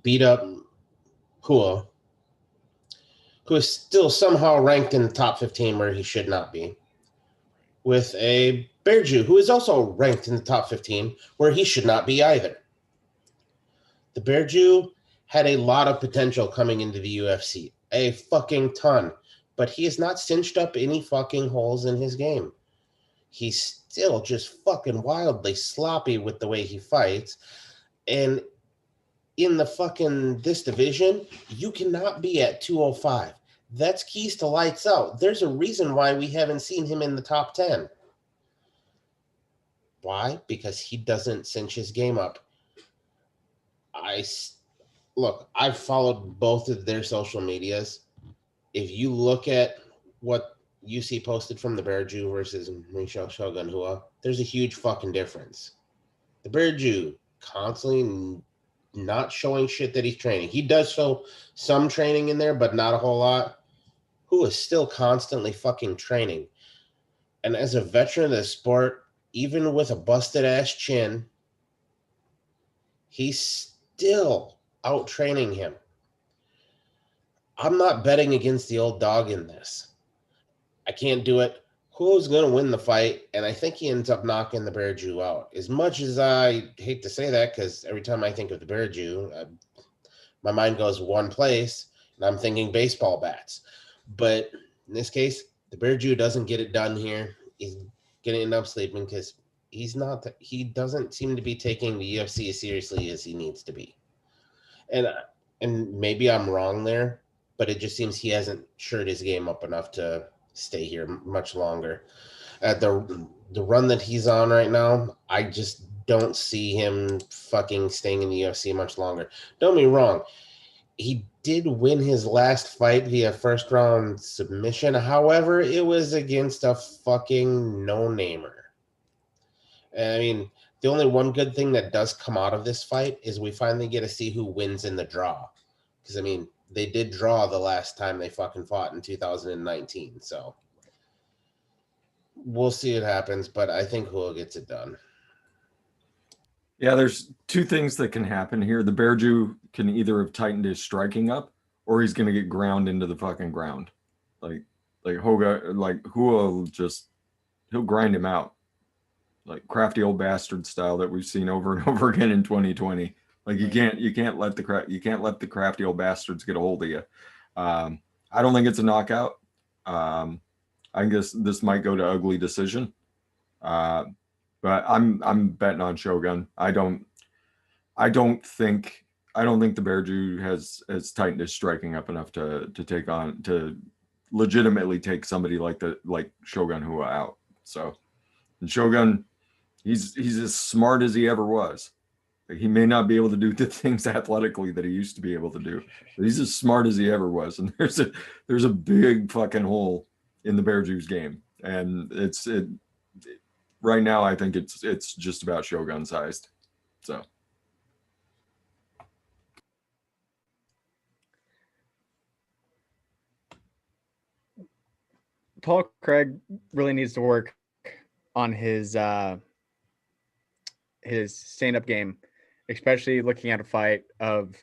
beat up Hua who is still somehow ranked in the top 15 where he should not be, with a Bear Jew who is also ranked in the top 15 where he should not be either. The Bear Jew had a lot of potential coming into the UFC, a fucking ton, but he has not cinched up any fucking holes in his game. He's still just fucking wildly sloppy with the way he fights, and in this division, you cannot be at 205. That's keys to lights out. There's a reason why we haven't seen him in the top 10. Why? Because he doesn't cinch his game up. I've followed both of their social medias. If you look at what UC posted from the Bear Jew versus Mauricio Shogun Hua, there's a huge fucking difference. The Bear Jew constantly not showing shit that he's training. He does show some training in there, but not a whole lot. Who is still constantly fucking training. And as a veteran of the sport, even with a busted ass chin, he's still out training him. I'm not betting against the old dog in this. I can't do it. Who's going to win the fight? And I think he ends up knocking the Bear Jew out. As much as I hate to say that, because every time I think of the Bear Jew, my mind goes one place, and I'm thinking baseball bats. But in this case, the Bear Jew doesn't get it done here. He's going to end up sleeping because he doesn't seem to be taking the UFC as seriously as he needs to be. And maybe I'm wrong there, but it just seems he hasn't shored his game up enough to stay here much longer. At the run that he's on right now, I just don't see him fucking staying in the UFC much longer. Don't get me wrong. He did win his last fight via first round submission. However, it was against a fucking no-namer. And I mean, the only one good thing that does come out of this fight is we finally get to see who wins in the draw. Because, I mean, they did draw the last time they fucking fought in 2019. So we'll see what happens, but I think Hua gets it done. Yeah, there's two things that can happen here. The Bear Jew can either have tightened his striking up, or he's gonna get ground into the fucking ground. Like Hua will just, he'll grind him out. Like crafty old bastard style that we've seen over and over again in 2020. Like you can't let the crafty old bastards get a hold of you. I don't think it's a knockout. I guess this might go to ugly decision. But I'm betting on Shogun. I don't think the Bear Jew has tightened his striking up enough to legitimately take somebody like Shogun Hua out. So, and Shogun, he's as smart as he ever was. He may not be able to do the things athletically that he used to be able to do, but he's as smart as he ever was. And there's a big fucking hole in the Bear Jew's game, and right now I think it's just about Shogun sized. So. Paul Craig really needs to work on his stand-up game, especially looking at a fight of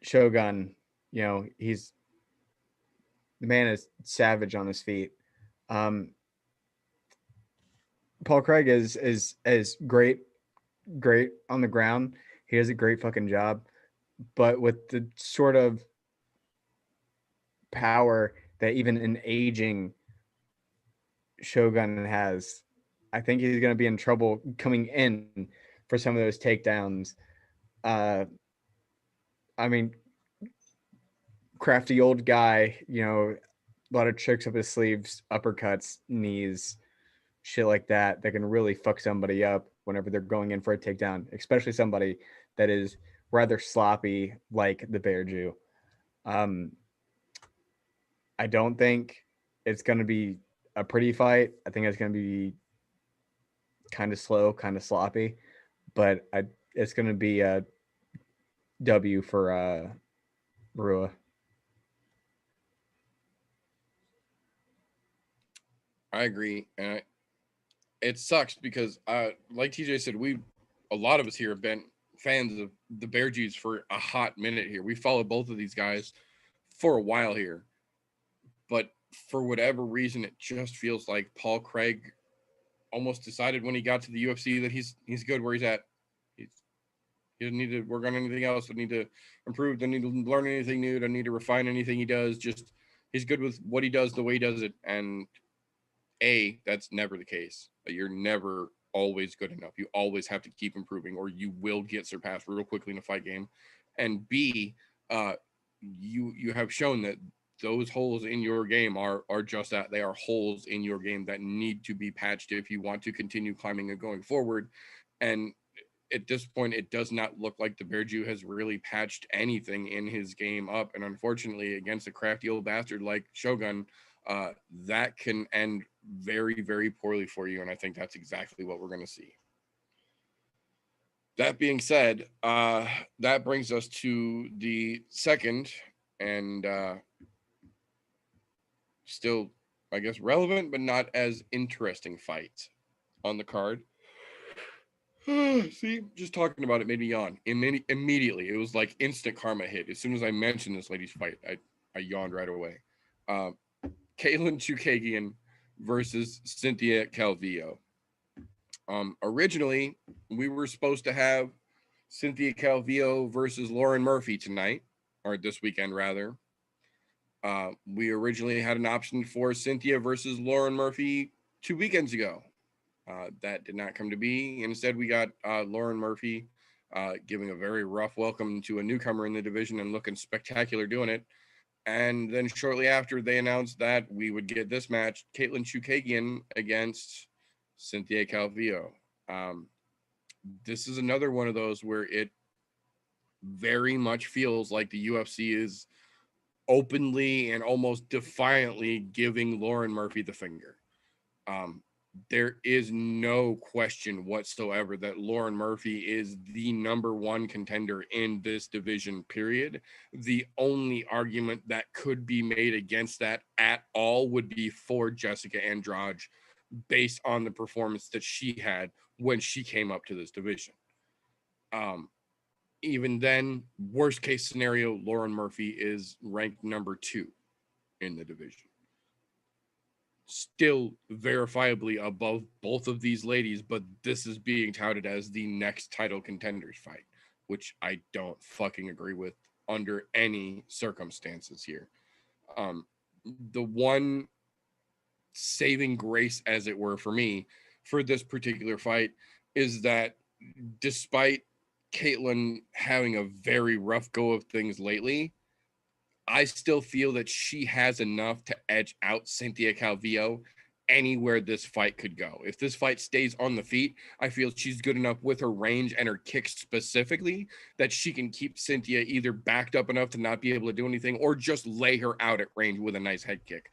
Shogun. You know, the man is savage on his feet. Paul Craig is great on the ground. He does a great fucking job, but with the sort of power that even an aging Shogun has, I think he's going to be in trouble coming in for some of those takedowns. I mean, crafty old guy, you know, a lot of tricks up his sleeves, uppercuts, knees, shit like that can really fuck somebody up whenever they're going in for a takedown, especially somebody that is rather sloppy like the Bear Jew. I don't think it's going to be a pretty fight. I think it's going to be kind of slow, kind of sloppy, but it's going to be a W for Rua. I agree, and it sucks because, like TJ said, a lot of us here have been fans of the Bear Jews for a hot minute here. We follow both of these guys for a while here, but for whatever reason, it just feels like Paul Craig almost decided when he got to the UFC that he's good where he's at. He doesn't need to work on anything else. Doesn't need to improve. Doesn't need to learn anything new. Doesn't need to refine anything he does. Just he's good with what he does, the way he does it. And that's never the case. You're never always good enough. You always have to keep improving, or you will get surpassed real quickly in a fight game. And B, you have shown that those holes in your game are just that. They are holes in your game that need to be patched if you want to continue climbing and going forward. And at this point, it does not look like the Bear Jew has really patched anything in his game up. And unfortunately, against a crafty old bastard like Shogun, that can end very, very poorly for you. And I think that's exactly what we're going to see. That being said, that brings us to the second and still, I guess, relevant, but not as interesting fight on the card. See, just talking about it made me yawn. Immediately, it was like instant karma hit. As soon as I mentioned this lady's fight, I yawned right away. Caitlyn Chukagian versus Cynthia Calvillo. Originally, we were supposed to have Cynthia Calvillo versus Lauren Murphy tonight, or this weekend rather. We originally had an option for Cynthia versus Lauren Murphy 2 weekends ago. That did not come to be. Instead, we got Lauren Murphy giving a very rough welcome to a newcomer in the division and looking spectacular doing it. And then shortly after, they announced that we would get this match, Caitlyn Chukagian against Cynthia Calvillo. This is another one of those where it very much feels like the UFC is openly and almost defiantly giving Lauren Murphy the finger. There is no question whatsoever that Lauren Murphy is the number one contender in this division, period. The only argument that could be made against that at all would be for Jessica Andrade, based on the performance that she had when she came up to this division. Even then, worst case scenario, Lauren Murphy is ranked number 2 in the division. Still verifiably above both of these ladies, but this is being touted as the next title contenders fight, which I don't fucking agree with under any circumstances here. The one saving grace, as it were, for me for this particular fight is that despite Caitlyn having a very rough go of things lately, I still feel that she has enough to edge out Cynthia Calvillo anywhere this fight could go. If this fight stays on the feet, I feel she's good enough with her range and her kicks specifically that she can keep Cynthia either backed up enough to not be able to do anything or just lay her out at range with a nice head kick.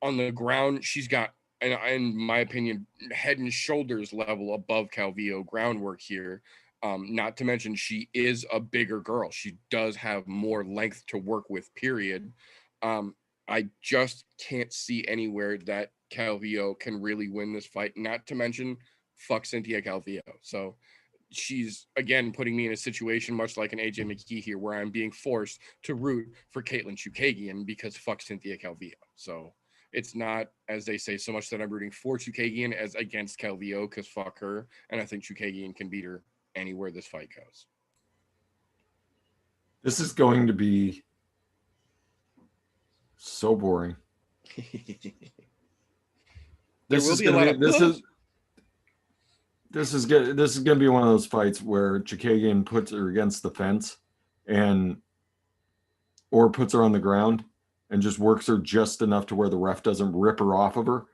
On the ground, she's got, in my opinion, head and shoulders level above Calvillo groundwork here. Not to mention she is a bigger girl. She does have more length to work with, period. I just can't see anywhere that Calvillo can really win this fight, not to mention fuck Cynthia Calvillo. So she's, again, putting me in a situation much like an AJ Mckee here where I'm being forced to root for Caitlyn Chukagian because fuck Cynthia Calvillo. So it's not, as they say, so much that I'm rooting for Chukagian as against Calvillo because fuck her. And I think Chukagian can beat her anywhere this fight goes. This is going to be so boring. This is going to be one of those fights where Chukagian puts her against the fence or puts her on the ground and just works her just enough to where the ref doesn't rip her off of her.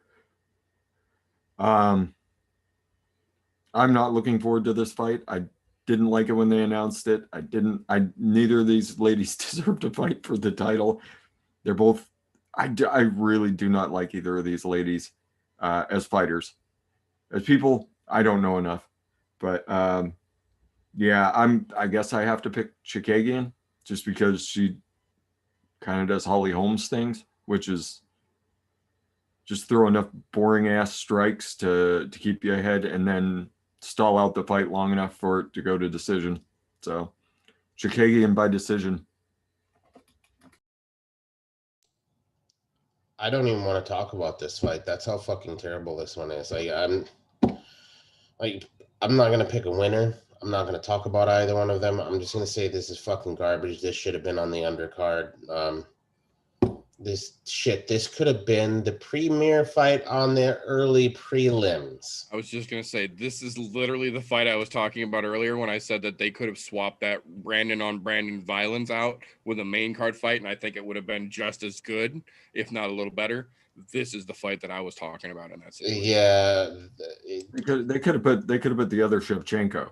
I'm not looking forward to this fight. I didn't like it when they announced it. Neither of these ladies deserve to fight for the title. They're both, I really do not like either of these ladies as fighters. As people, I don't know enough. But yeah, I guess I have to pick Chukagian just because she kind of does Holly Holmes things, which is just throw enough boring ass strikes to keep you ahead and then stall out the fight long enough for it to go to decision. So Chukagian by decision. I don't even want to talk about this fight. That's how fucking terrible this one is. I'm not gonna pick a winner. I'm not gonna talk about either one of them. I'm just gonna say this is fucking garbage. This should have been on the undercard. This could have been the premier fight on the early prelims. I was just going to say, this is literally the fight I was talking about earlier when I said that they could have swapped that Brandon on Brandon violence out with a main card fight, and I think it would have been just as good, if not a little better. This is the fight that I was talking about in that situation. Yeah. They could have put the other Shevchenko.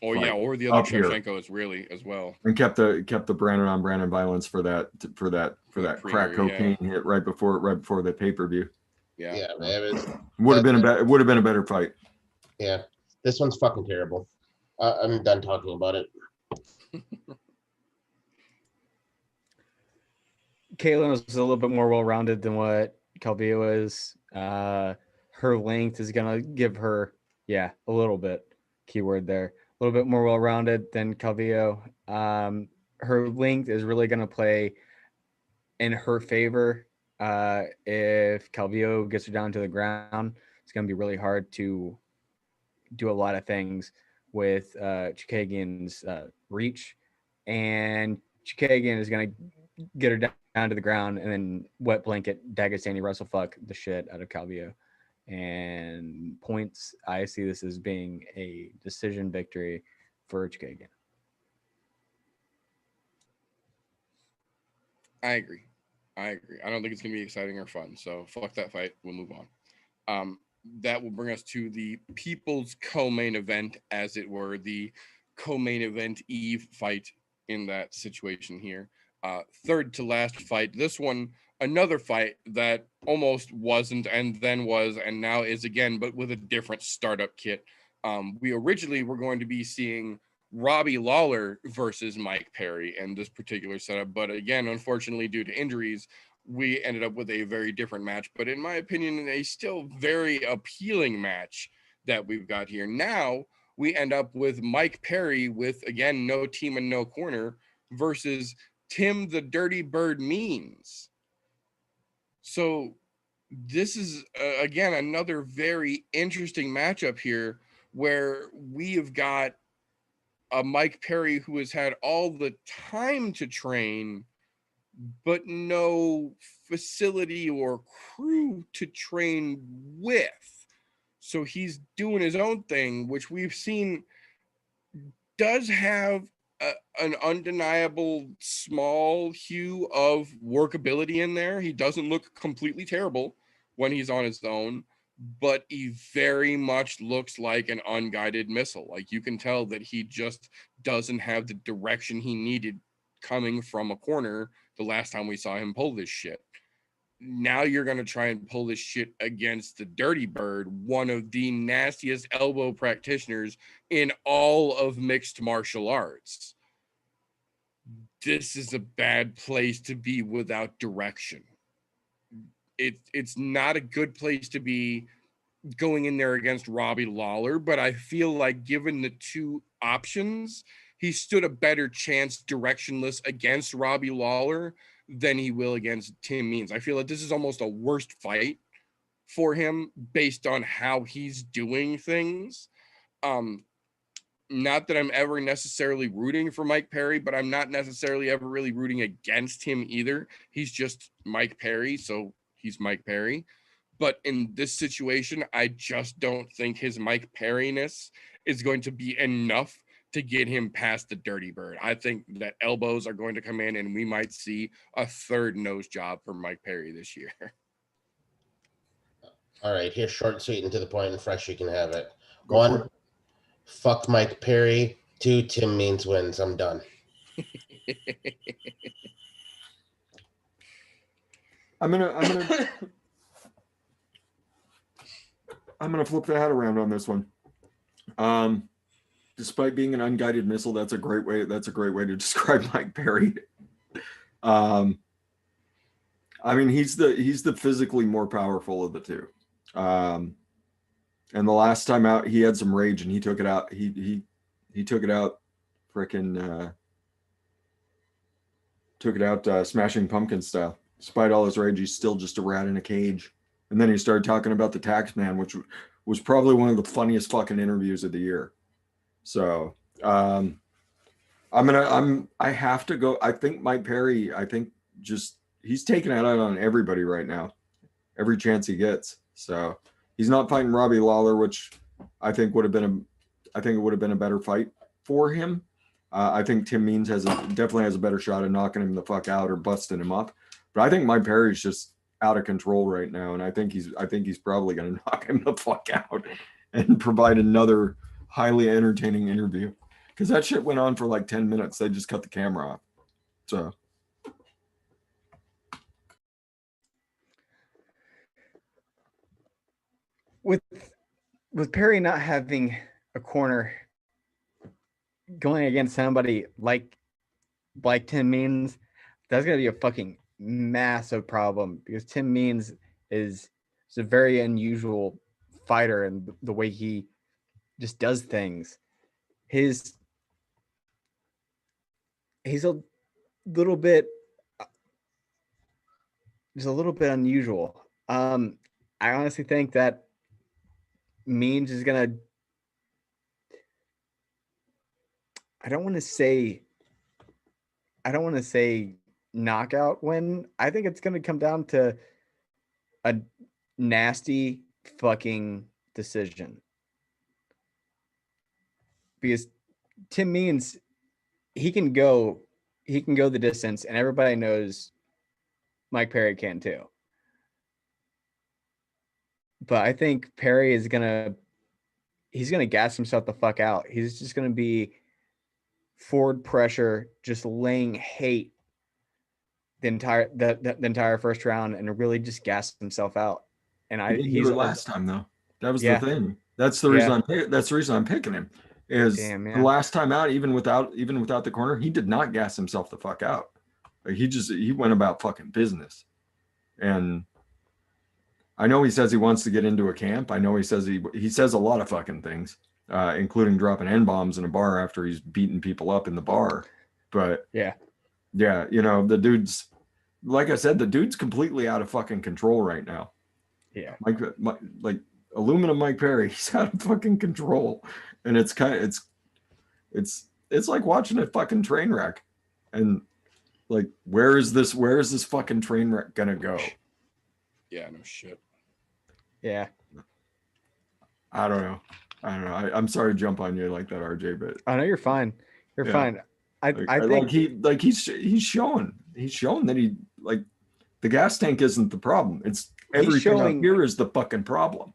Or yeah, or the other Shevchenko is really as well. And kept the Brandon on Brandon violence for that crack cocaine hit right before the pay-per-view. Yeah. It would have been a better fight. Yeah. This one's fucking terrible. I'm done talking about it. Caitlyn was a little bit more well-rounded than what Calvillo is. Her length is gonna give her, a little bit. Keyword there. A little bit more well-rounded than Calvillo. Her length is really going to play in her favor. If Calvillo gets her down to the ground, it's going to be really hard to do a lot of things with Chukagian's reach. And Chukagian is going to get her down to the ground and then wet blanket Dagestani wrestle fuck the shit out of Calvillo. And points, I see this as being a decision victory for Chukagian. I agree. I don't think it's going to be exciting or fun. So fuck that fight. We'll move on. That will bring us to the people's co-main event, as it were, the co-main event Eve fight in that situation here. Third to last fight. This one, another fight that almost wasn't and then was and now is again, but with a different startup kit. We originally were going to be seeing Robbie Lawler versus Mike Perry in this particular setup. But again, unfortunately, due to injuries, we ended up with a very different match. But in my opinion, a still very appealing match that we've got here. Now we end up with Mike Perry with, again, no team and no corner versus Tim the Dirty Bird Means. So this is, again, another very interesting matchup here where we have got a Mike Perry who has had all the time to train, but no facility or crew to train with. So he's doing his own thing, which we've seen does have an undeniable small hue of workability in there. He doesn't look completely terrible when he's on his own, but he very much looks like an unguided missile. Like, you can tell that he just doesn't have the direction he needed coming from a corner the last time we saw him pull this shit. Now you're going to try and pull this shit against the Dirty Bird, one of the nastiest elbow practitioners in all of mixed martial arts. This is a bad place to be without direction. It's not a good place to be going in there against Robbie Lawler, but I feel like given the two options, he stood a better chance directionless against Robbie Lawler than he will against Tim Means. I feel like this is almost a worst fight for him based on how he's doing things. Not that I'm ever necessarily rooting for Mike Perry, but I'm not necessarily ever really rooting against him either. He's just Mike Perry, so he's Mike Perry. But in this situation, I just don't think his Mike Perry-ness is going to be enough to get him past the Dirty Bird. I think that elbows are going to come in and we might see a third nose job for Mike Perry this year. All right, here's short, sweet, and to the point, and fresh. You can have it. Go for 1, it. fuck Mike Perry. 2, Tim Means wins. I'm done. I'm gonna flip the hat around on this one. Despite being an unguided missile, that's a great way to describe Mike Perry. I mean, he's the physically more powerful of the two. And the last time out, he had some rage and he took it out. He took it out, frickin' took it out Smashing Pumpkin style. Despite all his rage, he's still just a rat in a cage. And then he started talking about the tax man, which was probably one of the funniest fucking interviews of the year. So I have to go. I think Mike Perry, he's taking it out on everybody right now, every chance he gets. So he's not fighting Robbie Lawler, which I think it would have been a better fight for him. I think Tim Means definitely has a better shot at knocking him the fuck out or busting him up. But I think Mike Perry's just out of control right now, and I think he's probably going to knock him the fuck out and provide another highly entertaining interview, because that shit went on for like 10 minutes. They just cut the camera off. So with Perry not having a corner, going against somebody like Tim Means, that's gonna be a fucking massive problem, because Tim Means is a very unusual fighter, and the way he just does things, he's a little bit unusual. I honestly think that Means is gonna, I don't want to say knockout win. I think it's going to come down to a nasty fucking decision, because Tim Means, he can go the distance, and everybody knows Mike Perry can too. But I think Perry is he's gonna gas himself the fuck out. He's just gonna be forward pressure, just laying hate the entire first round, and really just gassed himself out. And He didn't do it last time though. That was Yeah. the thing. That's the reason that's the reason I'm picking him. Is Damn, the last time out, even without the corner, he did not gas himself the fuck out. Like he went about fucking business. And I know he says he wants to get into a camp. I know he says he says a lot of fucking things, including dropping N-bombs in a bar after he's beating people up in the bar. But yeah, you know, the dude's, like I said, the dude's completely out of fucking control right now. Yeah. Like aluminum Mike Perry, he's out of fucking control. And it's like watching a fucking train wreck. And like, where is this fucking train wreck gonna go? Yeah, no shit. Yeah. I don't know. I'm sorry to jump on you like that, RJ, but I know you're fine. You're fine. I think he's shown that he, like, the gas tank isn't the problem. It's everything up here is the fucking problem.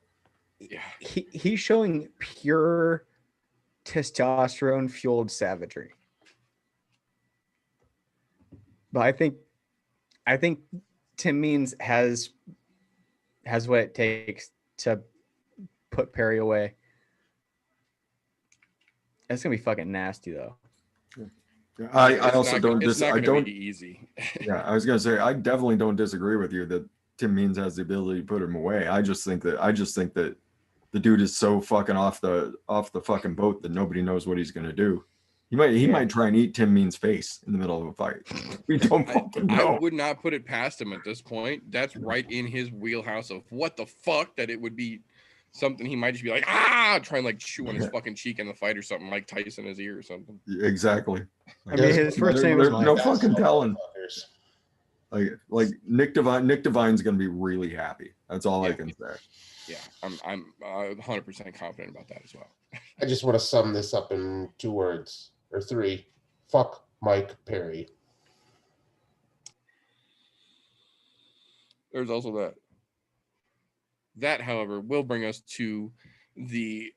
Yeah. He's showing pure testosterone fueled savagery. But I think Tim Means has what it takes to put Perry away. That's gonna be fucking nasty though. I also don't be easy. Yeah, I was gonna say I definitely don't disagree with you that Tim Means has the ability to put him away. I just think that the dude is so fucking off the fucking boat that nobody knows what he's gonna do. He might try and eat Tim Means' face in the middle of a fight. We don't fucking know. I would not put it past him at this point. That's right in his wheelhouse of what the fuck, that it would be something he might just be like, try and like chew on his fucking cheek in the fight or something, like Tyson in his ear or something. Exactly. I mean, his first name is Mike. No fucking telling. Like Nick Divine's gonna be really happy. That's all I can say. Yeah, I'm 100% confident about that as well. I just want to sum this up in 2 words or 3. Fuck Mike Perry. There's also that. That, however, will bring us to the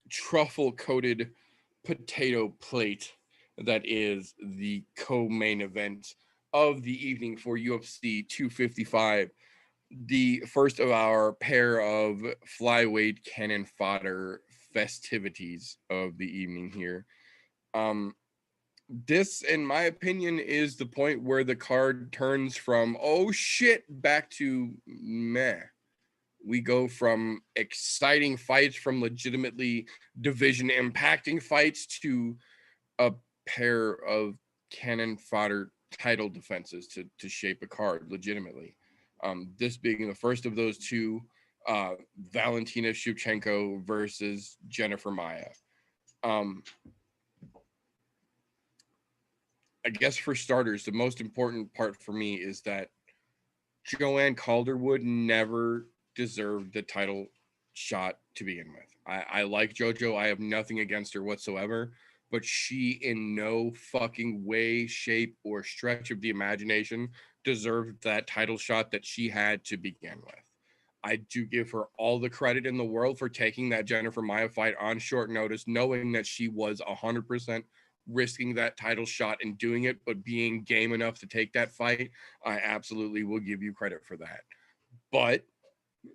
truffle-coated potato plate that is the co-main event of the evening for UFC 255. The first of our pair of flyweight cannon fodder festivities of the evening here. This, in my opinion, is the point where the card turns from oh shit back to meh. We go from exciting fights, from legitimately division impacting fights, to a pair of cannon fodder title defenses to shape a card legitimately. This being the first of those two, Valentina Shevchenko versus Jennifer Maia. I guess for starters, the most important part for me is that Joanne Calderwood never deserved the title shot to begin with. I like JoJo. I have nothing against her whatsoever, but she in no fucking way, shape, or stretch of the imagination deserved that title shot that she had to begin with. I do give her all the credit in the world for taking that Jennifer Maia fight on short notice, knowing that she was 100% risking that title shot and doing it, but being game enough to take that fight. I absolutely will give you credit for that. But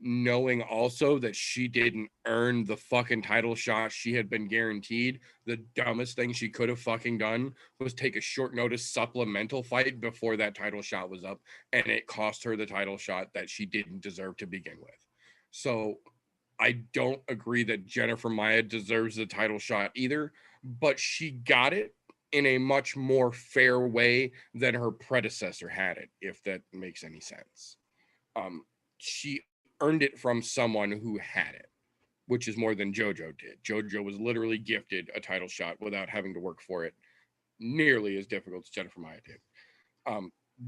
knowing also that she didn't earn the fucking title shot she had been guaranteed, the dumbest thing she could have fucking done was take a short notice supplemental fight before that title shot was up, and it cost her the title shot that she didn't deserve to begin with. So I don't agree that Jennifer Maia deserves the title shot either, but she got it in a much more fair way than her predecessor had it, if that makes any sense. She earned it from someone who had it, which is more than JoJo did. JoJo was literally gifted a title shot without having to work for it, nearly as difficult as Jennifer Maia did.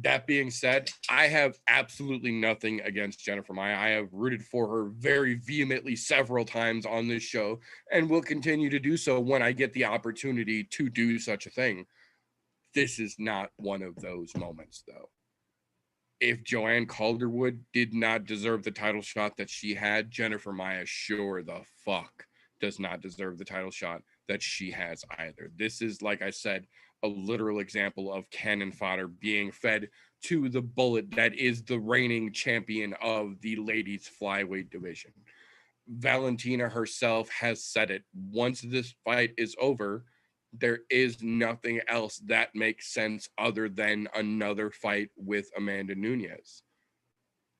That being said, I have absolutely nothing against Jennifer Maia. I have rooted for her very vehemently several times on this show, and will continue to do so when I get the opportunity to do such a thing. This is not one of those moments, though. If Joanne Calderwood did not deserve the title shot that she had, Jennifer Maia sure the fuck does not deserve the title shot that she has either. This is, like I said, a literal example of cannon fodder being fed to the bullet that is the reigning champion of the ladies flyweight division. Valentina herself has said it. Once this fight is over, there is nothing else that makes sense other than another fight with Amanda Nunes.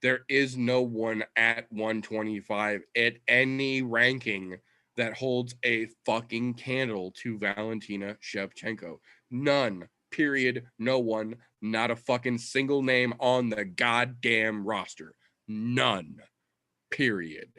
There is no one at 125 at any ranking that holds a fucking candle to Valentina Shevchenko. None. Period. No one. Not a fucking single name on the goddamn roster. None. Period.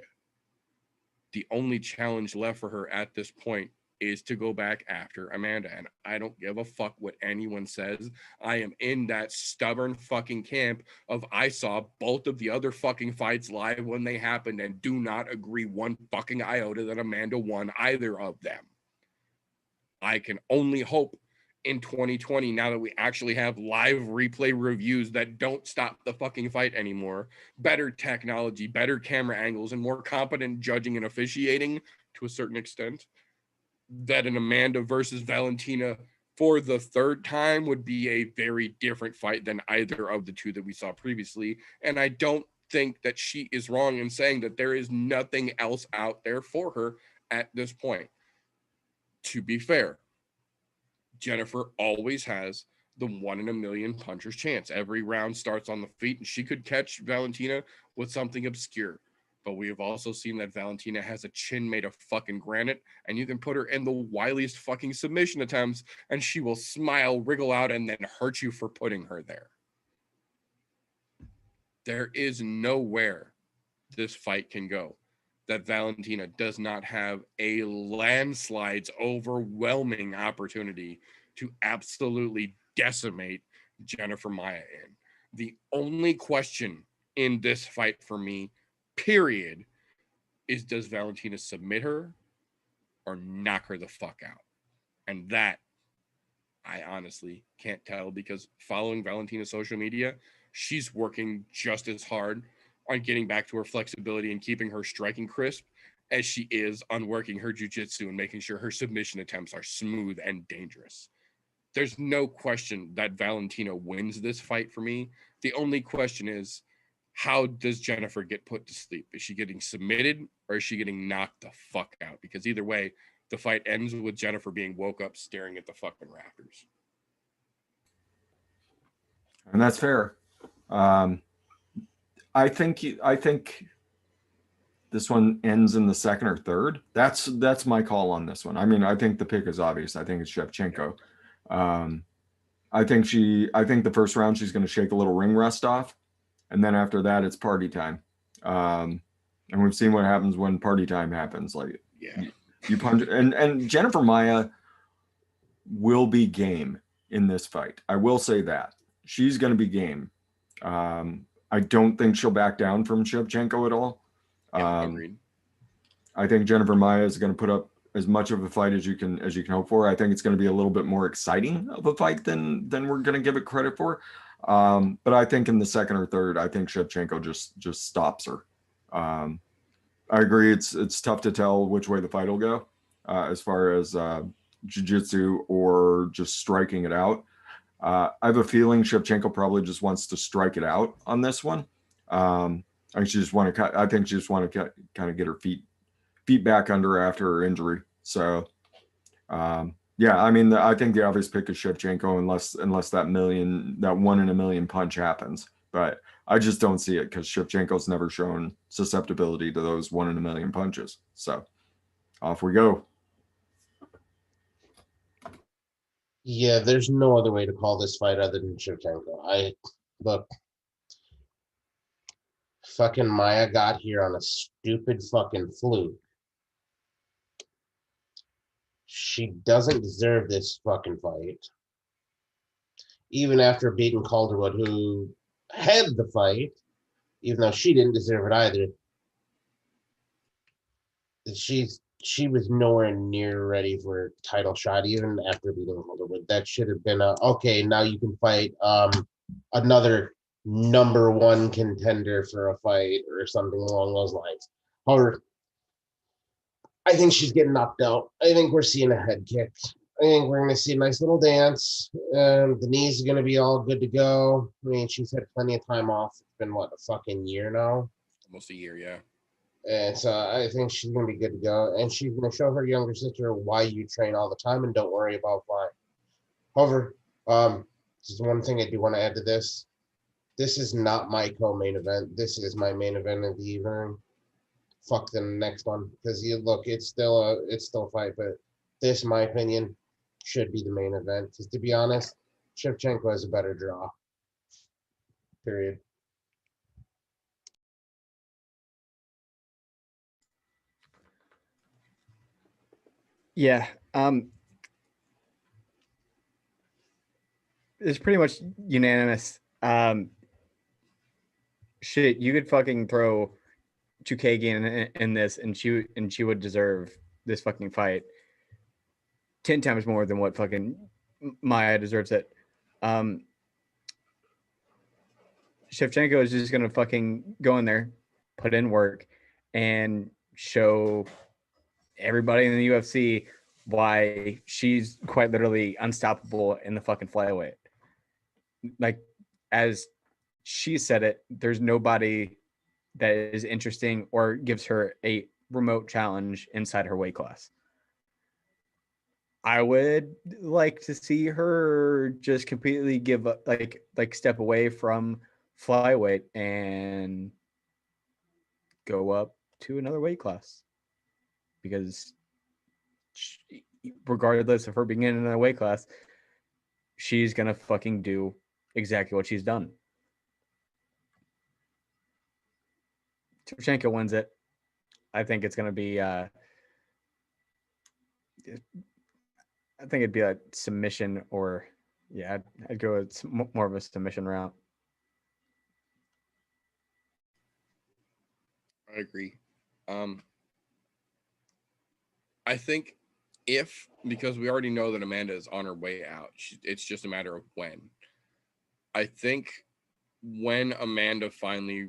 The only challenge left for her at this point is to go back after Amanda. And I don't give a fuck what anyone says. I am in that stubborn fucking camp of I saw both of the other fucking fights live when they happened and do not agree one fucking iota that Amanda won either of them. I can only hope in 2020, now that we actually have live replay reviews that don't stop the fucking fight anymore, better technology, better camera angles, and more competent judging and officiating to a certain extent, that an Amanda versus Valentina for the third time would be a very different fight than either of the two that we saw previously. And I don't think that she is wrong in saying that there is nothing else out there for her at this point. To be fair, Jennifer always has the 1 in a million puncher's chance. Every round starts on the feet, and she could catch Valentina with something obscure. But we have also seen that Valentina has a chin made of fucking granite, and you can put her in the wiliest fucking submission attempts, and she will smile, wriggle out, and then hurt you for putting her there. There is nowhere this fight can go that Valentina does not have a landslide's overwhelming opportunity to absolutely decimate Jennifer Maia in. The only question in this fight for me, period, is does Valentina submit her or knock her the fuck out? And that I honestly can't tell, because following Valentina's social media, she's working just as hard on getting back to her flexibility and keeping her striking crisp as she is on working her jiu-jitsu and making sure her submission attempts are smooth and dangerous. There's no question that Valentina wins this fight for me. The only question is, how does Jennifer get put to sleep? Is she getting submitted or is she getting knocked the fuck out? Because either way, the fight ends with Jennifer being woke up staring at the fucking rafters. And that's fair. I think this one ends in the second or third. That's my call on this one. I mean, I think the pick is obvious. I think it's Shevchenko. I think the first round she's going to shake a little ring rust off, and then after that it's party time. And we've seen what happens when party time happens. Like, Yeah. you punch, and Jennifer Maia will be game in this fight. I will say that she's going to be game. I don't think she'll back down from Shevchenko at all. Agreed. I think Jennifer Maia is going to put up as much of a fight as you can hope for. I think it's going to be a little bit more exciting of a fight than we're going to give it credit for. But I think in the second or third, I think Shevchenko just stops her. I agree. It's tough to tell which way the fight will go, as far as jiu-jitsu or just striking it out. I have a feeling Shevchenko probably just wants to strike it out on this one. I think she just want to kind of get her feet back under her after her injury. So, yeah, I mean, I think the obvious pick is Shevchenko, unless that 1 in a million punch happens. But I just don't see it, because Shevchenko's never shown susceptibility to those 1 in a million punches. So, off we go. Yeah, there's no other way to call this fight other than Shevchenko. Look, fucking Maia got here on a stupid fucking fluke. She doesn't deserve this fucking fight. Even after beating Calderwood, who had the fight, even though she didn't deserve it either. She was nowhere near ready for a title shot, even after beating Calderwood. That should have been okay, now you can fight another number one contender for a fight or something along those lines. However, I think she's getting knocked out. I think we're seeing a head kick. I think we're going to see a nice little dance. The knees are going to be all good to go. I mean, she's had plenty of time off. It's been, what, a fucking year now? Almost a year, yeah. And so I think she's going to be good to go. And she's going to show her younger sister why you train all the time and don't worry about flying. However, this is one thing I do want to add to this. This is not my co-main event. This is my main event of the evening. Fuck the next one. Because you look, it's still a fight, but this, in my opinion, should be the main event. Because to be honest, Shevchenko has a better draw. Period. Yeah. It's pretty much unanimous. Shit, you could fucking throw Chukagian in this, and she would deserve this fucking fight 10 times more than what fucking Maya deserves it. Shevchenko is just gonna fucking go in there, put in work, and show everybody in the UFC why she's quite literally unstoppable in the fucking flyweight. Like, as she said it, there's nobody that is interesting or gives her a remote challenge inside her weight class. I would like to see her just completely give up, like step away from flyweight and go up to another weight class, because regardless of her being in another weight class, she's gonna fucking do exactly what she's done. Shevchenko wins it. I think it's gonna be I think it'd be a submission, or yeah, I'd go with more of a submission route. I agree. I think because we already know that Amanda is on her way out, it's just a matter of when. I think when Amanda finally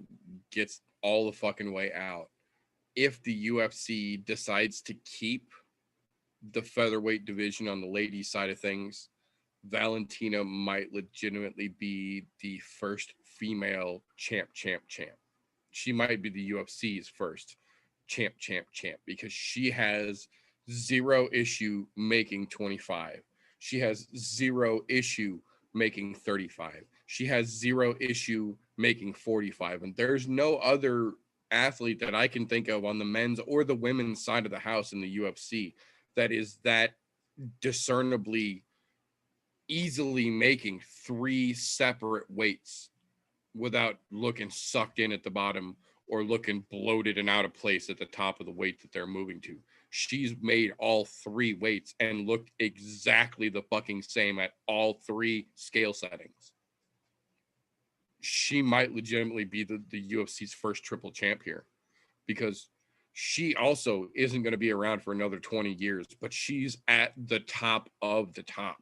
gets all the fucking way out, if the UFC decides to keep the featherweight division on the ladies' side of things, Valentina might legitimately be the first female champ. She might be the UFC's first champ, because she has zero issue making 25. She has zero issue making 35. She has zero issue making 45. And there's no other athlete that I can think of on the men's or the women's side of the house in the UFC that is that discernibly easily making 3 separate weights without looking sucked in at the bottom or looking bloated and out of place at the top of the weight that they're moving to. She's made all 3 weights and looked exactly the fucking same at all 3 scale settings. She might legitimately be the UFC's first triple champ here, because she also isn't going to be around for another 20 years, but she's at the top of the top.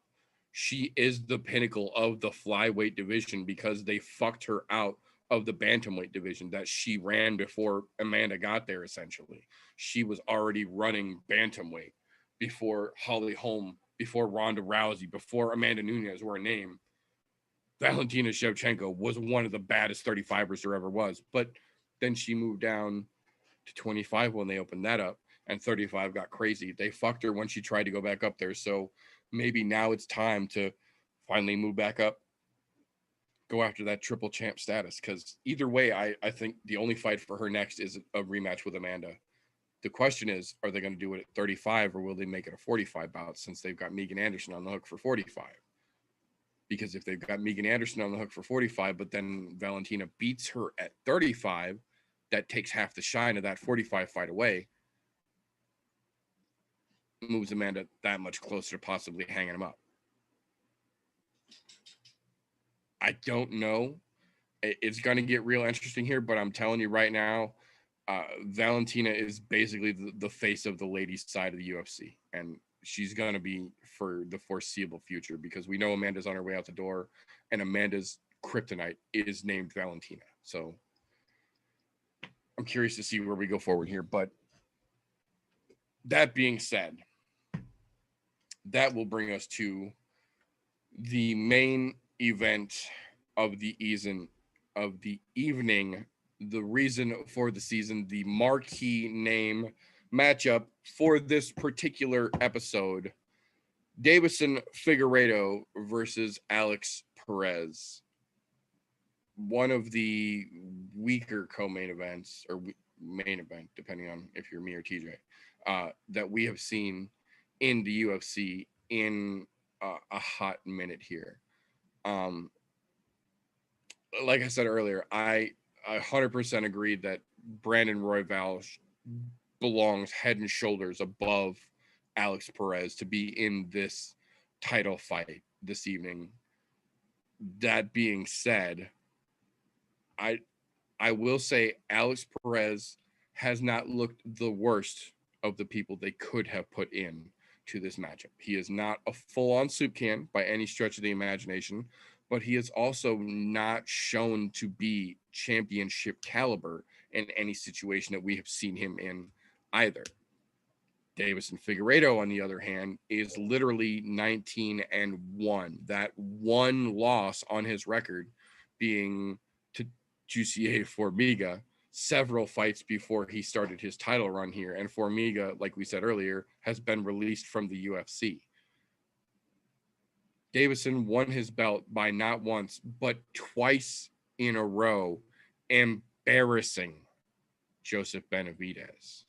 She is the pinnacle of the flyweight division because they fucked her out of the bantamweight division that she ran before Amanda got there. Essentially, she was already running bantamweight before Holly Holm, before Ronda Rousey, before Amanda Nunes were a name. Valentina Shevchenko was one of the baddest 35ers there ever was, but then she moved down to 25 when they opened that up, and 35 got crazy. They fucked her when she tried to go back up there. So maybe now it's time to finally move back up, go after that triple champ status. Because either way, I think the only fight for her next is a rematch with Amanda. The question is, are they going to do it at 35 or will they make it a 45 bout, since they've got Megan Anderson on the hook for 45? Because if they've got Megan Anderson on the hook for 45, but then Valentina beats her at 35, that takes half the shine of that 45 fight away, moves Amanda that much closer to possibly hanging him up. I don't know. It's going to get real interesting here, but I'm telling you right now, Valentina is basically the face of the ladies' side of the UFC, and she's going to be for the foreseeable future, because we know Amanda's on her way out the door, and Amanda's kryptonite is named Valentina. So I'm curious to see where we go forward here, but That being said, that will bring us to the main event of the evening, the reason for the season, the marquee name matchup for this particular episode. Deiveson Figueiredo versus Alex Perez. One of the weaker co-main events, or main event, depending on if you're me or TJ, that we have seen in the UFC in a hot minute here. Like I said earlier, I 100% agree that Brandon Royval belongs head and shoulders above Alex Perez to be in this title fight this evening. That being said, I will say Alex Perez has not looked the worst of the people they could have put in to this matchup. He is not a full-on soup can by any stretch of the imagination, but he is also not shown to be championship caliber in any situation that we have seen him in either. Deiveson Figueiredo, on the other hand, is literally 19-1. That one loss on his record being to Jussier Formiga several fights before he started his title run here. And Formiga, like we said earlier, has been released from the UFC. Deiveson won his belt by not once, but twice in a row, embarrassing Joseph Benavidez.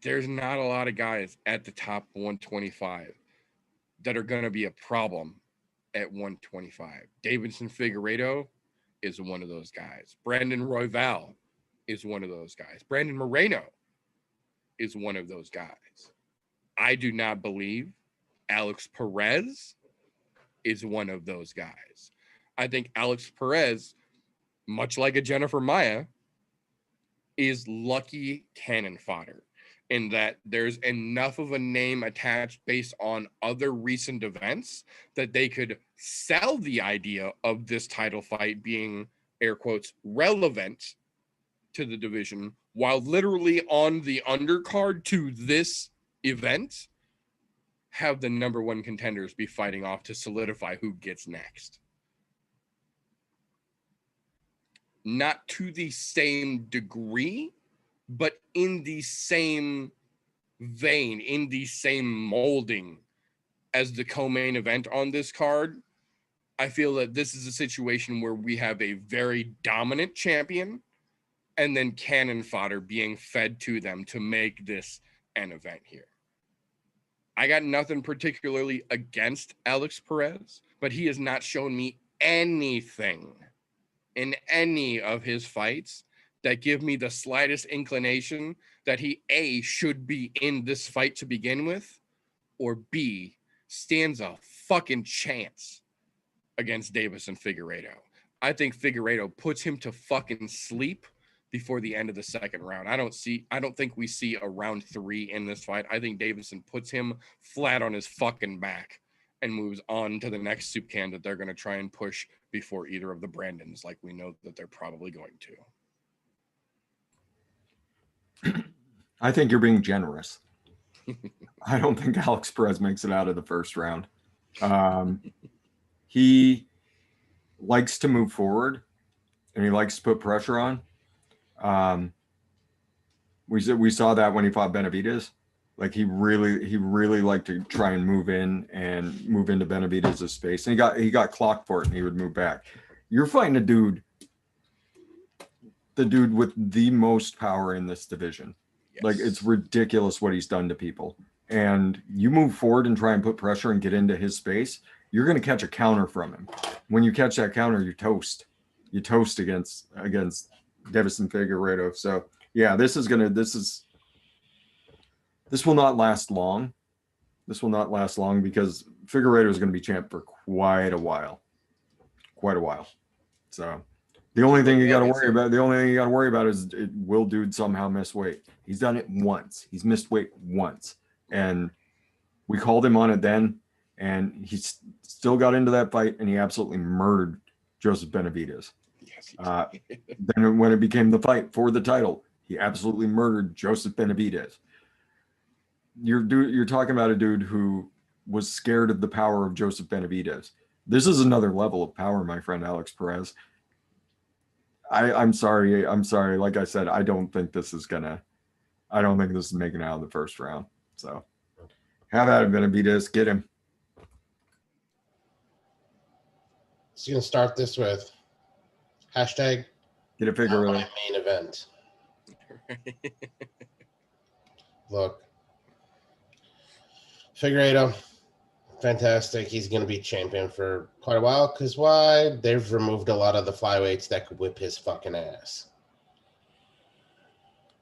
There's not a lot of guys at the top 125 that are going to be a problem at 125. Deiveson Figueiredo is one of those guys. Brandon Royval is one of those guys. Brandon Moreno is one of those guys. I do not believe Alex Perez is one of those guys. I think Alex Perez, much like a Jennifer Maia, is lucky cannon fodder in that there's enough of a name attached based on other recent events that they could sell the idea of this title fight being, air quotes, relevant to the division, while literally on the undercard to this event have the number one contenders be fighting off to solidify who gets next. Not to the same degree, but in the same vein, in the same molding as the co-main event on this card. I feel that this is a situation where we have a very dominant champion and then cannon fodder being fed to them to make this an event here. I got nothing particularly against Alex Perez, but he has not shown me anything in any of his fights that give me the slightest inclination that he, A, should be in this fight to begin with, or B, stands a fucking chance against Deiveson Figueiredo. I think Figueiredo puts him to fucking sleep before the end of the second round. I don't think we see a round 3 in this fight. I think Deiveson puts him flat on his fucking back and moves on to the next soup can that they're going to try and push before either of the Brandons, like we know that they're probably going to. I think you're being generous. I don't think Alex Perez makes it out of the first round. He likes to move forward and he likes to put pressure on. We saw that when he fought Benavidez. Like he really liked to try and move into Benavidez's space, and he got clocked for it, and he would move back. You're fighting the dude with the most power in this division. Yes. Like it's ridiculous what he's done to people. And you move forward and try and put pressure and get into his space, you're going to catch a counter from him. When you catch that counter, you toast. You toast against Deiveson Figueiredo. So yeah, this will not last long. This will not last long because Figueiredo is going to be champ for quite a while. So the only thing you got to worry about is will dude somehow miss weight. He's done it once. He's missed weight once. And we called him on it then, and he still got into that fight, and he absolutely murdered Joseph Benavidez. Yes, then when it became the fight for the title, He absolutely murdered Joseph Benavidez. You're talking about a dude who was scared of the power of Joseph Benavidez. This is another level of power, my friend Alex Perez. I'm sorry. Like I said, I don't think this is making it out of the first round. So have at it, Benavidez. Get him. So you're gonna start this with hashtag Get a Figueiredo. my main event. Look, Figueiredo, fantastic. He's going to be champion for quite a while because why? They've removed a lot of the flyweights that could whip his fucking ass.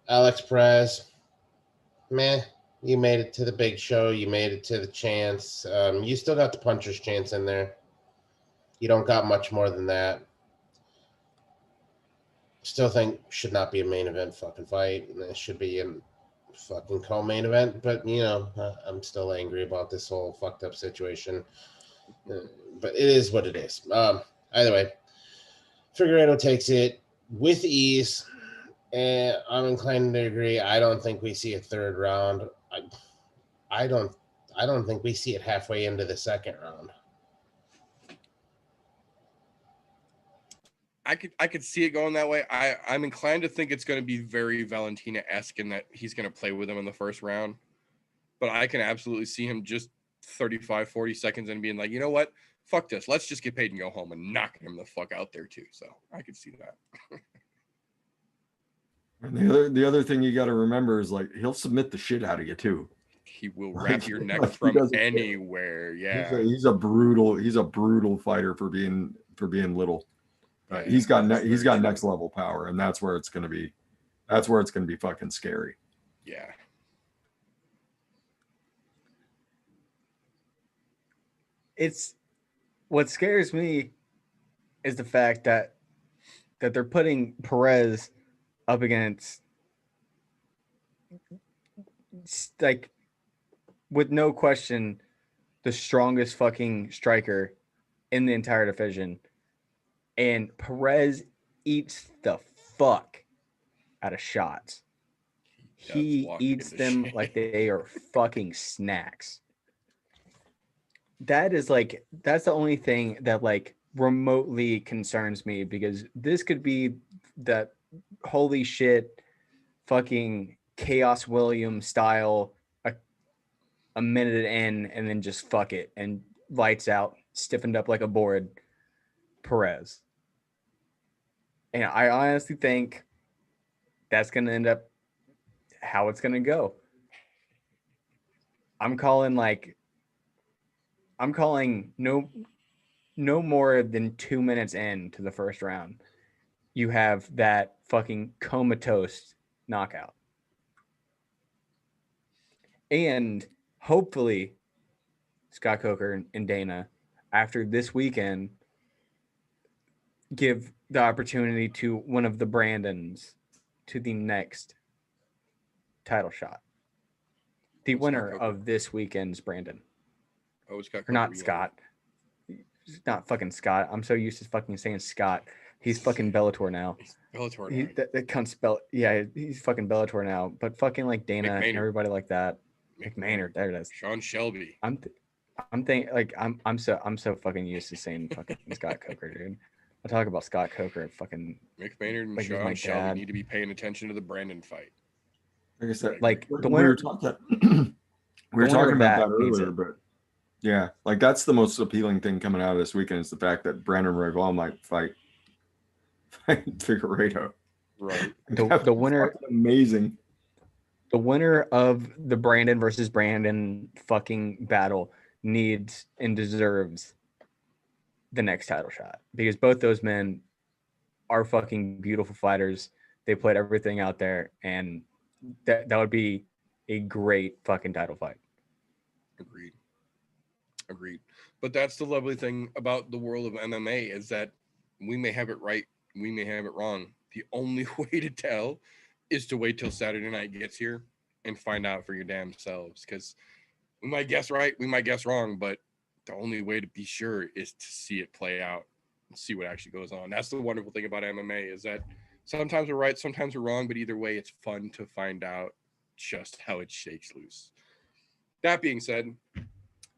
Alex Perez, meh. You made it to the big show. You made it to the chance. You still got the puncher's chance in there. You don't got much more than that. Still think should not be a main event fucking fight. It should be a fucking co-main event. But, you know, I'm still angry about this whole fucked up situation. But it is what it is. Either way, Figueiredo takes it with ease. And I'm inclined to agree. I don't think we see a third round. I don't think we see it halfway into the second round. I could see it going that way. I'm inclined to think it's going to be very Valentina-esque in that he's going to play with him in the first round. But I can absolutely see him just 35, 40 seconds and being like, you know what? Fuck this. Let's just get paid and go home and knocking him the fuck out there too. So I could see that. And the other thing you got to remember is like he'll submit the shit out of you too. He will wrap your neck from anywhere. Yeah. He's a brutal fighter for being little. Yeah, he's got next level power, and that's where it's going to be fucking scary. Yeah. It's what scares me is the fact that they're putting Perez up against, like, with no question, the strongest fucking striker in the entire division. And Perez eats the fuck out of shots. He eats them like they are fucking snacks. That's the only thing that like remotely concerns me, because this could be that holy shit fucking Chaos Williams style a minute in and then just fuck it and lights out, stiffened up like a board Perez. And I honestly think that's going to end up how it's going to go. I'm calling no more than 2 minutes into the first round, you have that fucking comatose knockout. And hopefully Scott Coker and Dana, after this weekend, give the opportunity to one of the Brandons to the next title shot. The winner of this weekend's Brandon. Oh, Scott. Or not Scott. It's not fucking Scott. I'm so used to fucking saying Scott. He's fucking Bellator now. He's Bellator now. That cunt spell. Yeah, he's fucking Bellator now. But fucking like Dana and everybody like that. McMahon, there it is. Sean Shelby. I'm thinking like I'm so fucking used to saying fucking Scott Coker, dude. I talk about Scott Coker and fucking Mick Maynard and Sean Shelby need to be paying attention to the Brandon fight. Like I said, like we were talking about that earlier, but yeah, like that's the most appealing thing coming out of this weekend is the fact that Brandon Royval might fight Figueiredo. Right. The winner, amazing. The winner of the Brandon versus Brandon fucking battle needs and deserves the next title shot, because both those men are fucking beautiful fighters. They played everything out there, and that would be a great fucking title fight. Agreed. But that's the lovely thing about the world of MMA is that we may have it right, we may have it wrong. The only way to tell is to wait till Saturday night gets here and find out for your damn selves, because we might guess right, we might guess wrong, but the only way to be sure is to see it play out and see what actually goes on. That's the wonderful thing about MMA is that Sometimes we're right, sometimes we're wrong, but either way, it's fun to find out just how it shakes loose. That being said,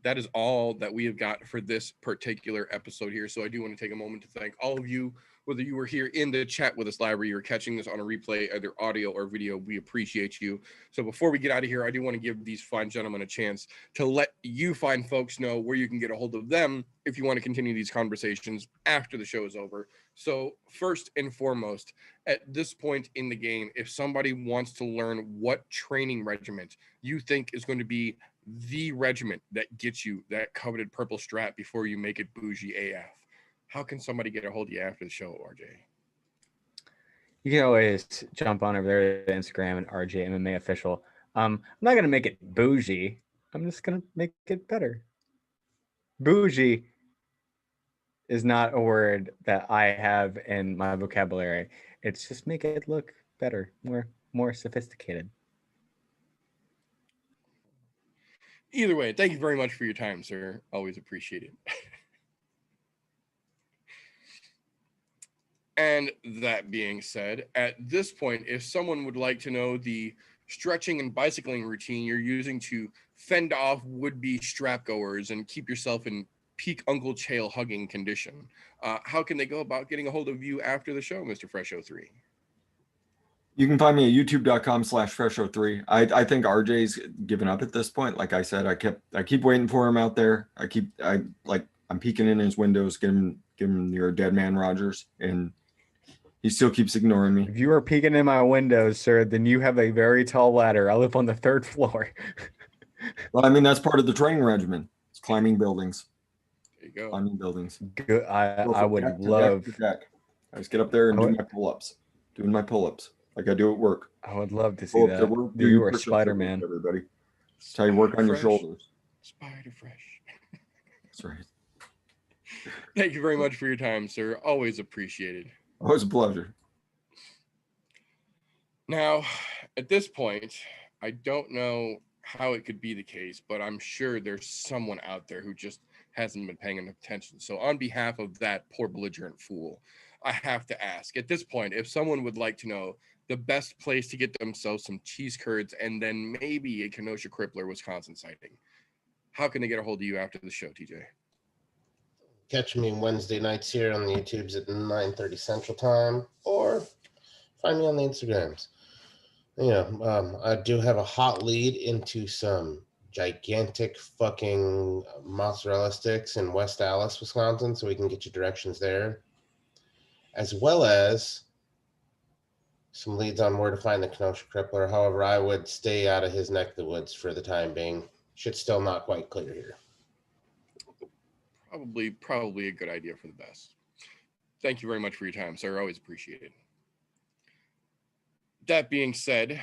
that is all that we have got for this particular episode here. So I do want to take a moment to thank all of you, whether you were here in the chat with us live or you're catching this on a replay, either audio or video. We appreciate you. So before we get out of here, I do want to give these fine gentlemen a chance to let you fine folks know where you can get a hold of them if you want to continue these conversations after the show is over. So first and foremost, at this point in the game, if somebody wants to learn what training regiment you think is going to be the regiment that gets you that coveted purple strap before you make it bougie AF, how can somebody get a hold of you after the show, RJ? You can always jump on over there to Instagram and RJ MMA official. I'm not gonna make it bougie. I'm just gonna make it better. Bougie is not a word that I have in my vocabulary. It's just make it look better, more sophisticated. Either way, thank you very much for your time, sir. Always appreciate it. And that being said, at this point, if someone would like to know the stretching and bicycling routine you're using to fend off would-be strap goers and keep yourself in peak Uncle Chael hugging condition, how can they go about getting a hold of you after the show, Mr. Fresh03? You can find me at youtube.com/fresh03. I think RJ's given up at this point. Like I said, I keep waiting for him out there. I'm peeking in his windows, giving him your dead man Rogers, and he still keeps ignoring me. If you are peeking in my windows, sir, then you have a very tall ladder. I live on the 3rd floor. Well, I mean, that's part of the training regimen. It's climbing buildings. There you go. Climbing buildings. Good. I would love. I just get up there and do my pull-ups. Doing my pull-ups like I do at work. I would love to see that. You are Spider-Man. Everybody. That's how you work on your shoulders. Spider Fresh. That's right. Thank you very much for your time, sir. Always appreciated. Always a pleasure. Now, at this point, I don't know how it could be the case, but I'm sure there's someone out there who just hasn't been paying enough attention. So on behalf of that poor belligerent fool, I have to ask, at this point, if someone would like to know the best place to get themselves some cheese curds and then maybe a Kenosha Crippler Wisconsin sighting, how can they get a hold of you after the show, TJ? Catch me Wednesday nights here on the YouTubes at 9:30 Central Time, or find me on the Instagrams. I do have a hot lead into some gigantic fucking mozzarella sticks in West Allis, Wisconsin, so we can get you directions there, as well as some leads on where to find the Kenosha Crippler. However, I would stay out of his neck of the woods for the time being. Shit's still not quite clear here. Probably a good idea for the best. Thank you very much for your time, sir. Always appreciate it. That being said,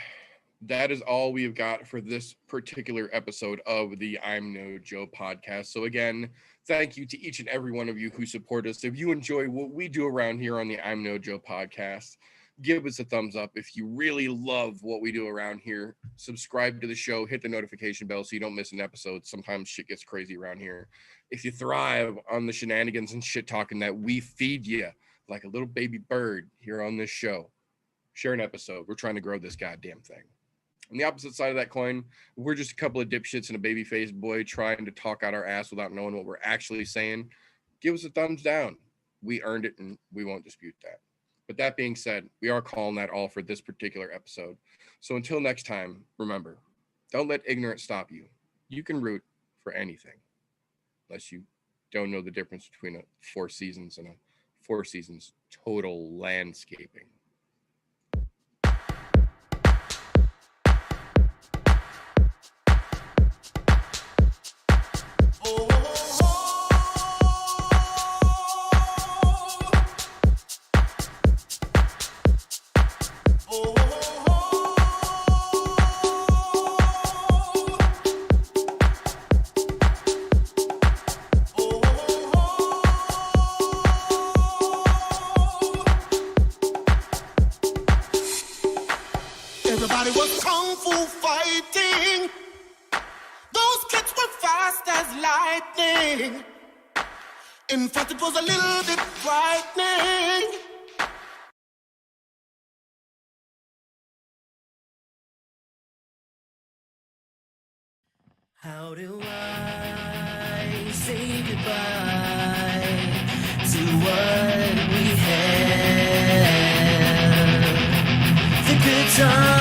that is all we have got for this particular episode of the I'm No Joe podcast. So again, thank you to each and every one of you who support us. If you enjoy what we do around here on the I'm No Joe podcast, give us a thumbs up. If you really love what we do around here, subscribe to the show, hit the notification bell so you don't miss an episode. Sometimes shit gets crazy around here. If you thrive on the shenanigans and shit talking that we feed you like a little baby bird here on this show, share an episode. We're trying to grow this goddamn thing. On the opposite side of that coin, we're just a couple of dipshits and a baby-faced boy trying to talk out our ass without knowing what we're actually saying. Give us a thumbs down. We earned it, and we won't dispute that. But that being said, we are calling that all for this particular episode. So until next time, remember, don't let ignorance stop you. You can root for anything, unless you don't know the difference between a Four Seasons and a Four Seasons total landscaping. Everybody was kung fu fighting. Those kids were fast as lightning. In fact, it was a little bit frightening. How do I say goodbye to what we had? The good times.